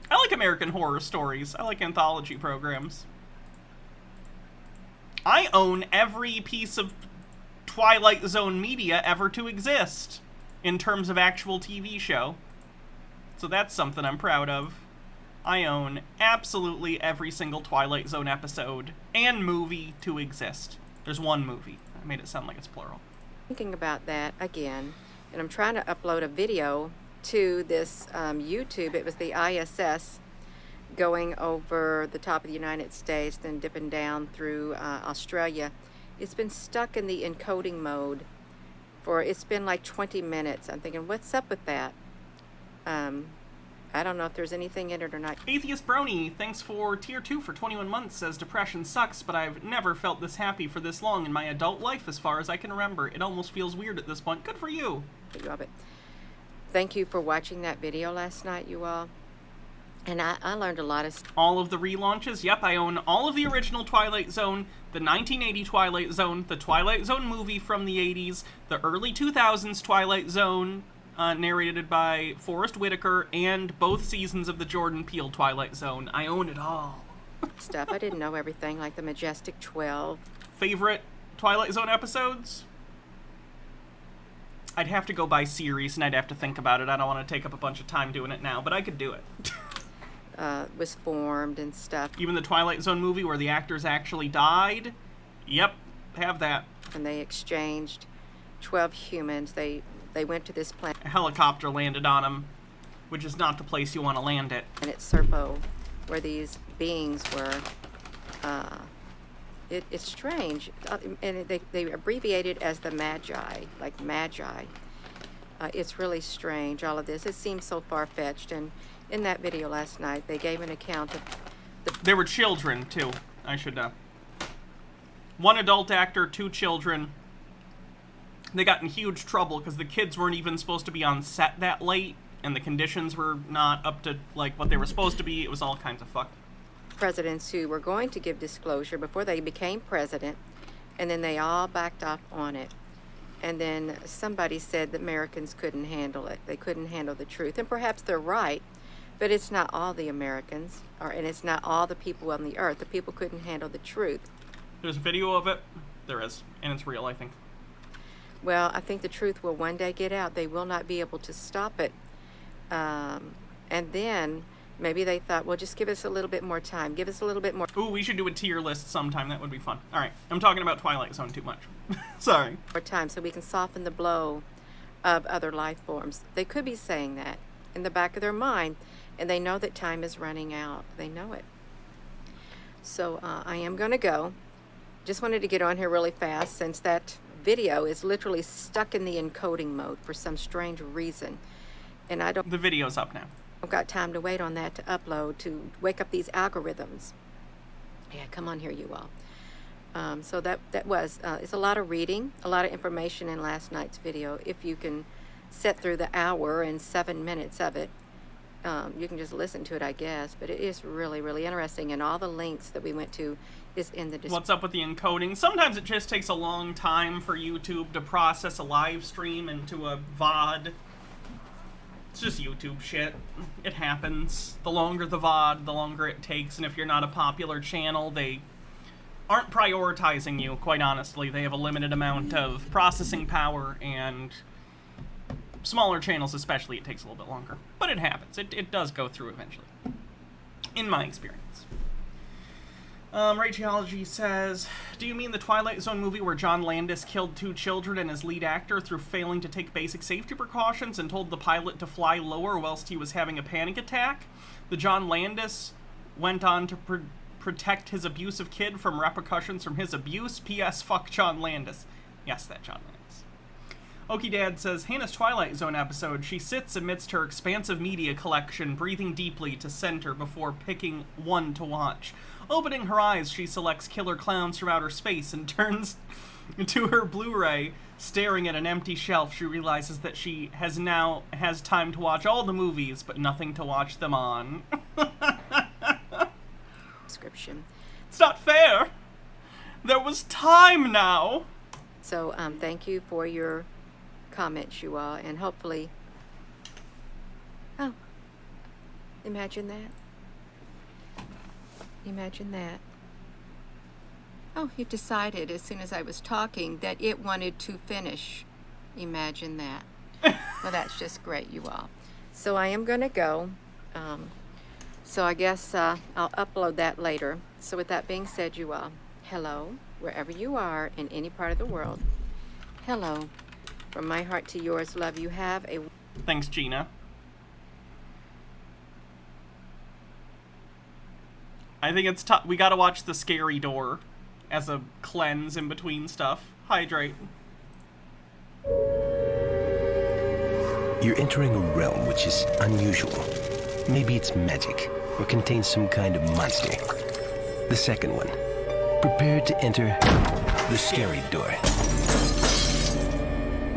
I like American Horror Stories. I like anthology programs. I own every piece of Twilight Zone media ever to exist in terms of actual TV show. So that's something I'm proud of. I own absolutely every single Twilight Zone episode and movie to exist. There's one movie. I made it sound like it's plural. Thinking about that again, and I'm trying to upload a video to this YouTube. It was the ISS going over the top of the United States, then dipping down through Australia. It's been stuck in the encoding mode for, it's been like 20 minutes. I'm thinking, what's up with that? I don't know if there's anything in it or not. Atheist Brony, thanks for tier 2 for 21 months, says depression sucks, but I've never felt this happy for this long in my adult life as far as I can remember. It almost feels weird at this point. Good for you. I love it. Thank you for watching that video last night, you all. And I learned a lot of stuff. All of the relaunches? Yep, I own all of the original Twilight Zone, the 1980 Twilight Zone, the Twilight Zone movie from the 80s, the early 2000s Twilight Zone, narrated by Forrest Whitaker, and both seasons of the Jordan Peele Twilight Zone. I own it all. Stuff. I didn't know everything, like the Majestic 12. Favorite Twilight Zone episodes? I'd have to go by series, and I'd have to think about it. I don't want to take up a bunch of time doing it now, but I could do it. Was formed and stuff. Even the Twilight Zone movie where the actors actually died? Yep, have that. And they exchanged 12 humans. They went to this planet. A helicopter landed on them, which is not the place you want to land it. And it's Serpo, where these beings were. It's strange. And they abbreviate it as the Magi, like Magi. It's really strange, all of this. It seems so far-fetched. And in that video last night, they gave an account of... There were children, too. I should know. One adult actor, 2 children. They got in huge trouble because the kids weren't even supposed to be on set that late, and the conditions were not up to, like, what they were supposed to be. It was all kinds of fucked. Presidents who were going to give disclosure before they became president, and then they all backed off on it. And then somebody said the Americans couldn't handle it. They couldn't handle the truth. And perhaps they're right, but it's not all the Americans, and it's not all the people on the earth. The people couldn't handle the truth. There's a video of it. There is. And it's real, I think. Well, I think the truth will one day get out. They will not be able to stop it. And then Maybe they thought, well, just give us a little bit more time. Give us a little bit more. Ooh, we should do a tier list sometime. That would be fun. All right, I'm talking about Twilight Zone too much. Sorry. More time so we can soften the blow of other life forms. They could be saying that in the back of their mind, and they know that time is running out. They know it. So I am going to go. Just wanted to get on here really fast since that video is literally stuck in the encoding mode for some strange reason. And I don't... The video's up now. I've got time to wait on that to upload, to wake up these algorithms. Yeah, come on here, you all. So that was, it's a lot of reading, a lot of information in last night's video. If you can sit through the hour and 7 minutes of it, you can just listen to it, I guess. But it is really, really interesting. And all the links that we went to is in the description. What's up with the encoding? Sometimes it just takes a long time for YouTube to process a live stream into a VOD. It's just YouTube shit. It happens. The longer the VOD, the longer it takes. And if you're not a popular channel, they aren't prioritizing you, quite honestly. They have a limited amount of processing power, and smaller channels especially, it takes a little bit longer. But it happens. It does go through eventually, in my experience. Radiology says, do you mean the Twilight Zone movie where John Landis killed 2 children and his lead actor through failing to take basic safety precautions and told the pilot to fly lower whilst he was having a panic attack? The John Landis went on to protect his abusive kid from repercussions from his abuse. P.S. Fuck John Landis. Yes, that John Landis. Okie Dad says, Hannah's Twilight Zone episode, she sits amidst her expansive media collection, breathing deeply to center before picking one to watch. Opening her eyes, she selects Killer Clowns from Outer Space and turns to her Blu-ray. Staring at an empty shelf, she realizes that she has time to watch all the movies, but nothing to watch them on. Description. It's not fair. There was time now. So thank you for your comments, you all, and hopefully... Oh, imagine that. Imagine that. Oh, it decided as soon as I was talking that it wanted to finish. Imagine that. Well, that's just great, you all. So I am going to go. So I guess I'll upload that later. So with that being said, you all, hello, wherever you are in any part of the world. Hello. From my heart to yours, love. You have a... Thanks, Gina. I think it's we gotta watch The Scary Door as a cleanse in between stuff. Hydrate. You're entering a realm which is unusual. Maybe it's magic, or contains some kind of monster. The second one. Prepare to enter the Scary Door.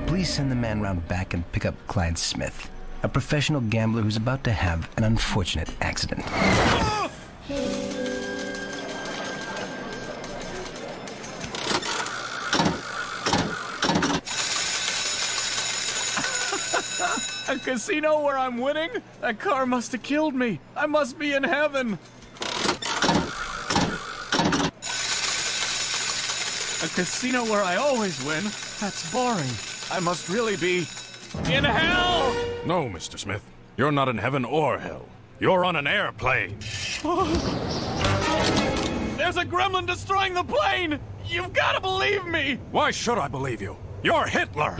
Please send the man round back and pick up Clyde Smith, a professional gambler who's about to have an unfortunate accident. A casino where I'm winning? That car must have killed me. I must be in heaven. A casino where I always win? That's boring. I must really be in hell! No, Mr. Smith. You're not in heaven or hell. You're on an airplane. There's a gremlin destroying the plane! You've got to believe me! Why should I believe you? You're Hitler!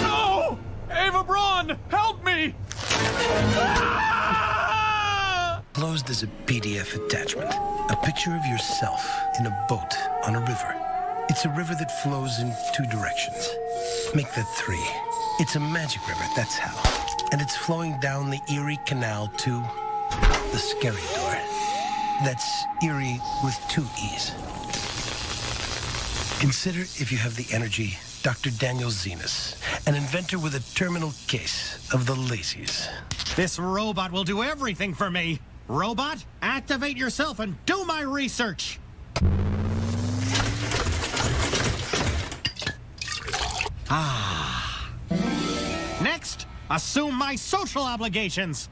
No! Ava Braun, help me! Closed is a PDF attachment. A picture of yourself in a boat on a river. It's a river that flows in 2 directions. Make that 3. It's a magic river, that's how. And it's flowing down the Erie Canal to the Scary Door. That's Erie with 2 E's. Consider, if you have the energy, Dr. Daniel Zenas, an inventor with a terminal case of the legacies. This robot will do everything for me. Robot, activate yourself and do my research. Ah. Next, assume my social obligations.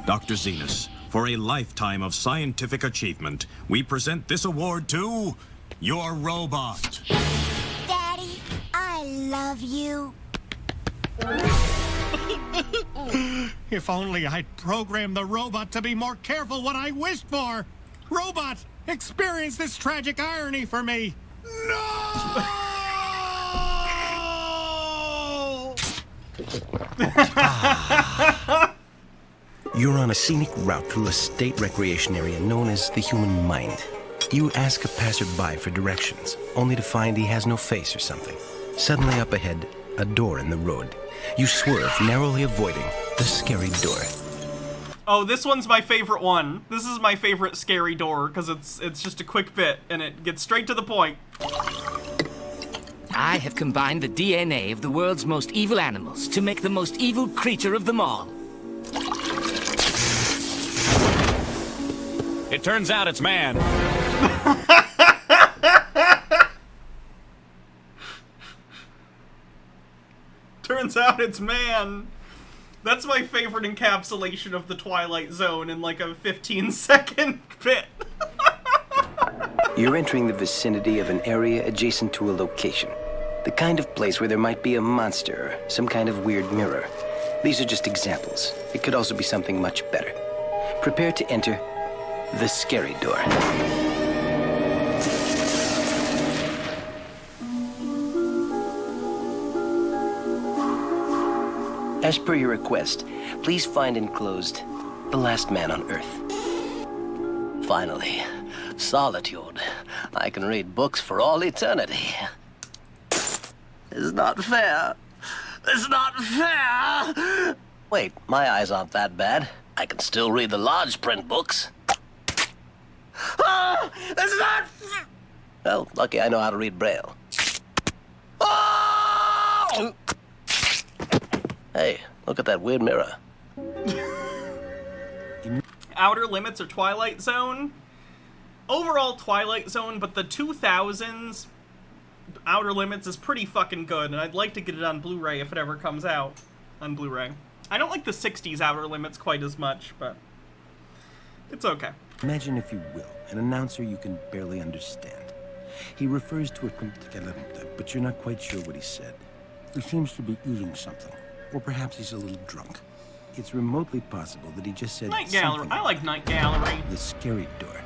Dr. Zenas, for a lifetime of scientific achievement, we present this award to your robot. Daddy, I love you. If only I'd programmed the robot to be more careful what I wished for. Robot, experience this tragic irony for me. No! You're on a scenic route through a state recreation area known as the human mind. You ask a passerby for directions, only to find he has no face or something. Suddenly up ahead, a door in the road. You swerve, narrowly avoiding the scary door. Oh, this one's my favorite one. This is my favorite scary door, because it's just a quick bit, and it gets straight to the point. I have combined the DNA of the world's most evil animals to make the most evil creature of them all. It turns out it's man. Turns out it's man. That's my favorite encapsulation of the Twilight Zone in like a 15-second bit. You're entering the vicinity of an area adjacent to a location. The kind of place where there might be a monster or some kind of weird mirror. These are just examples. It could also be something much better. Prepare to enter the scary door. As per your request, please find enclosed the last man on Earth. Finally, solitude. I can read books for all eternity. It's not fair. It's not fair. Wait, my eyes aren't that bad. I can still read the large print books. Ah, it's not. Well, lucky I know how to read Braille. Oh! Hey, look at that weird mirror. Outer Limits or Twilight Zone? Overall Twilight Zone, but the 2000s Outer Limits is pretty fucking good, and I'd like to get it on Blu-ray if it ever comes out on Blu-ray. I don't like the 60s Outer Limits quite as much, but it's okay. Imagine, if you will, an announcer you can barely understand. He refers to a... but you're not quite sure what he said. He seems to be eating something. Or perhaps he's a little drunk. It's remotely possible that he just said Night Gallery. I like Night Gallery. The scary door.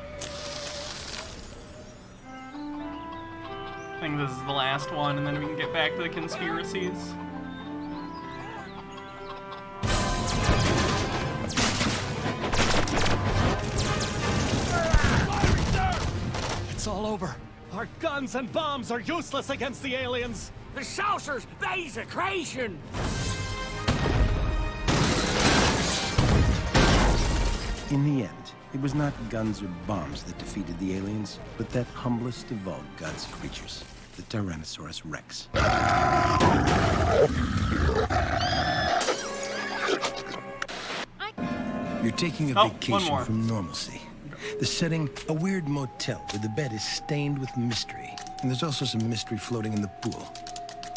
I think this is the last one, and then we can get back to the conspiracies. It's all over. Our guns and bombs are useless against the aliens. The saucers, they's a creation. In the end, it was not guns or bombs that defeated the aliens, but that humblest of all God's creatures, the Tyrannosaurus Rex. You're taking a vacation from normalcy. The setting, a weird motel where the bed is stained with mystery. And there's also some mystery floating in the pool.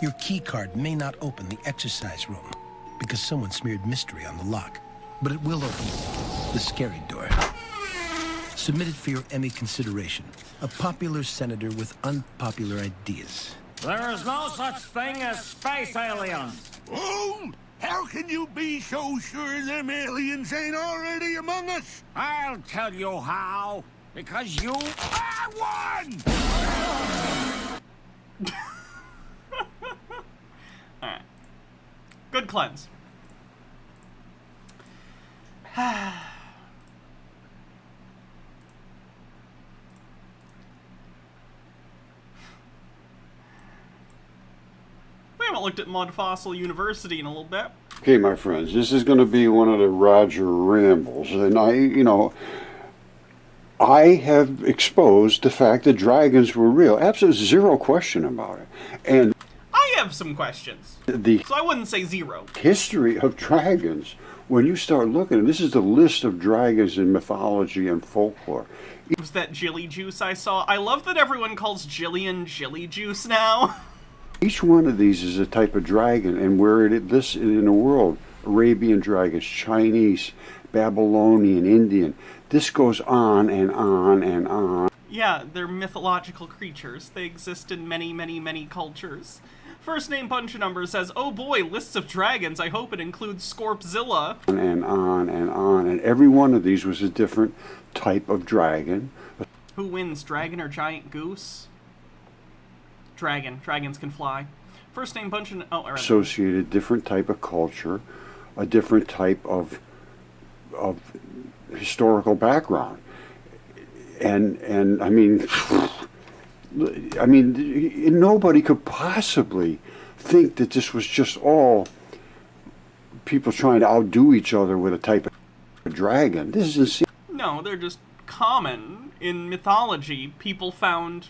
Your key card may not open the exercise room because someone smeared mystery on the lock. But it will open the scary door. Submitted for your Emmy consideration. A popular senator with unpopular ideas. There is no such thing as space aliens. Oh! How can you be so sure them aliens ain't already among us? I'll tell you how. Because you are one! Alright. Good cleanse. We haven't looked at Mud Fossil University in a little bit. Okay, my friends, this is going to be one of the Roger rambles, and I have exposed the fact that dragons were real. Absolutely zero question about it. And I have some questions. So I wouldn't say zero. History of dragons, when you start looking, and this is the list of dragons in mythology and folklore. It was that Jilly Juice I saw. I love that everyone calls Jillian Jilly Juice now. Each one of these is a type of dragon, and where this in the world, Arabian dragons, Chinese, Babylonian, Indian. This goes on and on and on. Yeah, they're mythological creatures. They exist in many, many, many cultures. First name punch number says, oh boy, lists of dragons. I hope it includes Scorpzilla. And on and on. And every one of these was a different type of dragon. Who wins, dragon or giant goose? Dragon. Dragons can fly. First name punch and... Oh, all right. Associated different type of culture, a different type of historical background. And I mean, nobody could possibly think that this was just all people trying to outdo each other with a type of dragon. This is insane. No, they're just common. In mythology, people found,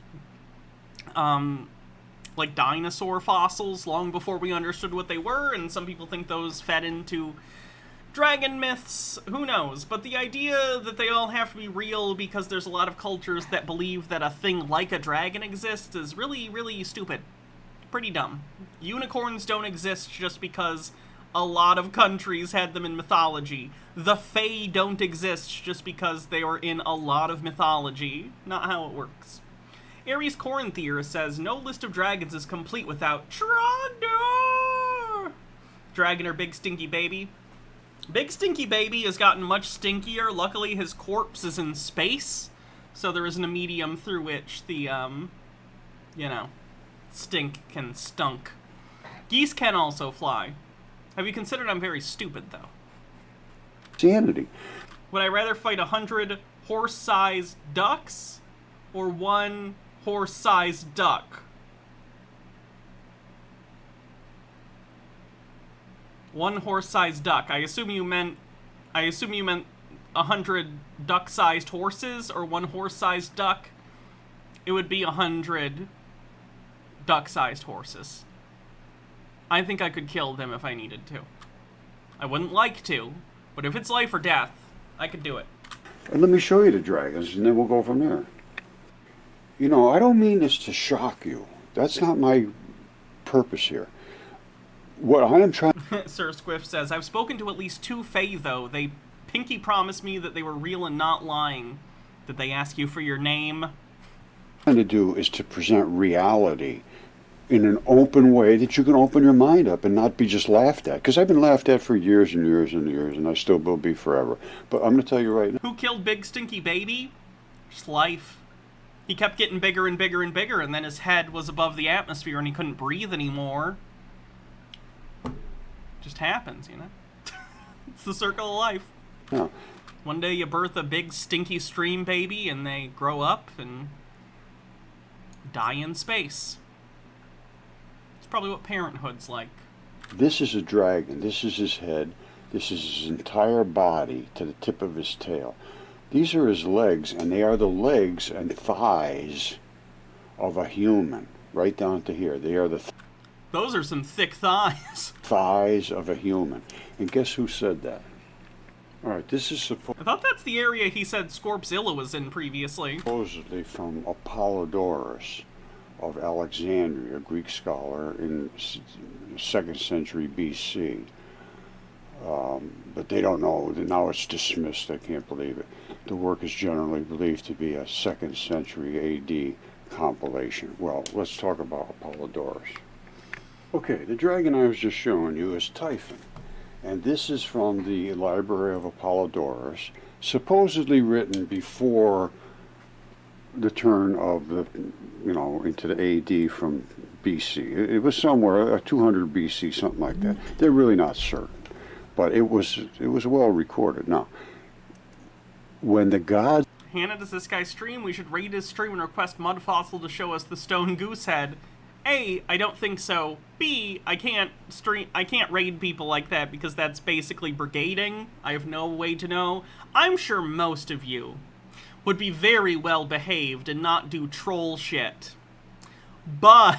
like dinosaur fossils long before we understood what they were, and some people think those fed into dragon myths. Who knows? But the idea that they all have to be real because there's a lot of cultures that believe that a thing like a dragon exists is really, really stupid. Pretty dumb. Unicorns don't exist just because a lot of countries had them in mythology. The Fae don't exist just because they are in a lot of mythology. Not how it works. Aries Corinthier says, no list of dragons is complete without Trondor! Dragon or Big Stinky Baby? Big Stinky Baby has gotten much stinkier. Luckily, his corpse is in space, so there isn't a medium through which the, stink can stunk. Geese can also fly. Have you considered I'm very stupid, though? Sanity. Would I rather fight 100 horse-sized ducks or one horse-sized duck? One horse-sized duck. I assume you meant 100 duck-sized horses or one horse-sized duck. It would be 100 duck-sized horses. I think I could kill them if I needed to. I wouldn't like to, but if it's life or death, I could do it. And let me show you the dragons, and then we'll go from there. You know, I don't mean this to shock you. That's not my purpose here. What I am trying... Sir Squiff says, I've spoken to at least 2 Fae, though. They pinky promised me that they were real and not lying. Did they ask you for your name? What I'm trying to do is to present reality in an open way that you can open your mind up and not be just laughed at. Because I've been laughed at for years and years and years, and I still will be forever. But I'm going to tell you right now. Who killed Big Stinky Baby? Just life. He kept getting bigger and bigger and bigger, and then his head was above the atmosphere and he couldn't breathe anymore. Just happens, you know? It's the circle of life. Yeah. One day you birth a big stinky stream baby and they grow up and die in space. It's probably what parenthood's like. This is a dragon. This is his head. This is his entire body to the tip of his tail. These are his legs, and they are the legs and thighs of a human, right down to here. They are the those are some thick thighs. Thighs of a human. And guess who said that? All right, this is I thought that's the area he said Scorpzilla was in previously. Supposedly from Apollodorus of Alexandria, a Greek scholar in 2nd century BC. But they don't know. Now it's dismissed. I can't believe it. The work is generally believed to be a 2nd century AD compilation. Well, let's talk about Apollodorus. Okay, the dragon I was just showing you is Typhon. And this is from the Library of Apollodorus, supposedly written before the turn of the, into the AD from BC. It was somewhere, 200 BC, something like that. They're really not certain. But it was well recorded. Now, when the gods... Hannah, does this guy stream? We should raid his stream and request Mud Fossil to show us the stone goose head. A, I don't think so. B, I can't raid people like that because that's basically brigading. I have no way to know. I'm sure most of you would be very well behaved and not do troll shit. But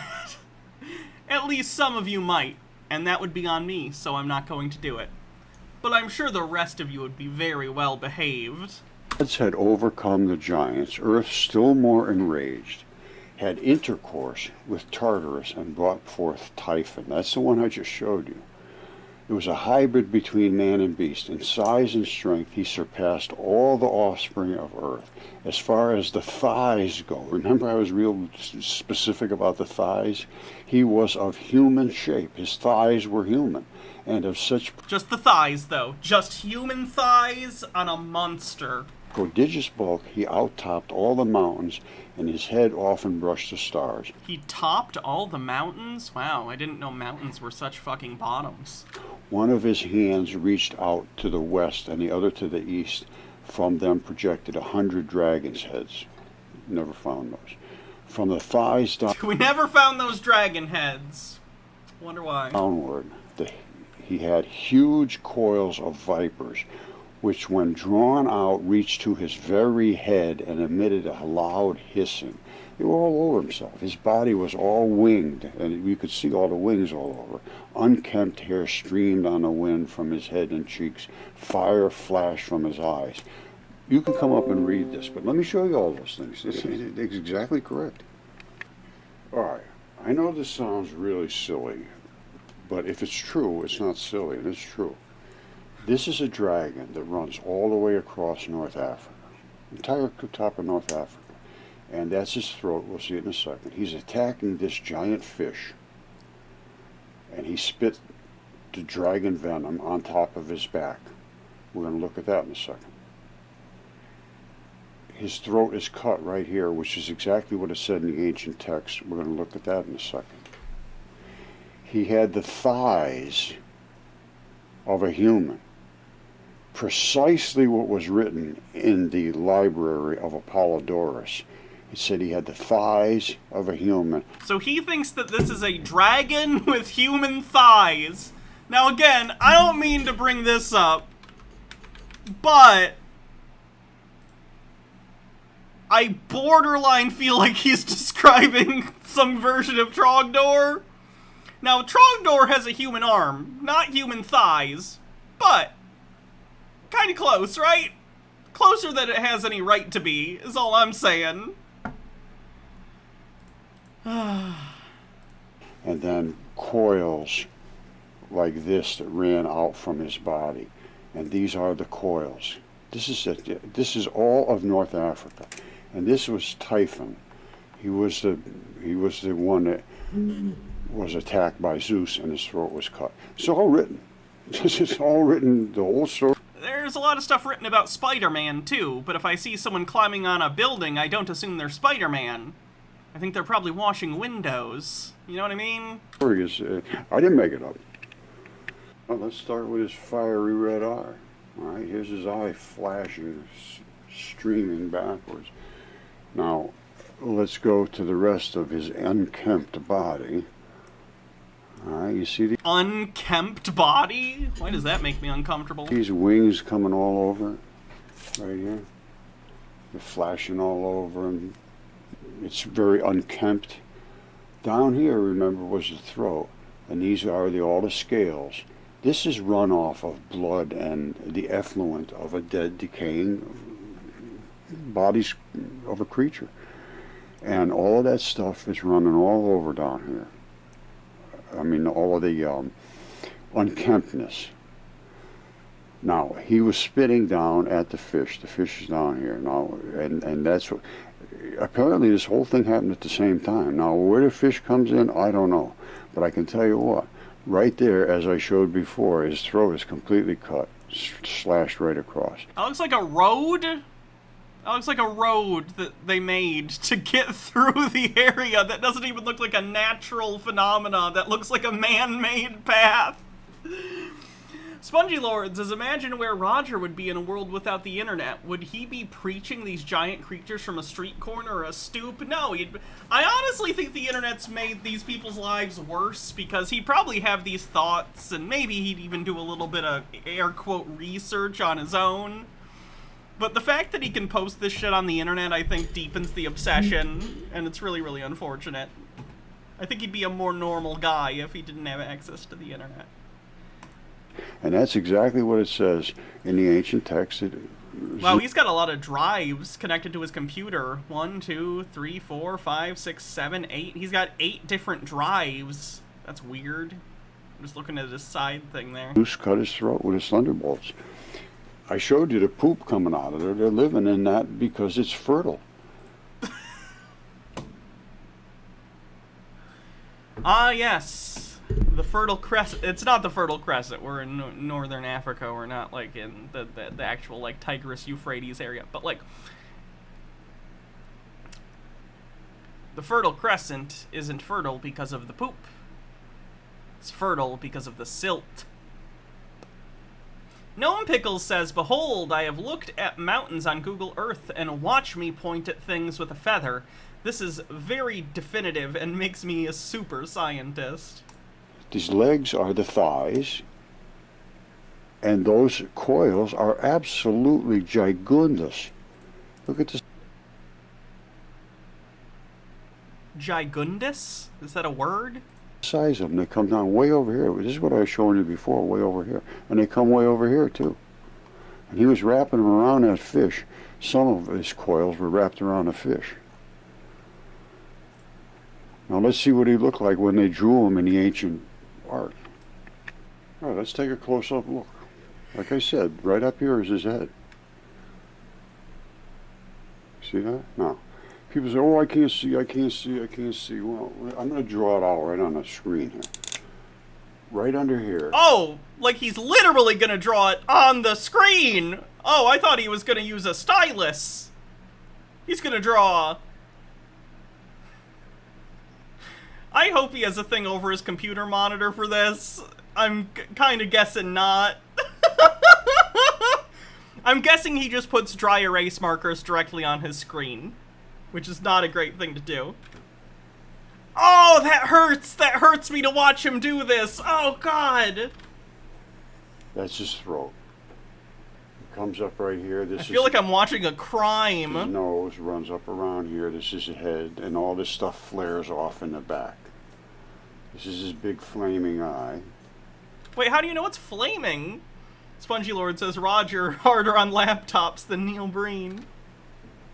at least some of you might, and that would be on me, so I'm not going to do it. But I'm sure the rest of you would be very well behaved. Gods had overcome the giants, Earth still more enraged, had intercourse with Tartarus and brought forth Typhon. That's the one I just showed you. It was a hybrid between man and beast. In size and strength, he surpassed all the offspring of Earth. As far as the thighs go, remember I was real specific about the thighs? He was of human shape. His thighs were human. And of such... Just the thighs, though. Just human thighs on a monster. Prodigious bulk, he out-topped all the mountains, and his head often brushed the stars. He topped all the mountains? Wow, I didn't know mountains were such fucking bottoms. One of his hands reached out to the west and the other to the east. From them projected 100 dragon's heads. Never found those. From the thighs down... We never found those dragon heads. Wonder why. Downward, he had huge coils of vipers, which when drawn out reached to his very head and emitted a loud hissing. They were all over himself. His body was all winged, and you could see all the wings all over. Unkempt hair streamed on the wind from his head and cheeks. Fire flashed from his eyes. You can come up and read this, but let me show you all those things. This is exactly correct. All right, I know this sounds really silly, but if it's true, it's not silly, and it's true. This is a dragon that runs all the way across North Africa, entire top of North Africa. And that's his throat. We'll see it in a second. He's attacking this giant fish, and he spit the dragon venom on top of his back. We're going to look at that in a second. His throat is cut right here, which is exactly what it said in the ancient text. We're going to look at that in a second. He had the thighs of a human. Precisely what was written in the library of Apollodorus. It said he had the thighs of a human. So he thinks that this is a dragon with human thighs. Now again, I don't mean to bring this up, but I borderline feel like he's describing some version of Trogdor. Now, Trogdor has a human arm, not human thighs, but kind of close, right? Closer than it has any right to be, is all I'm saying. And then coils like this that ran out from his body. And these are the coils. This is all of North Africa. And this was Typhon. He was the one that was attacked by Zeus and his throat was cut. It's all written. This is all written, the whole story. There's a lot of stuff written about Spider-Man, too, but if I see someone climbing on a building, I don't assume they're Spider-Man. I think they're probably washing windows. You know what I mean? I didn't make it up. Well, let's start with his fiery red eye. All right, here's his eye flashing, streaming backwards. Now, let's go to the rest of his unkempt body. All right, you see the unkempt body? Why does that make me uncomfortable? These wings coming all over, right here. They're flashing all over him. It's very unkempt. Down here, remember, was the throat, and these are all the scales. This is runoff of blood and the effluent of a dead, decaying bodies of a creature. And all of that stuff is running all over down here. I mean, all of the unkemptness. Now, he was spitting down at the fish. The fish is down here now, and that's what... Apparently, this whole thing happened at the same time. Now, where the fish comes in, I don't know. But I can tell you what. Right there, as I showed before, his throat is completely cut, slashed right across. That looks like a road. That looks like a road that they made to get through the area. That doesn't even look like a natural phenomena. That looks like a man-made path. Spongy Lord says, imagine where Roger would be in a world without the internet. Would he be preaching these giant creatures from a street corner or a stoop? No, I honestly think the internet's made these people's lives worse because he'd probably have these thoughts and maybe he'd even do a little bit of air quote research on his own. But the fact that he can post this shit on the internet, I think, deepens the obsession, and it's really, really unfortunate. I think he'd be a more normal guy if he didn't have access to the internet. And that's exactly what it says in the ancient text. Wow, he's got a lot of drives connected to his computer. 1, 2, 3, 4, 5, 6, 7, 8. He's got 8 different drives. That's weird. I'm just looking at his side thing there. Zeus cut his throat with his thunderbolts. I showed you the poop coming out of there. They're living in that because it's fertile. Ah, yes. The Fertile Crescent. It's not the Fertile Crescent. We're in northern Africa. We're not, like, in the actual, like, Tigris-Euphrates area. But, like, the Fertile Crescent isn't fertile because of the poop. It's fertile because of the silt. Gnome Pickles says, "Behold, I have looked at mountains on Google Earth, and watch me point at things with a feather. This is very definitive and makes me a super scientist." These legs are the thighs, and those coils are absolutely gigundous. Look at this. Gigundus? Is that a word? Size of them. They come down way over here. This is what I was showing you before, way over here. And they come way over here, too. And he was wrapping them around that fish. Some of his coils were wrapped around a fish. Now let's see what he looked like when they drew him in the ancient art. All right, let's take a close-up look. Like I said, right up here is his head. See that? No. People say, "Oh, I can't see, I can't see, I can't see." Well, I'm going to draw it out right on the screen here. Right under here. Oh, like he's literally going to draw it on the screen. Oh, I thought he was going to use a stylus. He's going to draw... I hope he has a thing over his computer monitor for this. I'm kind of guessing not. I'm guessing he just puts dry erase markers directly on his screen, which is not a great thing to do. Oh, that hurts! That hurts me to watch him do this! Oh, God! That's his throat. It comes up right here. I feel like I'm watching a crime. His nose runs up around here. This is his head, and all this stuff flares off in the back. This is his big flaming eye. Wait, how do you know it's flaming? Spongy Lord says, "Roger, harder on laptops than Neil Breen."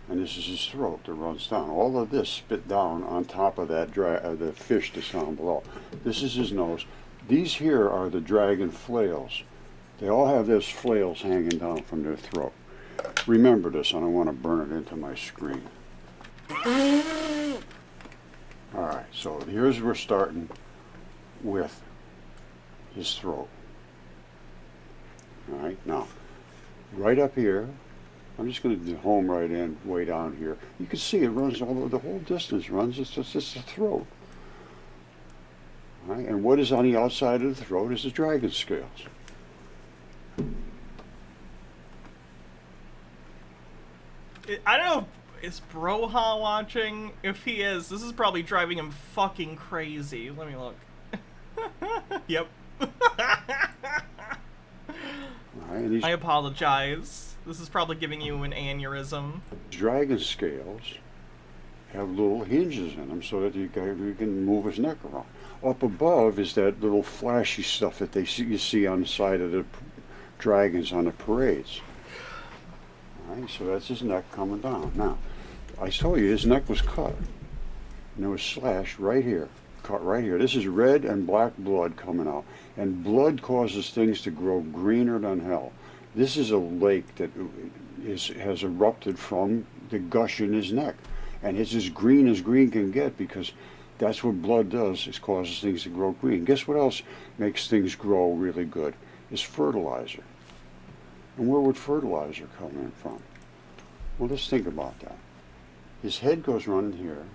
And this is his throat that runs down. All of this spit down on top of that the fish that's down below. This is his nose. These here are the dragon flails. They all have those flails hanging down from their throat. Remember this, I don't want to burn it into my screen. Alright, so here's we're starting with his throat. Alright, now, right up here, I'm just going to home right in, way down here. You can see it runs all the whole distance runs. It's just the throat. All right, and what is on the outside of the throat is the dragon scales. I don't know, is Broha watching? If he is, this is probably driving him fucking crazy. Let me look. Yep. Right, I apologize. This is probably giving you an aneurysm. Dragon scales have little hinges in them so that you can move his neck around. Up above is that little flashy stuff that you see on the side of the dragons on the parades. All right, so that's his neck coming down. Now, I told you his neck was cut. And there was slash right here, cut right here. This is red and black blood coming out. And blood causes things to grow greener than hell. This is a lake that has erupted from the gush in his neck. And it's as green can get because that's what blood does, is causes things to grow green. Guess what else makes things grow really good? Is fertilizer. And where would fertilizer come in from? Well, let's think about that. His head goes running here.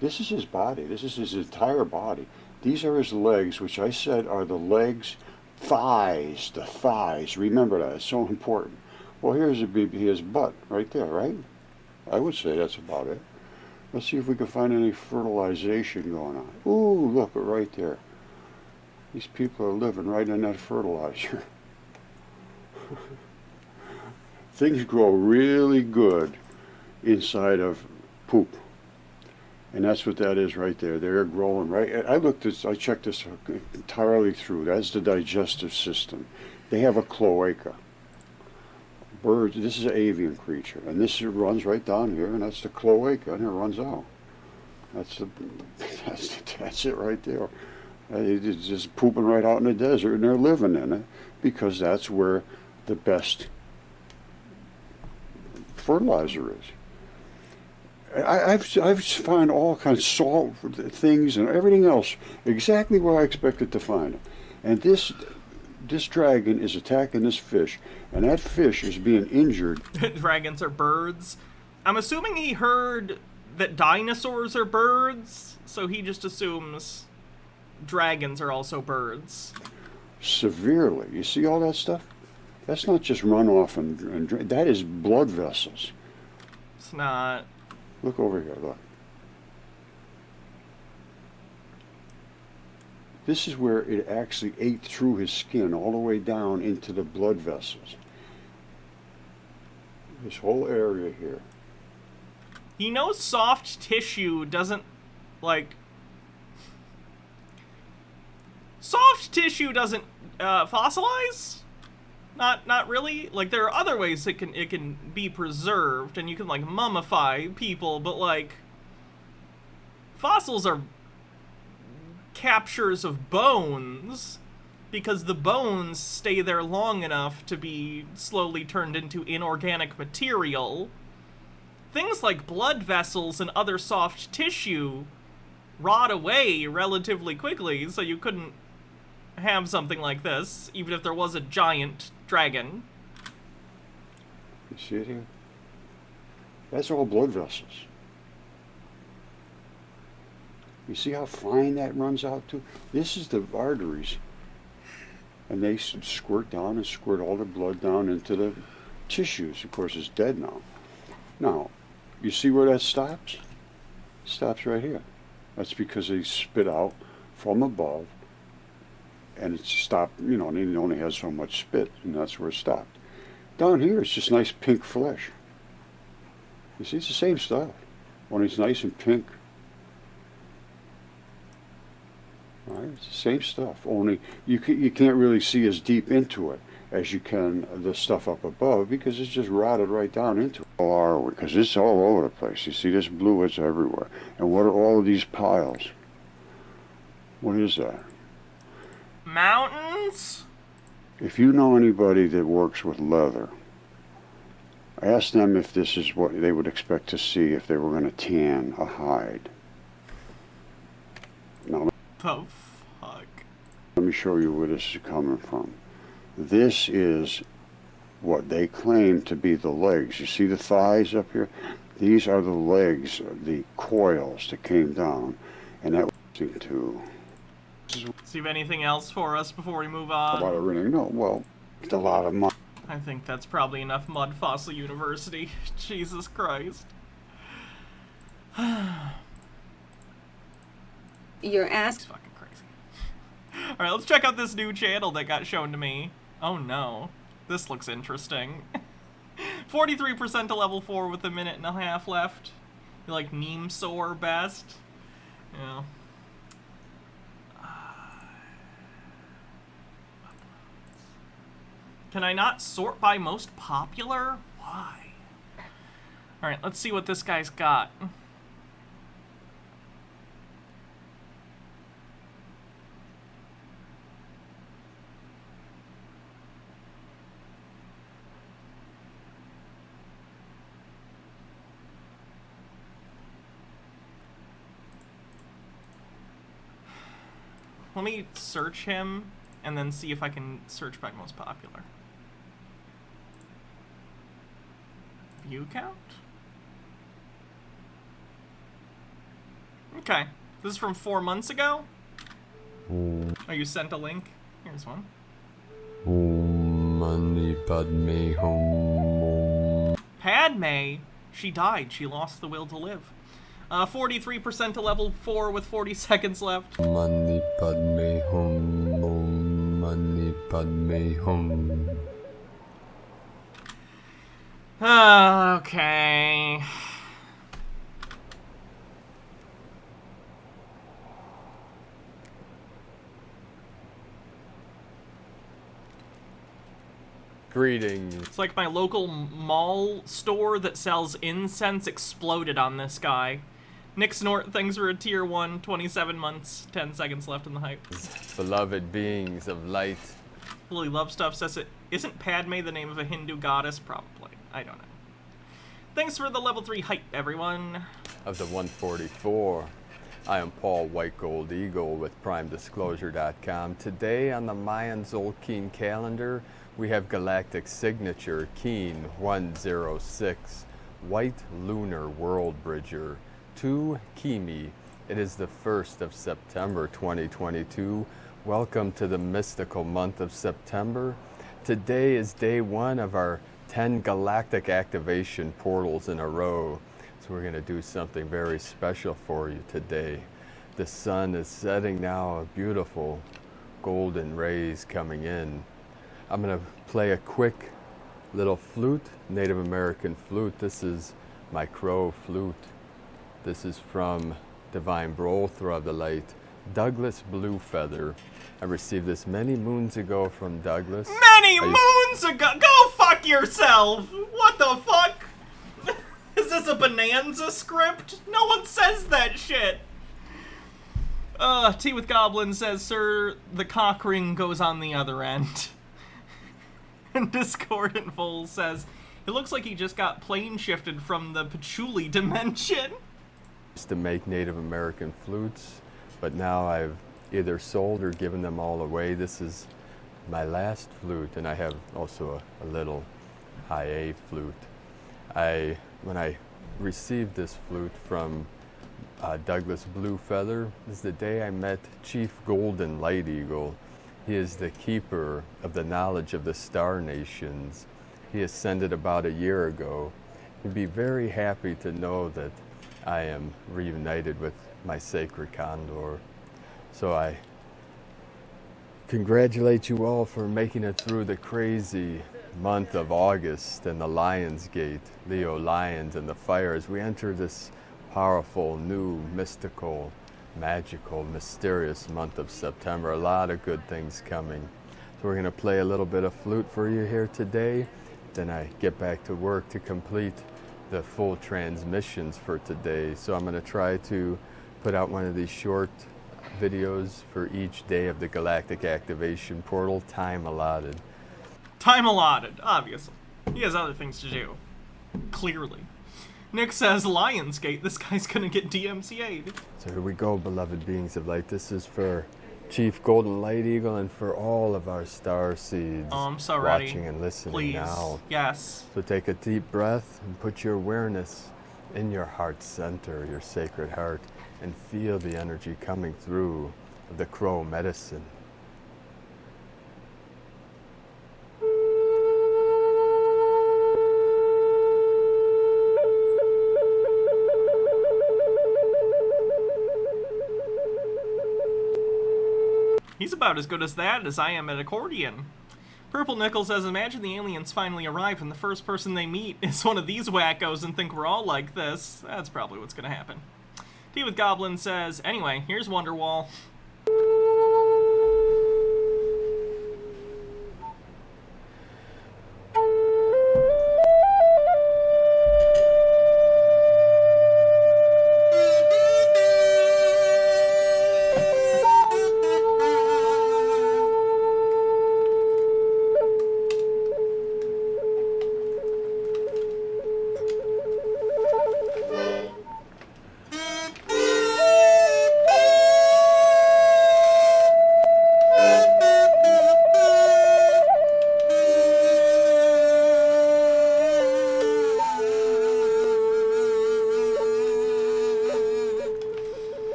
This is his body. This is his entire body. These are his legs, which I said are the legs, thighs, the thighs. Remember that, it's so important. Well, here's his butt right there, right? I would say that's about it. Let's see if we can find any fertilization going on. Ooh, look, right there. These people are living right in that fertilizer. Things grow really good inside of poop. And that's what that is right there. They're growing right. I checked this entirely through. That's the digestive system. They have a cloaca. Birds, this is an avian creature. And this runs right down here, and that's the cloaca, and it runs out. That's it right there. It's just pooping right out in the desert, and they're living in it because that's where the best fertilizer is. I've found all kinds of salt things and everything else exactly where I expected to find it. And this dragon is attacking this fish, and that fish is being injured. Dragons are birds. I'm assuming he heard that dinosaurs are birds, so he just assumes dragons are also birds. Severely. You see all that stuff? That's not just runoff and that is blood vessels. It's not. Look over here, look. This is where it actually ate through his skin all the way down into the blood vessels. This whole area here. He knows soft tissue doesn't, like... Soft tissue doesn't fossilize? Not really. Like, there are other ways it can be preserved, and you can, like, mummify people, but, like, fossils are captures of bones, because the bones stay there long enough to be slowly turned into inorganic material. Things like blood vessels and other soft tissue rot away relatively quickly, so you couldn't have something like this, even if there was a giant dragon. You see it here? That's all blood vessels. You see how fine that runs out to? This is the arteries. And they squirt down and squirt all the blood down into the tissues. Of course, it's dead now. Now, you see where that stops? It stops right here. That's because they spit out from above, and it stopped, you know, and it only has so much spit, and that's where it stopped. Down here, it's just nice pink flesh. You see, it's the same stuff. When it's nice and pink. All right, it's the same stuff, only you can't really see as deep into it as you can the stuff up above, because it's just rotted right down into it. How are we? Because it's all over the place. You see this blue, it's everywhere. And what are all of these piles? What is that? Mountains? If you know anybody that works with leather, ask them if this is what they would expect to see if they were going to tan a hide. Now, the fuck? Let me show you where this is coming from. This is what they claim to be the legs. You see the thighs up here? These are the legs, the coils that came down, and that was into... See if you have anything else for us before we move on? About everything? No, well, it's a lot of money. I think that's probably enough Mud Fossil University. Jesus Christ. You're asked. Fucking crazy. Alright, let's check out this new channel that got shown to me. Oh no. This looks interesting. 43% to level 4 with a minute and a half left. You like Neem Soar best? Yeah. Can I not sort by most popular? Why? Alright, let's see what this guy's got. Let me search him and then see if I can search by most popular. View count? Okay. This is from 4 months ago? Oh, you sent a link? Here's one. Padme? She died. She lost the will to live. 43% to level 4 with 40 seconds left. Mani Padme Hum, Mani Padme Hum. Okay. Greetings. It's like my local mall store that sells incense exploded on this guy. Nick Snort, thanks for a tier 1, 27 months, 10 seconds left in the hype. Beloved beings of light. Lily Love Stuff says it isn't Padme the name of a Hindu goddess? Probably. I don't know. Thanks for the level 3 hype, everyone. Of the 144. I am Paul White Gold Eagle with PrimeDisclosure.com. Today on the Mayan Zolkeen calendar, we have galactic signature Keen 106, White Lunar World Bridger, 2 Kimi. It is the 1st of September 2022. Welcome to the mystical month of September. Today is day 1 of our 10 galactic activation portals in a row. So we're going to do something very special for you today. The sun is setting now, a beautiful golden rays coming in. I'm going to play a quick little flute, Native American flute. This is my crow flute. This is from Divine Brolthra of the Light, Douglas Bluefeather. I received this many moons ago from Douglas. Many moons ago? Go fuck yourself! What the fuck? Is this a Bonanza script? No one says that shit. Tea with Goblin says, sir, the cock ring goes on the other end. And Discordant Foal says, it looks like he just got plane shifted from the patchouli dimension. Used to make Native American flutes, but now I've either sold or given them all away. This is my last flute, and I have also a little high A flute. When I received this flute from Douglas Bluefeather, is the day I met Chief Golden Light Eagle. He is the keeper of the knowledge of the star nations. He ascended about a year ago. He'd be very happy to know that I am reunited with my sacred condor. So I congratulate you all for making it through the crazy month of August and the Lion's Gate, Leo Lions and the fire as we enter this powerful, new, mystical, magical, mysterious month of September. A lot of good things coming. So we're going to play a little bit of flute for you here today. Then I get back to work to complete the full transmissions for today. So I'm going to try to put out one of these short videos for each day of the galactic activation portal, time allotted. Time allotted, obviously. He has other things to do. Clearly. Nick says, Lionsgate, this guy's gonna get DMCA'd. So here we go, beloved beings of light. This is for Chief Golden Light Eagle and for all of our star seeds. Oh, I'm so ready. Watching and listening Please. now. Yes. So take a deep breath and put your awareness in your heart center, your sacred heart, and feel the energy coming through of the crow medicine. He's about as good as that as I am at accordion. Purple Nickel says, imagine the aliens finally arrive and the first person they meet is one of these wackos and think we're all like this. That's probably what's gonna happen. Tea with Goblin says, anyway, here's Wonderwall.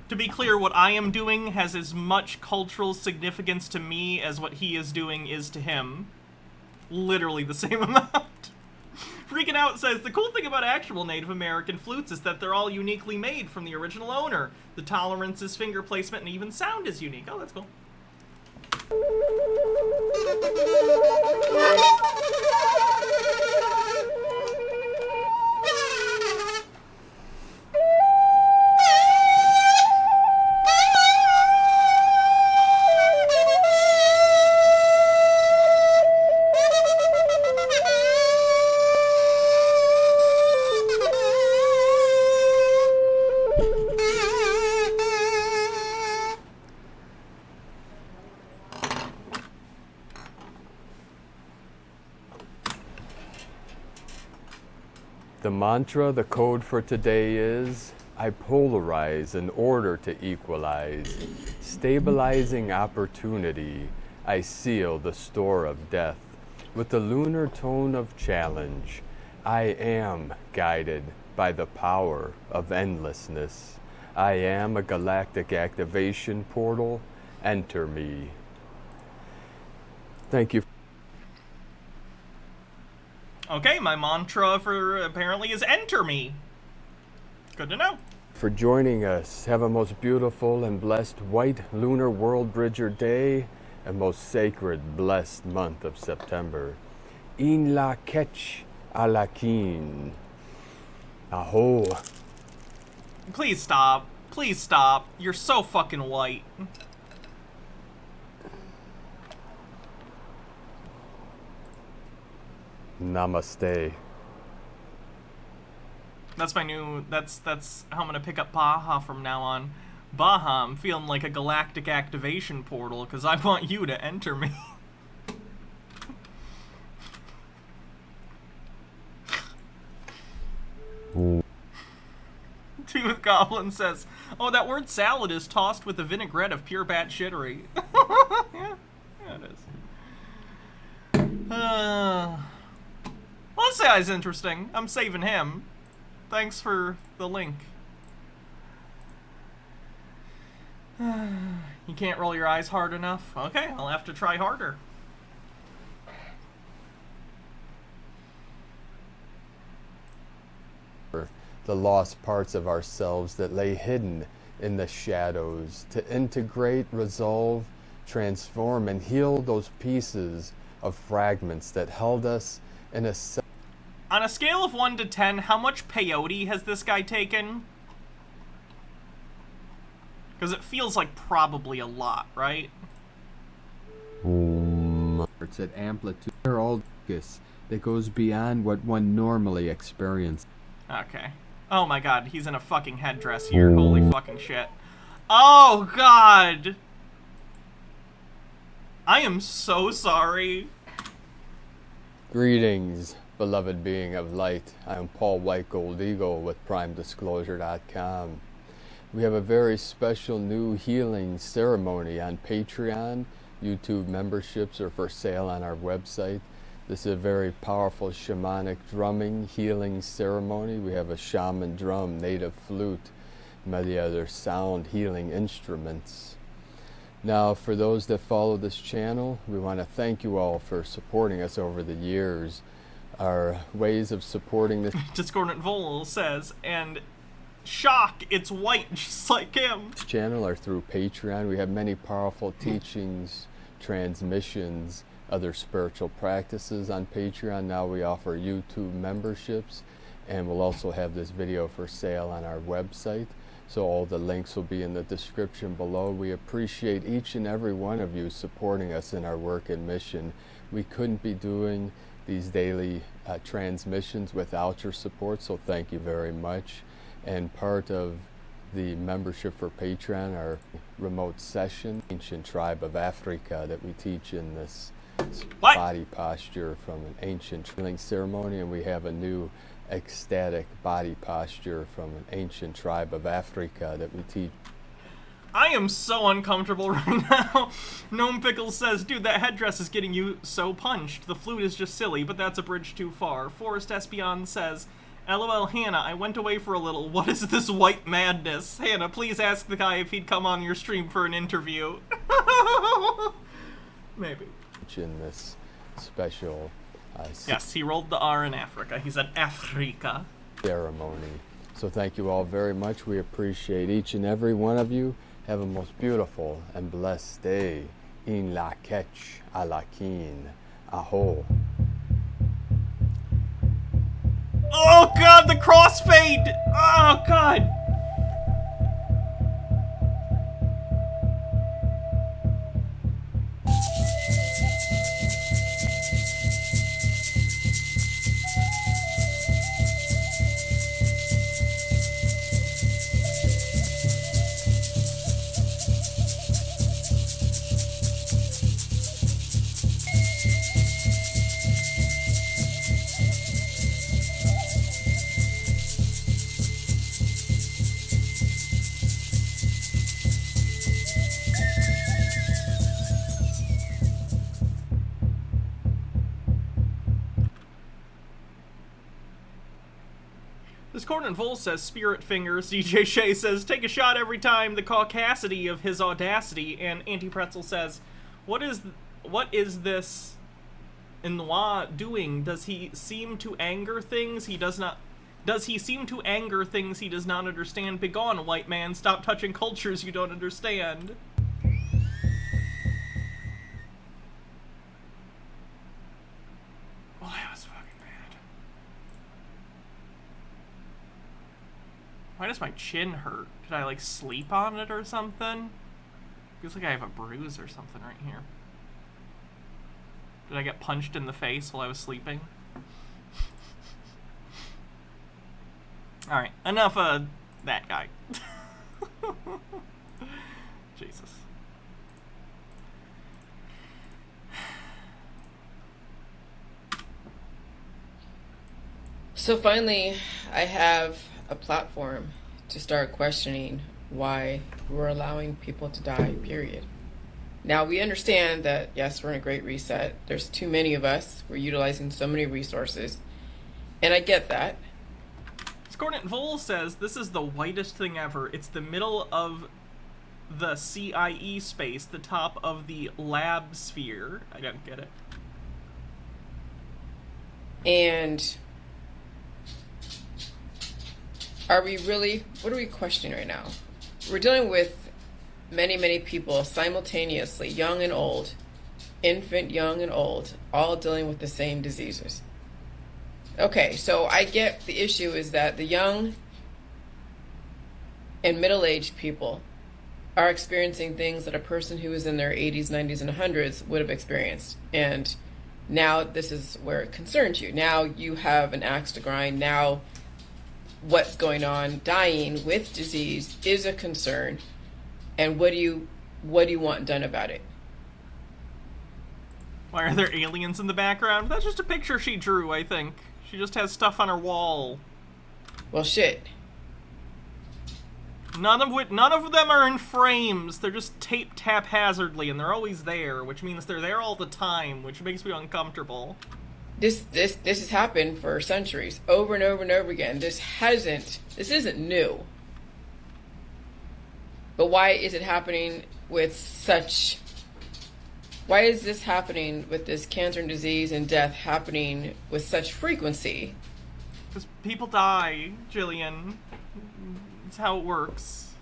To be clear, what I am doing has as much cultural significance to me as what he is doing is to him. Literally the same amount. Freaking Out says, the cool thing about actual Native American flutes is that they're all uniquely made from the original owner. The tolerances, finger placement, and even sound is unique. Oh, that's cool. The mantra, the code for today is, I polarize in order to equalize. Stabilizing opportunity, I seal the store of death. With the lunar tone of challenge, I am guided by the power of endlessness. I am a galactic activation portal. Enter me. Thank you. Okay, my mantra for apparently is enter me. Good to know. For joining us. Have a most beautiful and blessed white lunar world bridger day and most sacred blessed month of September. In la ketch alakin. Aho. Please stop. Please stop. You're so fucking white. Namaste. That's my new, that's how I'm gonna pick up Baja from now on. Baja, I'm feeling like a galactic activation portal, because I want you to enter me. Tooth Goblin says, oh, that word salad is tossed with a vinaigrette of pure batshittery. Yeah, it is. Well, this guy's interesting. I'm saving him. Thanks for the link. You can't roll your eyes hard enough? Okay, I'll have to try harder. The lost parts of ourselves that lay hidden in the shadows, to integrate, resolve, transform, and heal those pieces of fragments that held us in a... On a scale of 1 to 10, how much peyote has this guy taken? Because it feels like probably a lot, right? It's at amplitude or focus that goes beyond what one normally experiences. Okay. Oh my god, he's in a fucking headdress here. Holy fucking shit. Oh god! I am so sorry. Greetings, beloved being of light. I am Paul White Gold Eagle with PrimeDisclosure.com. We have a very special new healing ceremony on Patreon. YouTube memberships are for sale on our website. This is a very powerful shamanic drumming healing ceremony. We have a shaman drum, native flute, many other sound healing instruments. Now, for those that follow this channel, we want to thank you all for supporting us over the years. Our ways of supporting this Discordant Vol says, and shock, it's white just like him. Channel are through Patreon. We have many powerful teachings, transmissions, other spiritual practices on Patreon. Now we offer YouTube memberships, and we'll also have this video for sale on our website. So all the links will be in the description below. We appreciate each and every one of you supporting us in our work and mission. We couldn't be doing these daily transmissions without your support, so thank you very much. And part of the membership for Patreon are remote session, ancient tribe of Africa that we teach in this body posture from an ancient healing ceremony, and we have a new ecstatic body posture from an ancient tribe of Africa that we teach. I am so uncomfortable right now. Gnome Pickles says, dude, that headdress is getting you so punched. The flute is just silly, but that's a bridge too far. Forest Espion says, LOL, Hannah, I went away for a little. What is this white madness? Hannah, please ask the guy if he'd come on your stream for an interview. Maybe. In this special yes, he rolled the R in Africa. He said Africa. Ceremony. So thank you all very much. We appreciate each and every one of you. Have a most beautiful and blessed day. In la ketch a la keen. Aho. Oh god, the crossfade! Oh god! Discordant Vol says Spirit Fingers. DJ Shay says take a shot every time. The caucasity of his audacity. And Anti-Pretzel says, what is this Noir doing? Does he seem to anger things he does not? Does he seem to anger things he does not understand? Begone, white man. Stop touching cultures you don't understand. Well, that was fucking bad. Why does my chin hurt? Did I, like, sleep on it or something? Feels like I have a bruise or something right here. Did I get punched in the face while I was sleeping? Alright, enough of that guy. Jesus. So finally, I have a platform to start questioning why we're allowing people to die, period. Now, we understand that, yes, we're in a great reset. There's too many of us. We're utilizing so many resources. And I get that. Discordant Vol says, this is the whitest thing ever. It's the middle of the CIE space, the top of the lab sphere. I don't get it. And are we really, what are we questioning right now? We're dealing with many, many people simultaneously, young and old, infant, young and old, all dealing with the same diseases. Okay, so I get the issue is that the young and middle-aged people are experiencing things that a person who is in their 80s, 90s, and 100s would have experienced. And now this is where it concerns you. Now you have an axe to grind. Now what's going on, dying with disease, is a concern. And what do you want done about it? Why are there aliens in the background? That's just a picture she drew, I think. She just has stuff on her wall. Well, shit. None of them are in frames. They're just taped haphazardly, and they're always there, which means they're there all the time, which makes me uncomfortable. This has happened for centuries, over and over and over again. This isn't new. But why is it happening with such... Why is this happening with this cancer and disease and death happening with such frequency? Because people die, Jillian. That's how it works.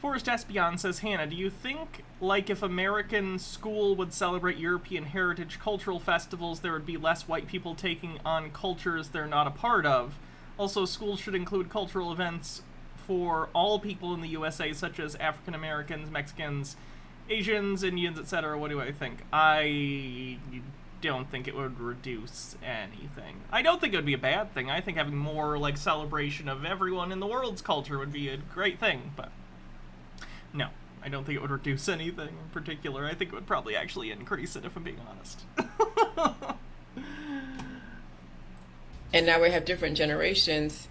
Forrest Espion says, Hannah, do you think, like, if American school would celebrate European heritage cultural festivals, there would be less white people taking on cultures they're not a part of? Also, schools should include cultural events for all people in the USA, such as African Americans, Mexicans, Asians, Indians, etc. What do I think? I don't think it would reduce anything. I don't think it would be a bad thing. I think having more, like, celebration of everyone in the world's culture would be a great thing, but no, I don't think it would reduce anything in particular. I think it would probably actually increase it, if I'm being honest. And now we have different generations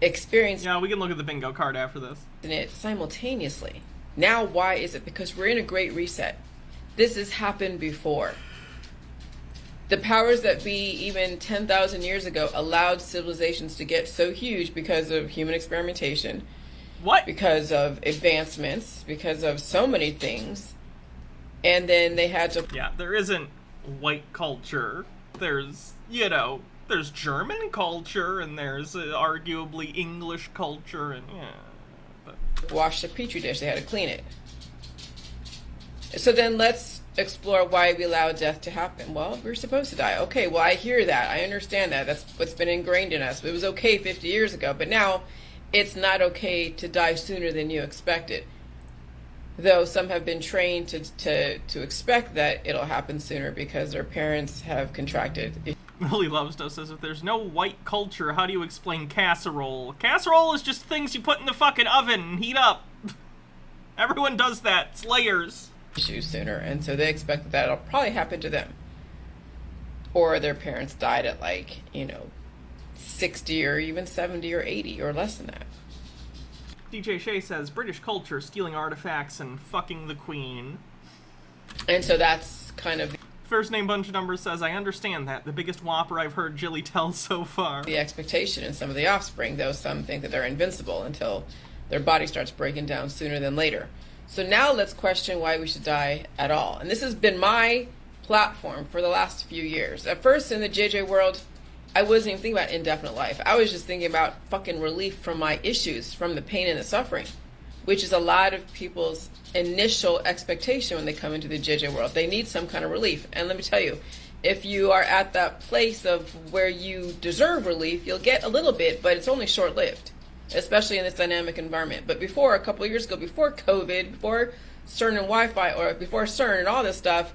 experience. Yeah, we can look at the bingo card after this. And it simultaneously. Now, why is it? Because we're in a great reset. This has happened before. The powers that be, even 10,000 years ago, allowed civilizations to get so huge because of human experimentation. What? Because of advancements, because of so many things. And then they had to... Yeah, there isn't white culture. There's, you know, there's German culture, and there's arguably English culture, and yeah. But... wash the petri dish, they had to clean it. So then let's explore why we allow death to happen. Well, we're supposed to die. Okay, well, I hear that. I understand that. That's what's been ingrained in us. It was okay 50 years ago, but now it's not okay to die sooner than you expected. Though some have been trained to expect that it'll happen sooner because their parents have contracted. Millie Lovestow says, if there's no white culture, how do you explain casserole? Casserole is just things you put in the fucking oven and heat up. Everyone does that. It's layers. Issues sooner, and so they expect that that'll probably happen to them. Or their parents died at, like, you know, 60 or even 70 or 80 or less than that. DJ Shea says, British culture, stealing artifacts and fucking the Queen. And so that's kind of... First name bunch of numbers says, I understand that. The biggest whopper I've heard Jilly tell so far. The expectation in some of the offspring, though some think that they're invincible until their body starts breaking down sooner than later. So now let's question why we should die at all. And this has been my platform for the last few years. At first in the JJ world, I wasn't even thinking about indefinite life. I was just thinking about fucking relief from my issues, from the pain and the suffering, which is a lot of people's initial expectation when they come into the JJ world. They need some kind of relief. And let me tell you, if you are at that place of where you deserve relief, you'll get a little bit, but it's only short-lived, especially in this dynamic environment. But before, a couple of years ago, before COVID, before CERN and Wi-Fi, or before CERN and all this stuff,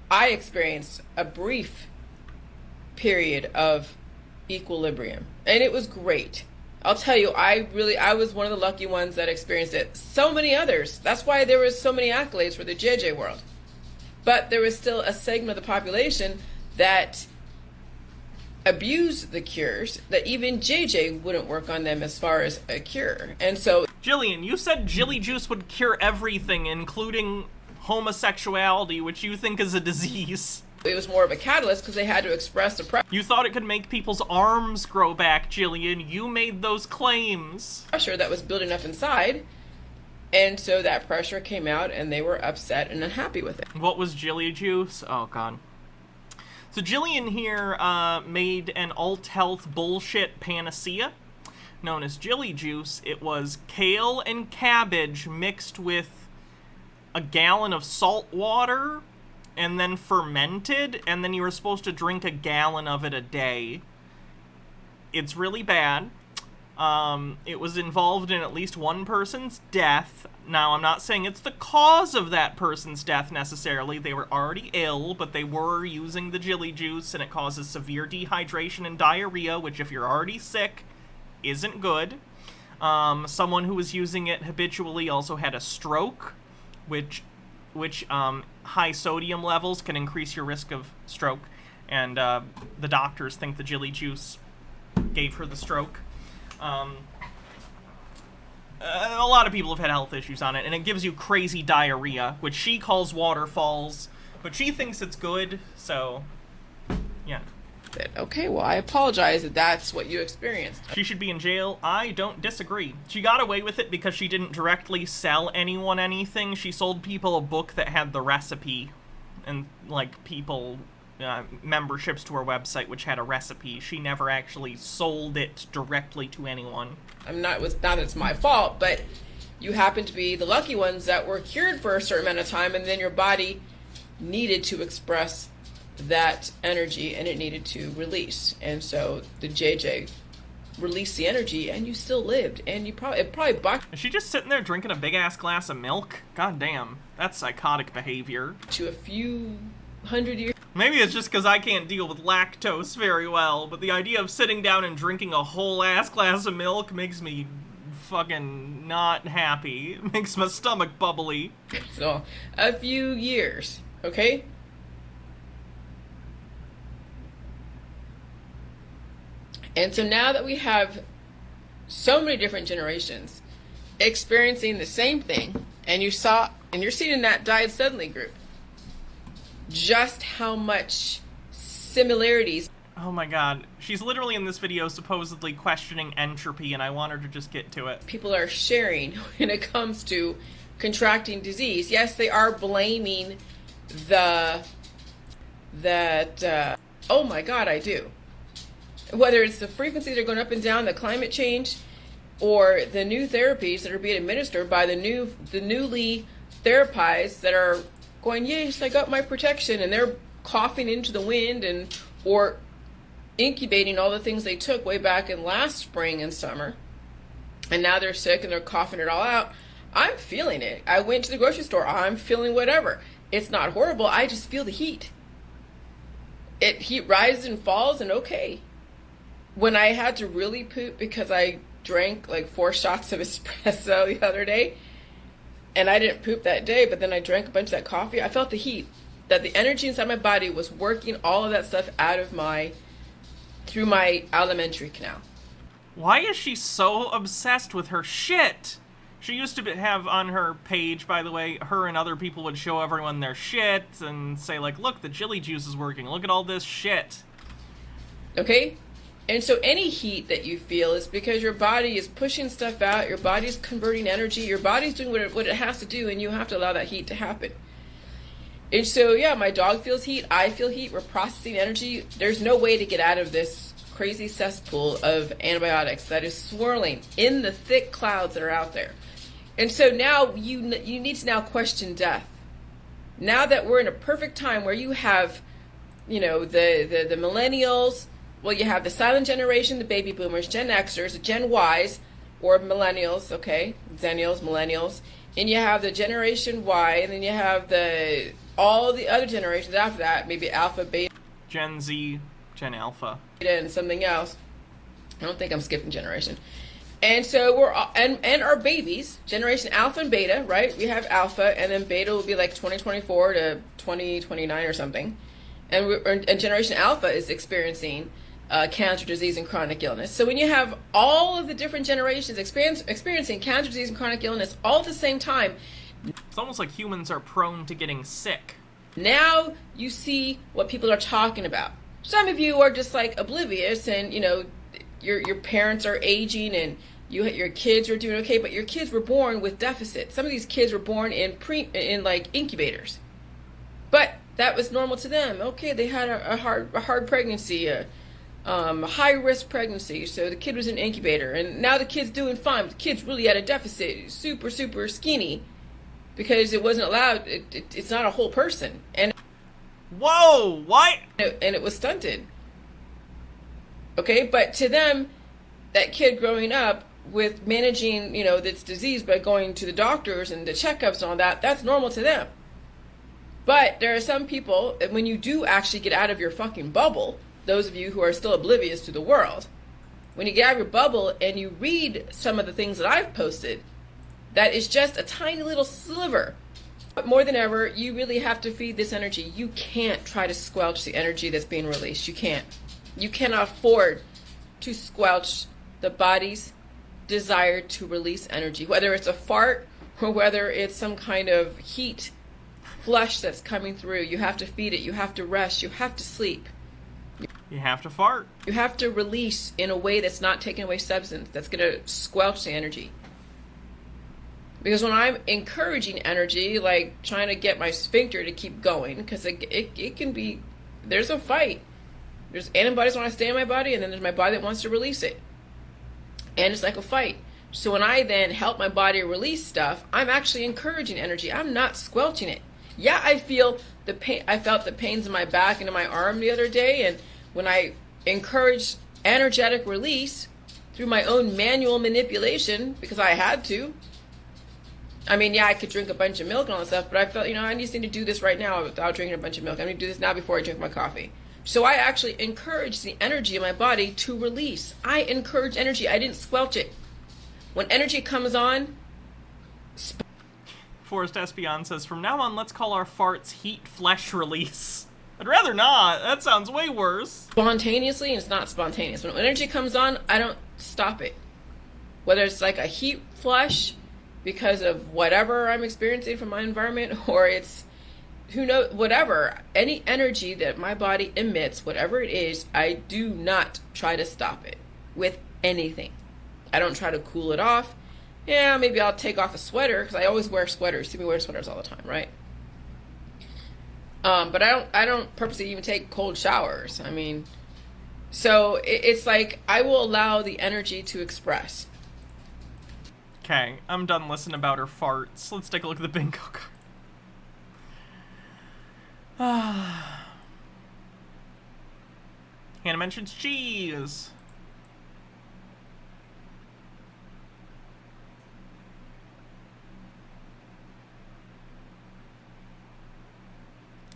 I experienced a brief period of equilibrium, and it was great. I'll tell you, I was one of the lucky ones that experienced it. So many others. That's why there was so many accolades for the JJ world. But there was still a segment of the population that abused the cures, that even JJ wouldn't work on them as far as a cure. And so... Jillian, you said Jilly Juice would cure everything, including homosexuality, which you think is a disease. It was more of a catalyst because they had to express the pressure. You thought it could make people's arms grow back, Jillian. You made those claims. Pressure that was building up inside. And so that pressure came out and they were upset and unhappy with it. What was Jilly Juice? Oh, God. So Jillian here made an alt-health bullshit panacea known as Jilly Juice. It was kale and cabbage mixed with a gallon of salt water and then fermented, and then you were supposed to drink a gallon of it a day. It's really bad. It was involved in at least one person's death. Now, I'm not saying it's the cause of that person's death necessarily. They were already ill, but they were using the Jilly Juice, and it causes severe dehydration and diarrhea, which if you're already sick, isn't good. Someone who was using it habitually also had a stroke, which high sodium levels can increase your risk of stroke, and the doctors think the Jilly Juice gave her the stroke. A lot of people have had health issues on it, and it gives you crazy diarrhea, which she calls waterfalls, but she thinks it's good, so yeah. Okay, well, I apologize that that's what you experienced. She should be in jail. I don't disagree. She got away with it because she didn't directly sell anyone anything. She sold people a book that had the recipe, and, like, people, memberships to her website which had a recipe. She never actually sold it directly to anyone. Not that it's my fault, but you happen to be the lucky ones that were cured for a certain amount of time, and then your body needed to express that energy and it needed to release, and so the JJ released the energy and you still lived, and it probably bucked. Is she just sitting there drinking a big ass glass of milk? God damn, that's psychotic behavior. To a few hundred years. Maybe it's just because I can't deal with lactose very well, but the idea of sitting down and drinking a whole ass glass of milk makes me fucking not happy. It makes my stomach bubbly. So, a few years, okay? And so now that we have so many different generations experiencing the same thing, and you're seeing in that died suddenly group just how much similarities. Oh my god. She's literally in this video supposedly questioning entropy, and I want her to just get to it. People are sharing when it comes to contracting disease. Yes, they are blaming oh my god, I do. Whether it's the frequencies that are going up and down, the climate change, or the new therapies that are being administered by the newly therapized that are going, yes, I got my protection, and they're coughing into the wind or incubating all the things they took way back in last spring and summer, and now they're sick and they're coughing it all out. I'm feeling it. I went to the grocery store. I'm feeling whatever. It's not horrible. I just feel the heat. Heat rises and falls, and okay. When I had to really poop because I drank like 4 shots of espresso the other day, and I didn't poop that day, but then I drank a bunch of that coffee, I felt the heat. That the energy inside my body was working all of that stuff through my alimentary canal. Why is she so obsessed with her shit? She used to have on her page, by the way, her and other people would show everyone their shit and say, like, look, the chili juice is working. Look at all this shit. Okay? And so any heat that you feel is because your body is pushing stuff out, your body's converting energy, your body's doing what it has to do, and you have to allow that heat to happen. And so, yeah, my dog feels heat, I feel heat, we're processing energy. There's no way to get out of this crazy cesspool of antibiotics that is swirling in the thick clouds that are out there. And so now you need to now question death. Now that we're in a perfect time where you have, the millennials, well, you have the silent generation, the baby boomers, Gen Xers, the Gen Ys, or millennials, okay, Zennials, millennials, and you have the Generation Y, and then you have all the other generations after that, maybe Alpha, Beta, Gen Z, Gen Alpha, and something else. I don't think I'm skipping generation. And so we're and our babies, Generation Alpha and Beta, right? We have Alpha, and then Beta will be like 2024 to 2029 or something. And Generation Alpha is experiencing cancer, disease, and chronic illness. So when you have all of the different generations experiencing cancer, disease, and chronic illness all at the same time, it's almost like humans are prone to getting sick. Now you see what people are talking about. Some of you are just like oblivious, and your parents are aging, and your kids are doing okay, but your kids were born with deficits. Some of these kids were born in like incubators, but that was normal to them. Okay, they had a hard pregnancy, a high risk pregnancy, so the kid was in an incubator, and now the kid's doing fine. The kid's really at a deficit, super skinny, because it wasn't allowed. It's not a whole person, and whoa, what? And it was stunted. Okay, but to them, that kid growing up with managing, this disease by going to the doctors and the checkups and all that, that's normal to them. But there are some people, when you do actually get out of your fucking bubble, those of you who are still oblivious to the world, when you get out of your bubble and you read some of the things that I've posted, that is just a tiny little sliver. But more than ever, you really have to feed this energy. You can't try to squelch the energy that's being released. You can't. You cannot afford to squelch the body's desire to release energy, whether it's a fart or whether it's some kind of heat flush that's coming through. You have to feed it. You have to rest. You have to sleep. You have to fart. You have to release in a way that's not taking away substance, that's going to squelch the energy. Because when I'm encouraging energy, like trying to get my sphincter to keep going, because it can be, there's a fight. There's antibodies that want to stay in my body, and then there's my body that wants to release it. And it's like a fight. So when I then help my body release stuff, I'm actually encouraging energy. I'm not squelching it. Yeah, I feel the pain. I felt the pains in my back and in my arm the other day, and when I encouraged energetic release through my own manual manipulation, because I had to. I mean, yeah, I could drink a bunch of milk and all that stuff, but I felt, I just need to do this right now without drinking a bunch of milk. I'm going to do this now before I drink my coffee. So I actually encouraged the energy in my body to release. I encouraged energy. I didn't squelch it. When energy comes on... Forrest Espion says, from now on, let's call our farts heat flesh release. I'd rather not. That sounds way worse. Spontaneously, and it's not spontaneous. When energy comes on, I don't stop it. Whether it's like a heat flush because of whatever I'm experiencing from my environment, or it's who knows, whatever, any energy that my body emits, whatever it is, I do not try to stop it with anything. I don't try to cool it off. Yeah, maybe I'll take off a sweater, because I always wear sweaters. See me wear sweaters all the time, right? But I don't purposely even take cold showers. I mean, so it's like I will allow the energy to express. Okay, I'm done listening about her farts. Let's take a look at the bingo card. Hannah mentions cheese.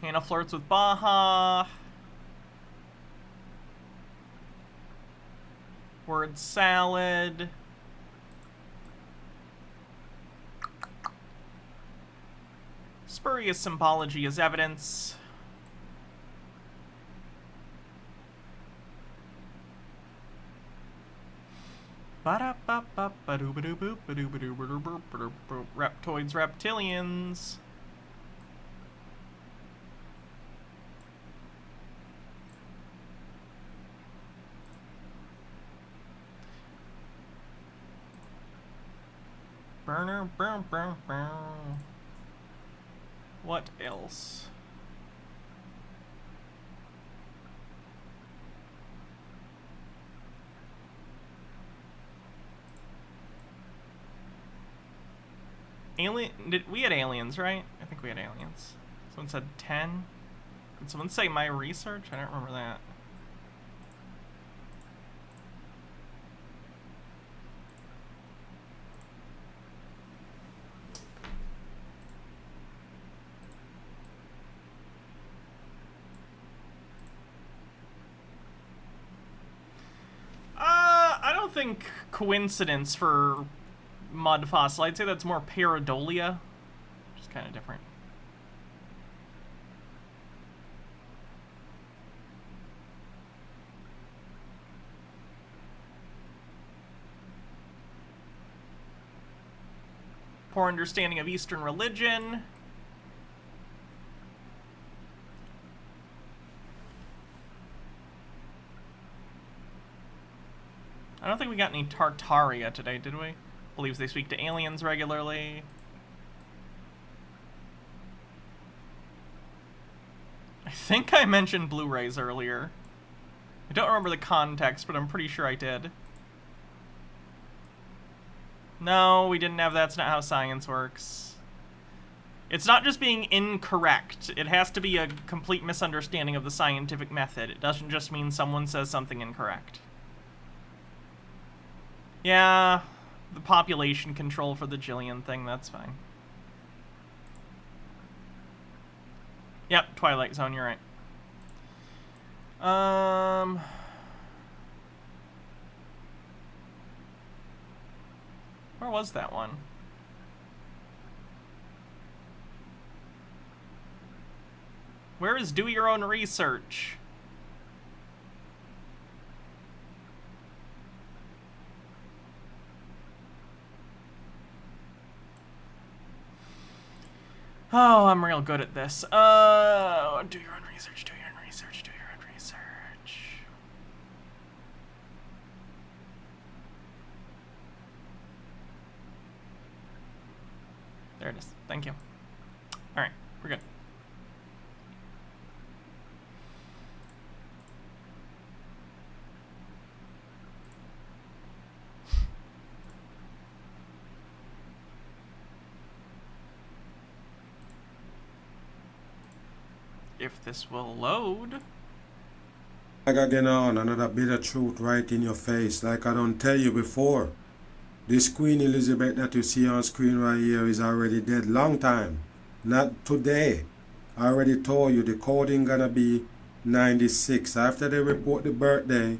Hannah flirts with Baja. Word salad. Spurious symbology is evidence. Reptoids, reptilians. Burner, burn, burn, burn. What else? We had aliens, right? I think we had aliens. Someone said 10. Did someone say my research? I don't remember that. I don't think coincidence for mud fossil. I'd say that's more pareidolia, which is kind of different. Poor understanding of Eastern religion. I don't think we got any Tartaria today, did we? Believes they speak to aliens regularly. I think I mentioned Blu-rays earlier. I don't remember the context, but I'm pretty sure I did. No, we didn't have That's Not How Science Works. It's not just being incorrect. It has to be a complete misunderstanding of the scientific method. It doesn't just mean someone says something incorrect. Yeah, the population control for the Jillian thing, that's fine. Yep, Twilight Zone, you're right. Where was that one? Where is do your own research? Oh, I'm real good at this. Do your own research, do your own research, do your own research. There it is. Thank you. Alright, we're good. If this will load. Like again on another bit of truth right in your face, like I don't tell you before. This Queen Elizabeth that you see on screen right here is already dead long time. Not today. I already told you the coding gonna be 96. After they report the birthday,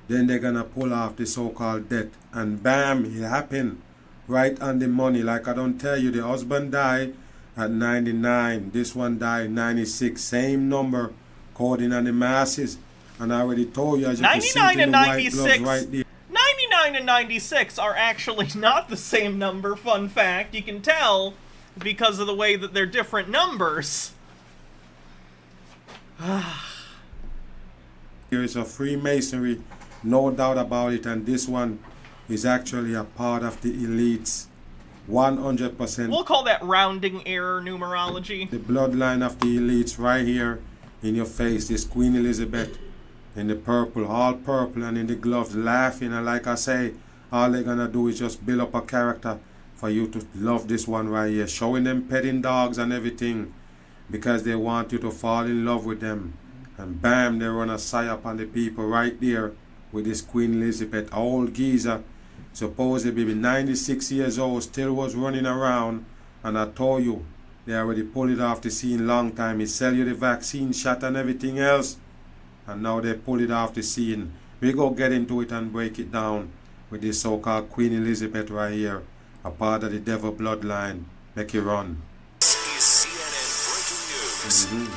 then they're gonna pull off the so-called death. And bam, it happened. Right on the money. Like I don't tell you, the husband died at 99. This one died 96. Same number coding on the masses. And I already told you, as you 99 and 96. Right there. 99 and 96 are actually not the same number, fun fact. You can tell because of the way that they're different numbers. Here is a Freemasonry, no doubt about it, and this one is actually a part of the elites. 100%. We'll call that rounding error numerology. The bloodline of the elites right here in your face. This Queen Elizabeth in the purple, all purple, and in the gloves, laughing. And like I say, all they're gonna do is just build up a character for you to love this one right here. Showing them petting dogs and everything because they want you to fall in love with them. And bam, they run a psyop on the people right there with this Queen Elizabeth, old geezer, supposedly 96 years old, still was running around. And I told you, they already pulled it off the scene long time. He sell you the vaccine shot and everything else. And now they pull it off the scene. We go get into it and break it down with this so-called Queen Elizabeth right here, a part of the devil bloodline. Make it run.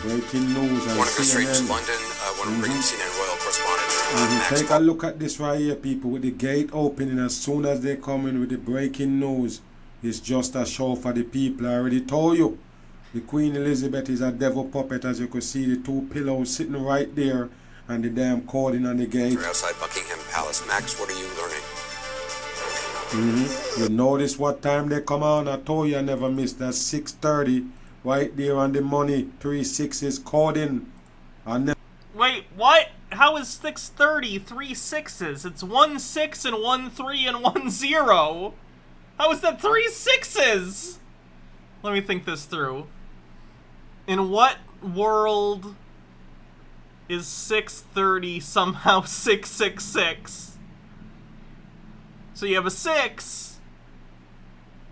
Breaking news. Want to go straight to London? Want to bring in CNN Royal correspondent Max. Take a look at this right here, people, with the gate opening. As soon as they come in with the breaking news, it's just a show for the people. I already told you, the Queen Elizabeth is a devil puppet. As you can see, the two pillows sitting right there and the damn cording on the gate. We're outside Buckingham Palace. Max, what are you learning? You notice what time they come on? I told you I never missed. That's 6:30. Right there on the money, 3 6s coding. Wait, what? How is 6:30 3 6s? It's 1 6 and 1 3 and 1 0. How is that 3 6s? Let me think this through. In what world is 6:30 somehow 666? So you have a 6.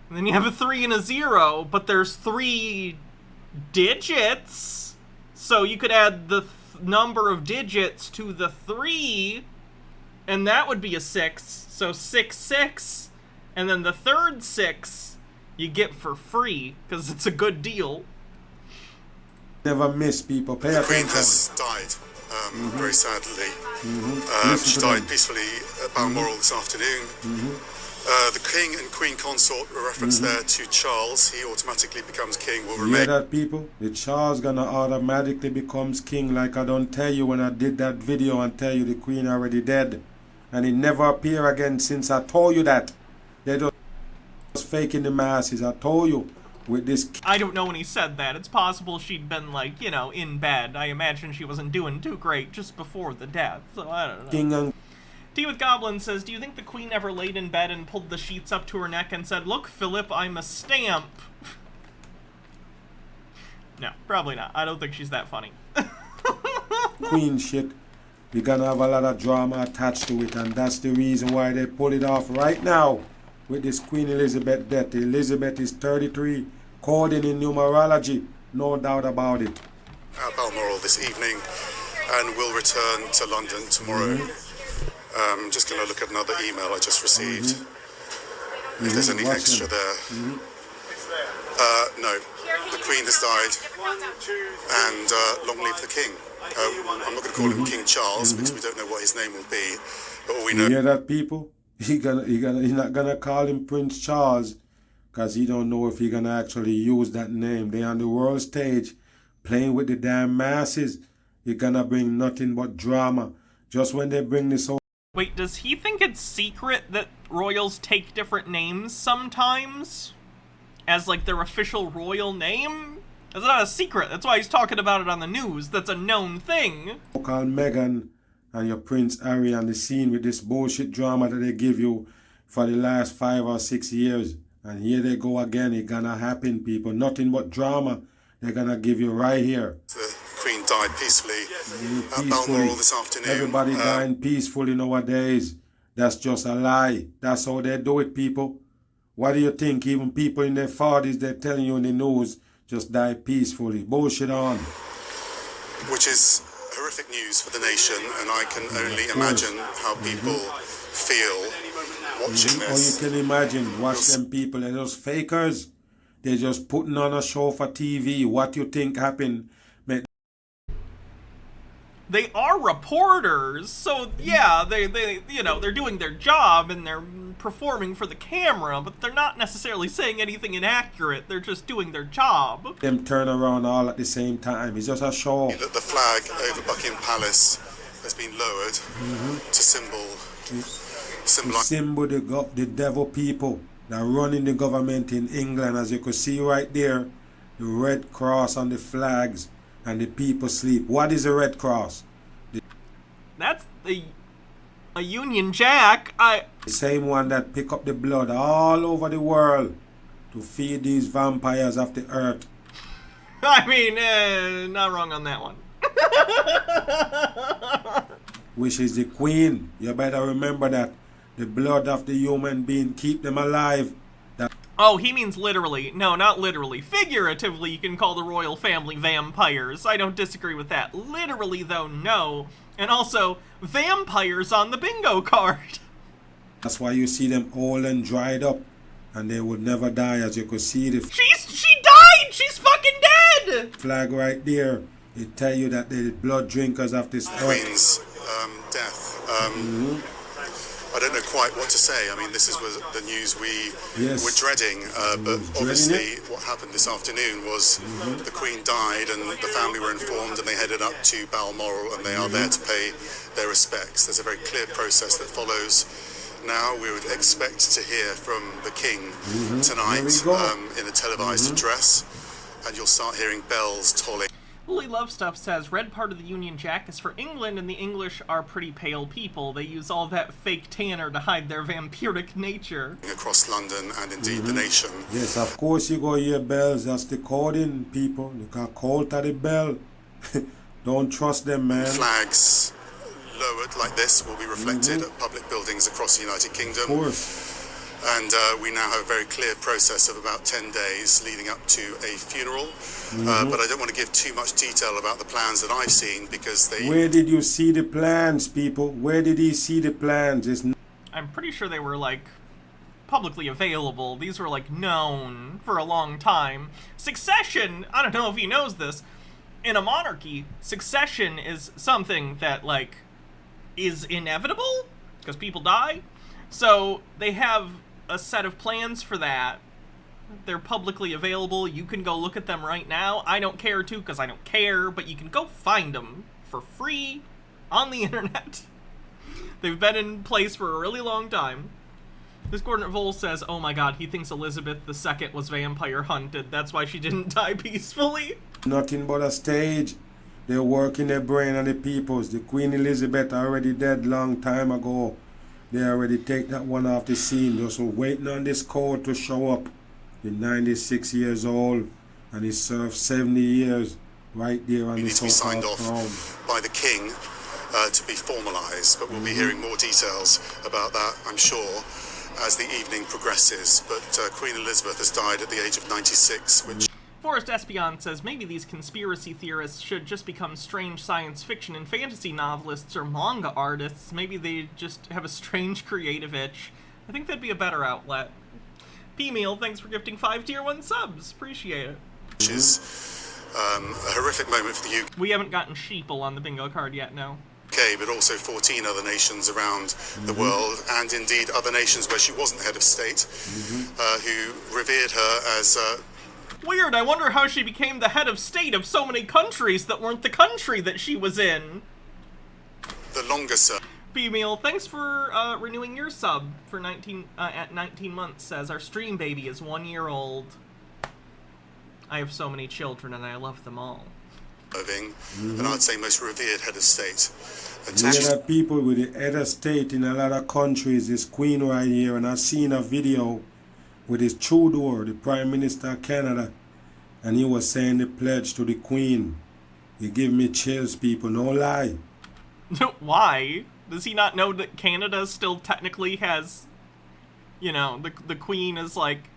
And then you have a 3 and a 0, but there's 3 digits. So you could add the number of digits to the 3, and that would be a 6. So 6 6, and then the third 6 you get for free, because it's a good deal. Never miss, people. Pay attention. The Queen has died, very sadly. She died peacefully at Balmoral this afternoon. The King and Queen Consort were referenced there to Charles. He automatically becomes king. Will You remain. hear that, people? The Charles gonna automatically becomes king, like I don't tell you when I did that video and tell you the Queen already dead. And he never appear again since I told you that. They just faking the masses. I told you with this. I don't know when he said that. It's possible she'd been, like, you know, in bed. I imagine she wasn't doing too great just before the death, so I don't know. King and Tea with Goblin says, do you think the Queen ever laid in bed and pulled the sheets up to her neck and said, "Look, Philip, I'm a stamp"? No, probably not. I don't think she's that funny. Queen shit. We're gonna have a lot of drama attached to it, and that's the reason why they pull it off right now with this Queen Elizabeth death. Elizabeth is 33, coding in numerology, no doubt about it. At Balmoral this evening, and will return to London tomorrow. I'm just going to look at another email I just received. If there's any extra there. No, the Queen has died, and long live the King. I'm not going to call him King Charles because we don't know what his name will be, but all we know. You hear that, people? He's not gonna call him Prince Charles, cause he don't know if he gonna actually use that name. They on the world stage, playing with the damn masses. You're gonna bring nothing but drama. Just when they bring this whole. Wait, does he think it's secret that royals take different names sometimes? As, like, their official royal name? That's not a secret. That's why he's talking about it on the news. That's a known thing. Call Meghan and your Prince Harry on the scene with this bullshit drama that they give you for the last 5 or 6 years. And here they go again. It's gonna happen, people. Nothing but drama. They're gonna give you right here. The Queen died peacefully at Balmoral this afternoon. Everybody dying peacefully nowadays. That's just a lie. That's how they do it, people. What do you think? Even people in their 40s, they're telling you in the news, just die peacefully. Bullshit on. Which is horrific news for the nation, and I can only imagine how people feel watching this. Oh, you can imagine. Watch them people. They're just fakers. They're just putting on a show for TV. What you think happened? They are reporters, so yeah, they you know, they're doing their job and they're performing for the camera, but they're not necessarily saying anything inaccurate. They're just doing their job. Them turn around all at the same time. It's just a show. The flag over Buckingham Palace has been lowered to symbol the devil people that running the government in England. As you can see right there, the red cross on the flags, and the people sleep. What is a red cross? That's a Union Jack. The same one that pick up the blood all over the world to feed these vampires of the earth. I mean, not wrong on that one. Which is the queen. You better remember that. The blood of the human being keep them alive. Oh, he means literally. No, not literally. Figuratively, you can call the royal family vampires. I don't disagree with that. Literally, though, no. And also, vampires on the bingo card. That's why you see them old and dried up, and they would never die. As you could see the she died! She's fucking dead! Flag right there. It tell you that they're the blood drinkers of this earth. Queen's death. I don't know quite what to say. I mean, this was the news we were dreading, but obviously what happened this afternoon was the Queen died and the family were informed and they headed up to Balmoral and they are there to pay their respects. There's a very clear process that follows. Now we would expect to hear from the King tonight in a televised address, and you'll start hearing bells tolling. Lily Love Stuff says, red part of the Union Jack is for England, and the English are pretty pale people. They use all that fake tanner to hide their vampiric nature. Across London and indeed the nation. Yes, of course you go hear bells. That's the coding, people. You can call to the bell. Don't trust them, man. Flags lowered like this will be reflected at public buildings across the United Kingdom. Of course. And we now have a very clear process of about 10 days leading up to a funeral. But I don't want to give too much detail about the plans that I've seen because they... Where did you see the plans, people? Where did he see the plans? I'm pretty sure they were, like, publicly available. These were, like, known for a long time. Succession, I don't know if he knows this, in a monarchy, succession is something that, like, is inevitable because people die. So they have a set of plans for that. They're publicly available. You can go look at them right now. I don't care to because I don't care, but you can go find them for free on the internet. They've been in place for a really long time. This Coordinate Vol says, oh my god, he thinks Elizabeth II was vampire hunted. That's why she didn't die peacefully. Nothing but a stage. They're working their brain on the peoples. The Queen Elizabeth already dead long time ago. They already take that one off the scene. They're so waiting on this code to show up. He's 96 years old, and he served 70 years right there on the needs to be signed off throne. by the King to be formalised. But we'll be hearing more details about that, I'm sure, as the evening progresses. But Queen Elizabeth has died at the age of 96, which... Forrest Espion says maybe these conspiracy theorists should just become strange science fiction and fantasy novelists or manga artists. Maybe they just have a strange creative itch. I think that'd be a better outlet. P-Meal, thanks for gifting 5 Tier 1 subs. Appreciate it. Which is a horrific moment for the UK. We haven't gotten Sheeple on the bingo card yet, no. But also 14 other nations around the world, and indeed other nations where she wasn't head of state, who revered her as... Weird, I wonder how she became the head of state of so many countries that weren't the country that she was in. The longest... B-Meal, thanks for renewing your sub for 19 months, says our stream baby is 1 year old. I have so many children and I love them all. And I'd say most revered head of state. There are people with the head of state in a lot of countries, this queen right here, and I've seen a video with his Trudeau, the Prime Minister of Canada, and he was saying the pledge to the Queen. It give me chills, people, no lie. Why? Does he not know that Canada still technically has, you know, the Queen is like,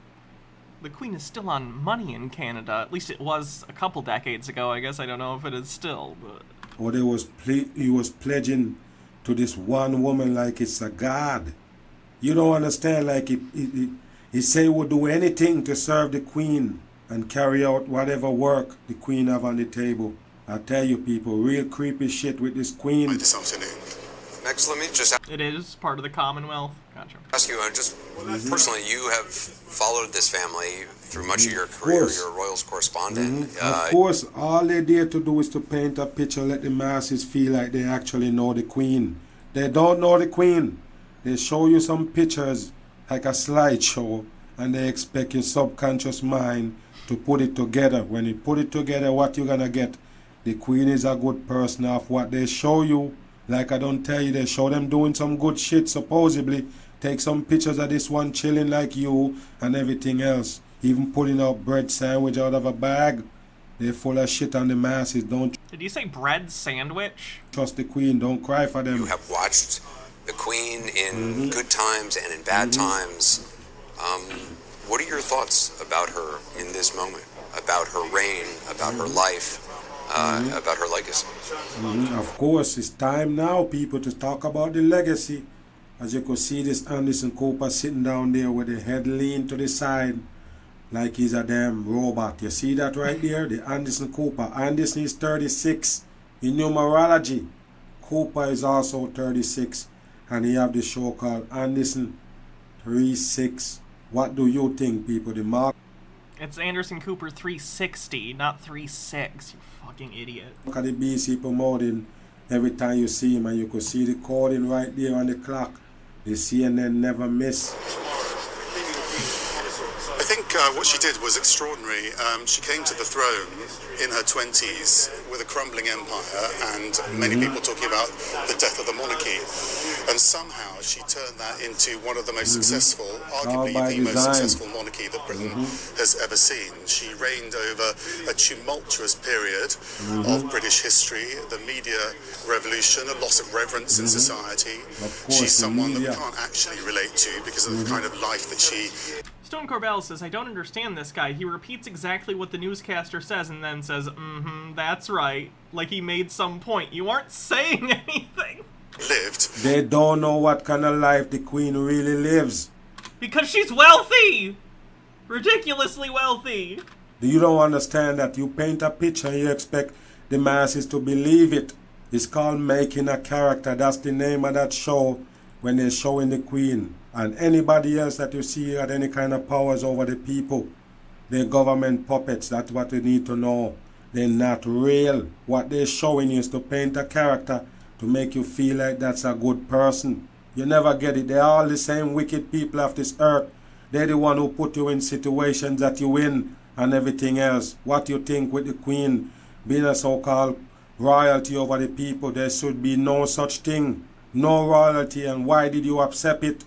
the Queen is still on money in Canada. At least it was a couple decades ago, I guess. I don't know if it is still, but... Or he was pledging to this one woman like it's a god. You don't understand, like he say he would do anything to serve the Queen and carry out whatever work the Queen have on the table. I tell you, people, real creepy shit with this Queen. This afternoon. Next, let me just... It is part of the Commonwealth. Gotcha. Ask you, just personally, you have followed this family through much of your career. You're a Royals correspondent. Of course, all they dare to do is to paint a picture, let the masses feel like they actually know the Queen. They don't know the Queen. They show you some pictures like a slideshow, and they expect your subconscious mind to put it together. When you put it together, what you're gonna get? The Queen is a good person of what they show you. Like I don't tell you, they show them doing some good shit, supposedly. Take some pictures of this one chilling like you and everything else. Even pulling out bread sandwich out of a bag. They're full of shit on the masses. Don't Did you say bread sandwich? trust the Queen. Don't cry for them. You have watched the Queen in good times and in bad times. What are your thoughts about her in this moment? About her reign, about her life, about her legacy? Of course, it's time now, people, to talk about the legacy. As you could see this Anderson Cooper sitting down there with the head leaned to the side like he's a damn robot. You see that right there? The Anderson Cooper. Anderson is 36 in numerology. Cooper is also 36. And he have the show called Anderson 36. What do you think, people? The mark? It's Anderson Cooper 360, not 36, you fucking idiot. Look at the BC promoting every time you see him, and you could see the coding right there on the clock. The CNN never miss. I think what she did was extraordinary. She came to the throne in her 20s with a crumbling empire and many people talking about the death of the monarchy. And somehow she turned that into one of the most successful, arguably the most successful monarchy that Britain has ever seen. She reigned over a tumultuous period of British history, the media revolution, a loss of reverence in society. She's someone that we can't actually relate to because of the kind of life that she... Stone Corbell says, I don't understand this guy. He repeats exactly what the newscaster says and then says, that's right. Like he made some point. You aren't saying anything. Lived. They don't know what kind of life the Queen really lives. Because she's wealthy! Ridiculously wealthy. You don't understand that you paint a picture and you expect the masses to believe it. It's called making a character. That's the name of that show when they're showing the Queen. And anybody else that you see had any kind of powers over the people. They're government puppets. That's what you need to know. They're not real. What they're showing you is to paint a character to make you feel like that's a good person. You never get it. They're all the same wicked people of this earth. They're the one who put you in situations that you win and everything else. What you think with the Queen being a so-called royalty over the people, there should be no such thing. No royalty, and why did you accept it?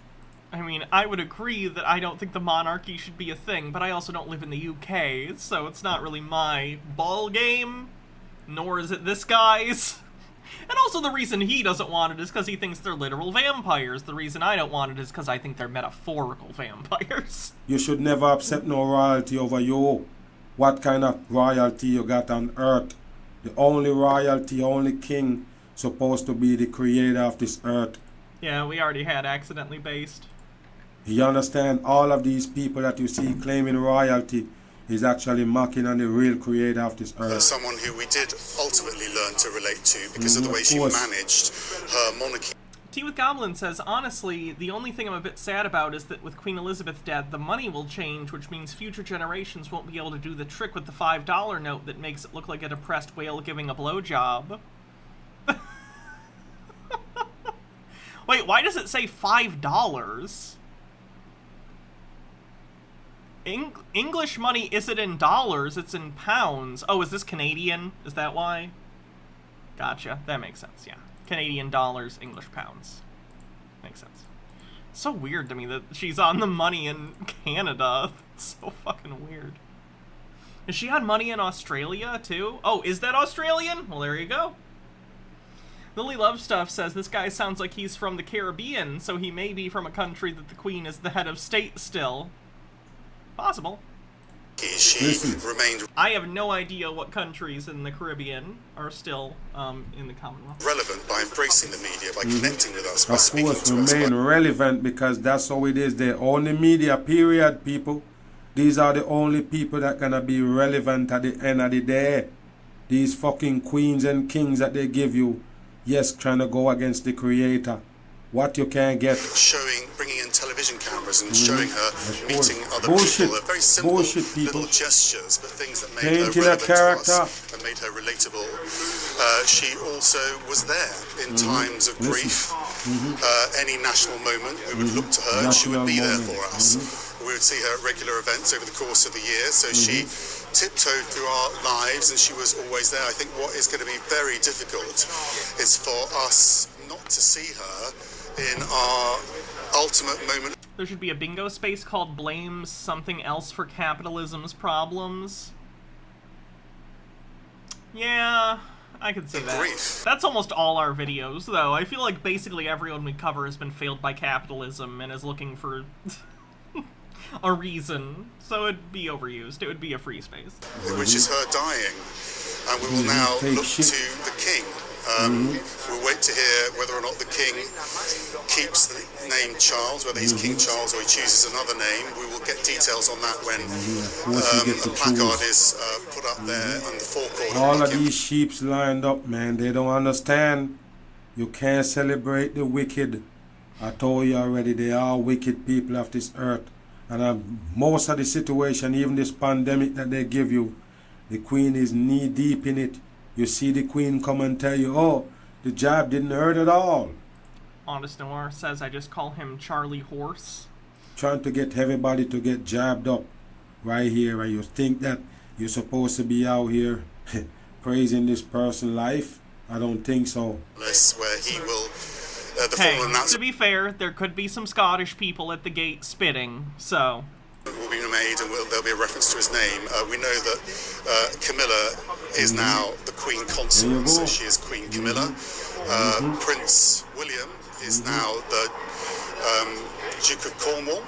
I mean, I would agree that I don't think the monarchy should be a thing, but I also don't live in the UK, so it's not really my ball game, nor is it this guy's. And also the reason he doesn't want it is because he thinks they're literal vampires. The reason I don't want it is because I think they're metaphorical vampires. You should never accept no royalty over you. What kind of royalty you got on earth? The only royalty, only king, supposed to be the creator of this earth. Yeah, we already had accidentally based. You understand? All of these people that you see claiming royalty is actually mocking on the real creator of this earth. Someone who we did ultimately learn to relate to because of the way she managed her monarchy. Tea with Goblin says, honestly, the only thing I'm a bit sad about is that with Queen Elizabeth dead, the money will change, which means future generations won't be able to do the trick with the $5 note that makes it look like a depressed whale giving a blowjob. Wait, why does it say $5? English money isn't in dollars, it's in pounds. Oh, is this Canadian? Is that why? Gotcha. That makes sense, yeah. Canadian dollars, English pounds. Makes sense. So weird to me that she's on the money in Canada. It's so fucking weird. Is she on money in Australia, too? Oh, is that Australian? Well, there you go. Lily Love Stuff says, this guy sounds like he's from the Caribbean, so he may be from a country that the Queen is the head of state still. Possible. Remained I have no idea what countries in the Caribbean are still in the Commonwealth. relevant by embracing the media, by connecting with us, by speaking Of course, to us. remain relevant because that's how it is. They're only media, period, people. These are the only people that gonna be relevant at the end of the day. These fucking queens and kings that they give you, yes, trying to go against the creator. what you can get. Bringing in television cameras and showing her meeting other people. Very simple little gestures, but things that made her relevant to us and made her relatable. She also was there in times of grief. Any national moment, we would look to her and she would be there for us. We would see her at regular events over the course of the year, so she tiptoed through our lives and she was always there. I think what is going to be very difficult is for us not to see her in our ultimate moment. There should be a bingo space called Blame Something Else for Capitalism's Problems. Yeah, I could see that. That's almost all our videos, though. I feel like basically everyone we cover has been failed by capitalism and is looking for a reason. So it'd be overused. It would be a free space. Which is her dying. And we will now look to the king. We'll wait to hear whether or not the king keeps the name Charles, whether he's King Charles or he chooses another name. We will get details on that when a placard is put up there on the forecourt. All of these sheeps lined up, man, they don't understand. You can't celebrate the wicked. I told you already, they are wicked people of this earth. And most of the situation, even this pandemic that they give you, the queen is knee deep in it. You see the queen come and tell you, oh, the jab didn't hurt at all. Honest Noir says I just call him Charlie Horse. Trying to get everybody to get jabbed up right here, and you think that you're supposed to be out here praising this person's life? I don't think so. Where he will, hey, to be fair, there could be some Scottish people at the gate spitting, so... will be made and there'll be a reference to his name. We know that Camilla is now the Queen Consort, so she is Queen Camilla. Prince William is now the Duke of Cornwall.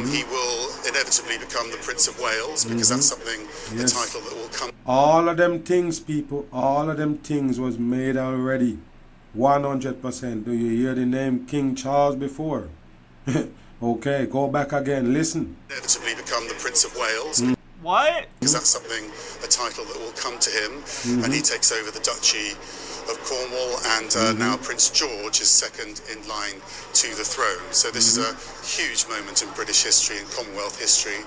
He will inevitably become the Prince of Wales because that's something, the title that will come. All of them things, people, all of them things was made already. 100%. Do you hear the name King Charles before? Okay, go back again, listen. Inevitably become the Prince of Wales. What? Because that's something, a title that will come to him, and he takes over the Duchy of Cornwall, and now Prince George is second in line to the throne. So this is a huge moment in British history and Commonwealth history,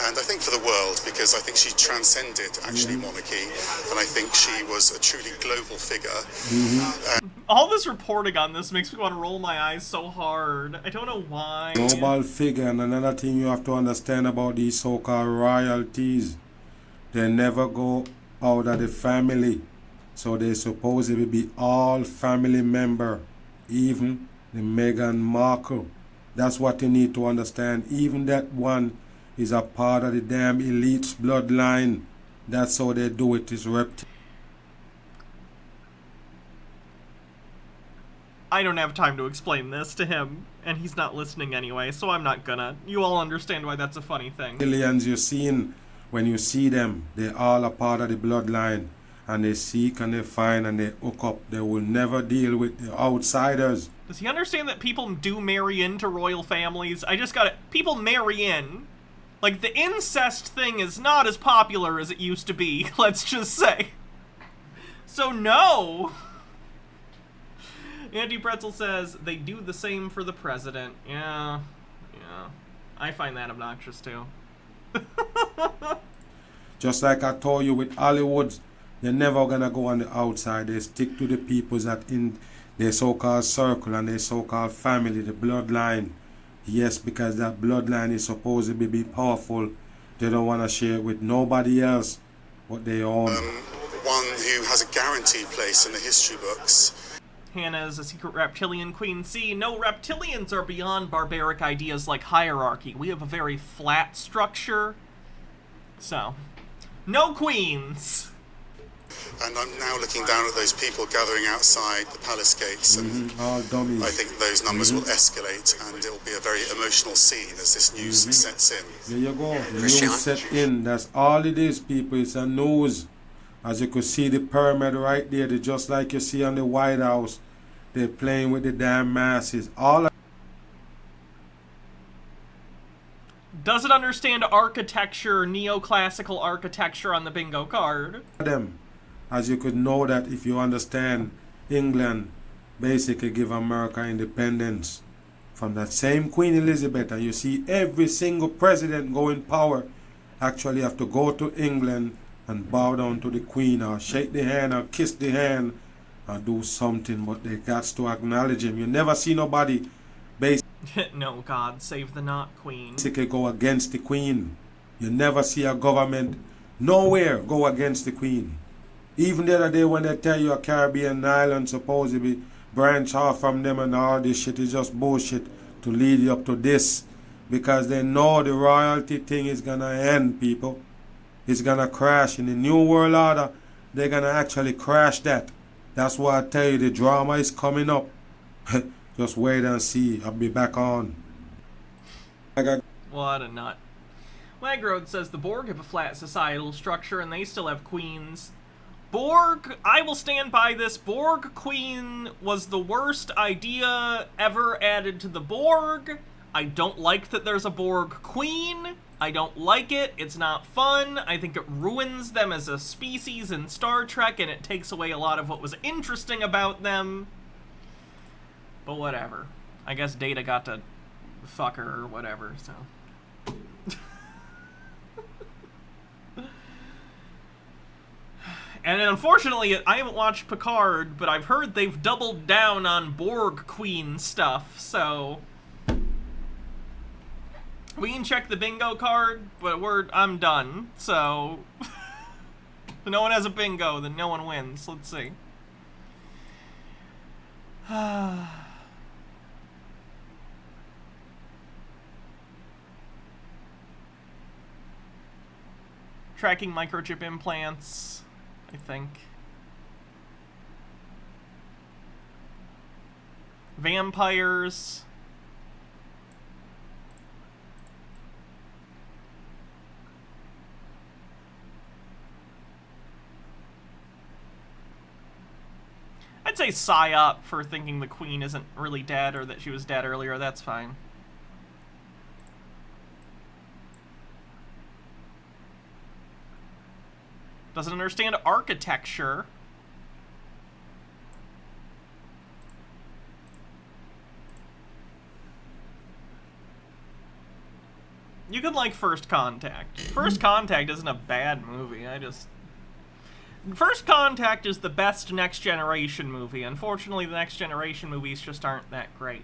and I think for the world, because I think she transcended actually monarchy, and I think she was a truly global figure. All this reporting on this makes me want to roll my eyes so hard. I don't know why. Global figure, and another thing you have to understand about these so-called royalties, they never go out of the family. So they supposedly be all family member, even the Meghan Markle. That's what you need to understand. Even that one is a part of the damn elite's bloodline. That's how they do it. It's Reptoid. I don't have time to explain this to him, and he's not listening anyway, so I'm not gonna. You all understand why that's a funny thing. Aliens you're seeing, when you see them, they're all a part of the bloodline. And they seek and they find and they hook up. They will never deal with the outsiders. Does he understand that people do marry into royal families? I just got it. People marry in. Like, the incest thing is not as popular as it used to be, let's just say. So no! Andy Pretzel says, they do the same for the president. Yeah. I find that obnoxious too. Just like I told you with Hollywood, they're never gonna go on the outside. They stick to the people that in their so-called circle and their so-called family, the bloodline. Yes, because that bloodline is supposed to be powerful. They don't want to share it with nobody else what they own. One who has a guaranteed place in the history books. Hannah's a secret reptilian queen. See, no, reptilians are beyond barbaric ideas like hierarchy. We have a very flat structure. So, no queens! And I'm now looking down at those people gathering outside the palace gates, and all dummies. I think those numbers will escalate, and it'll be a very emotional scene as this news sets in. There you go, the news set in. That's all it is, people. It's a news. As you could see the pyramid right there, just like you see on the White House, they're playing with the damn masses. Doesn't understand architecture, neoclassical architecture on the bingo card. Them. As you could know that if you understand England, basically give America independence from that same Queen Elizabeth. And you see every single president go in power actually have to go to England and bow down to the Queen or shake the hand or kiss the hand or do something, but they got to acknowledge him. You never see nobody No, God, save the not Queen. basically go against the Queen. You never see a government nowhere go against the Queen. Even the other day when they tell you a Caribbean island supposedly branch off from them and all this shit is just bullshit to lead you up to this, because they know the royalty thing is gonna end, people. It's gonna crash. In the New World Order, they're gonna actually crash that. That's why I tell you the drama is coming up. Just wait and see. I'll be back on. What a nut. Lagrode says the Borg have a flat societal structure and they still have queens. Borg, I will stand by this. Borg Queen was the worst idea ever added to the Borg. I don't like that there's a Borg Queen. I don't like it. It's not fun. I think it ruins them as a species in Star Trek, and it takes away a lot of what was interesting about them. But whatever. I guess Data got to fuck her or whatever, so. And unfortunately, I haven't watched Picard, but I've heard they've doubled down on Borg Queen stuff, so... We can check the bingo card, but I'm done, so... If no one has a bingo, then no one wins. Let's see. Tracking microchip implants, I think. Vampires. I'd say PSYOP for thinking the Queen isn't really dead or that she was dead earlier. That's fine. Doesn't understand architecture. You could like First Contact. First Contact isn't a bad movie. First Contact is the best Next Generation movie. Unfortunately, the Next Generation movies just aren't that great.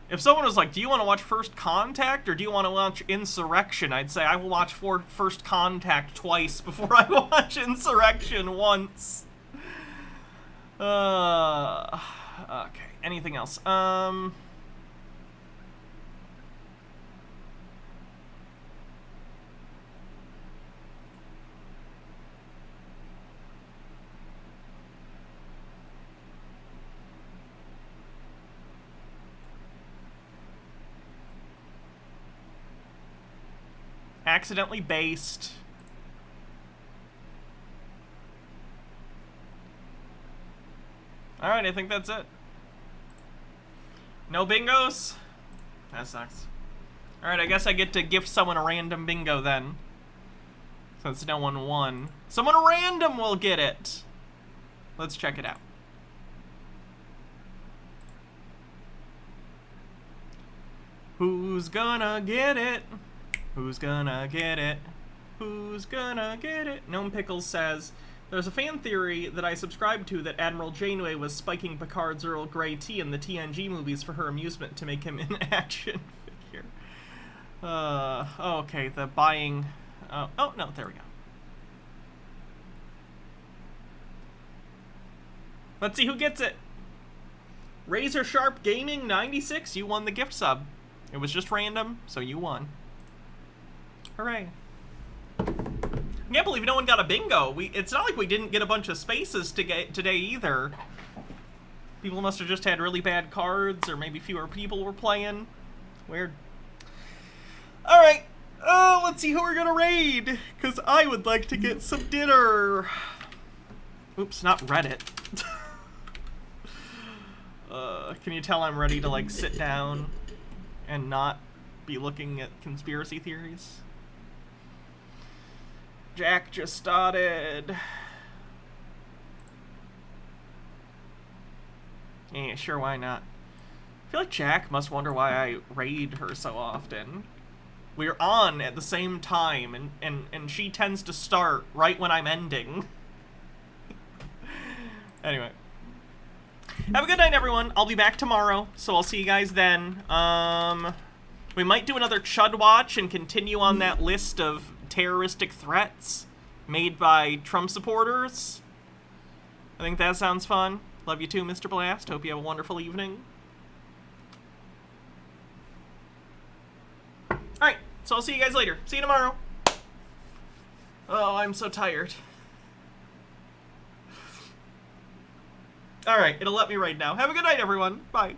If someone was like, do you want to watch First Contact or do you want to watch Insurrection? I'd say I will watch First Contact twice before I watch Insurrection once. Okay, anything else? Accidentally based. Alright, I think that's it. No bingos? That sucks. Alright, I guess I get to gift someone a random bingo then. Since no one won. Someone random will get it! Let's check it out. Who's gonna get it? Who's gonna get it? Who's gonna get it? Gnome Pickles says, there's a fan theory that I subscribe to that Admiral Janeway was spiking Picard's Earl Grey tea in the TNG movies for her amusement to make him an action figure. Okay, the buying... oh, no, there we go. Let's see who gets it. Razor Sharp Gaming 96, you won the gift sub. It was just random, so you won. Hooray. I can't believe no one got a bingo. It's not like we didn't get a bunch of spaces today either. People must have just had really bad cards, or maybe fewer people were playing. Weird. Alright, let's see who we're gonna raid, because I would like to get some dinner. Oops, not Reddit. Can you tell I'm ready to, like, sit down and not be looking at conspiracy theories? Jack just started. Yeah, sure, why not? I feel like Jack must wonder why I raid her so often. We're on at the same time, and she tends to start right when I'm ending. Anyway. Have a good night, everyone. I'll be back tomorrow, so I'll see you guys then. We might do another Chud Watch and continue on that list of terroristic threats made by Trump supporters. I think that sounds fun. Love you too, Mr. Blast. Hope you have a wonderful evening. Alright, so I'll see you guys later. See you tomorrow. Oh, I'm so tired. Alright, it'll let me right now. Have a good night, everyone. Bye.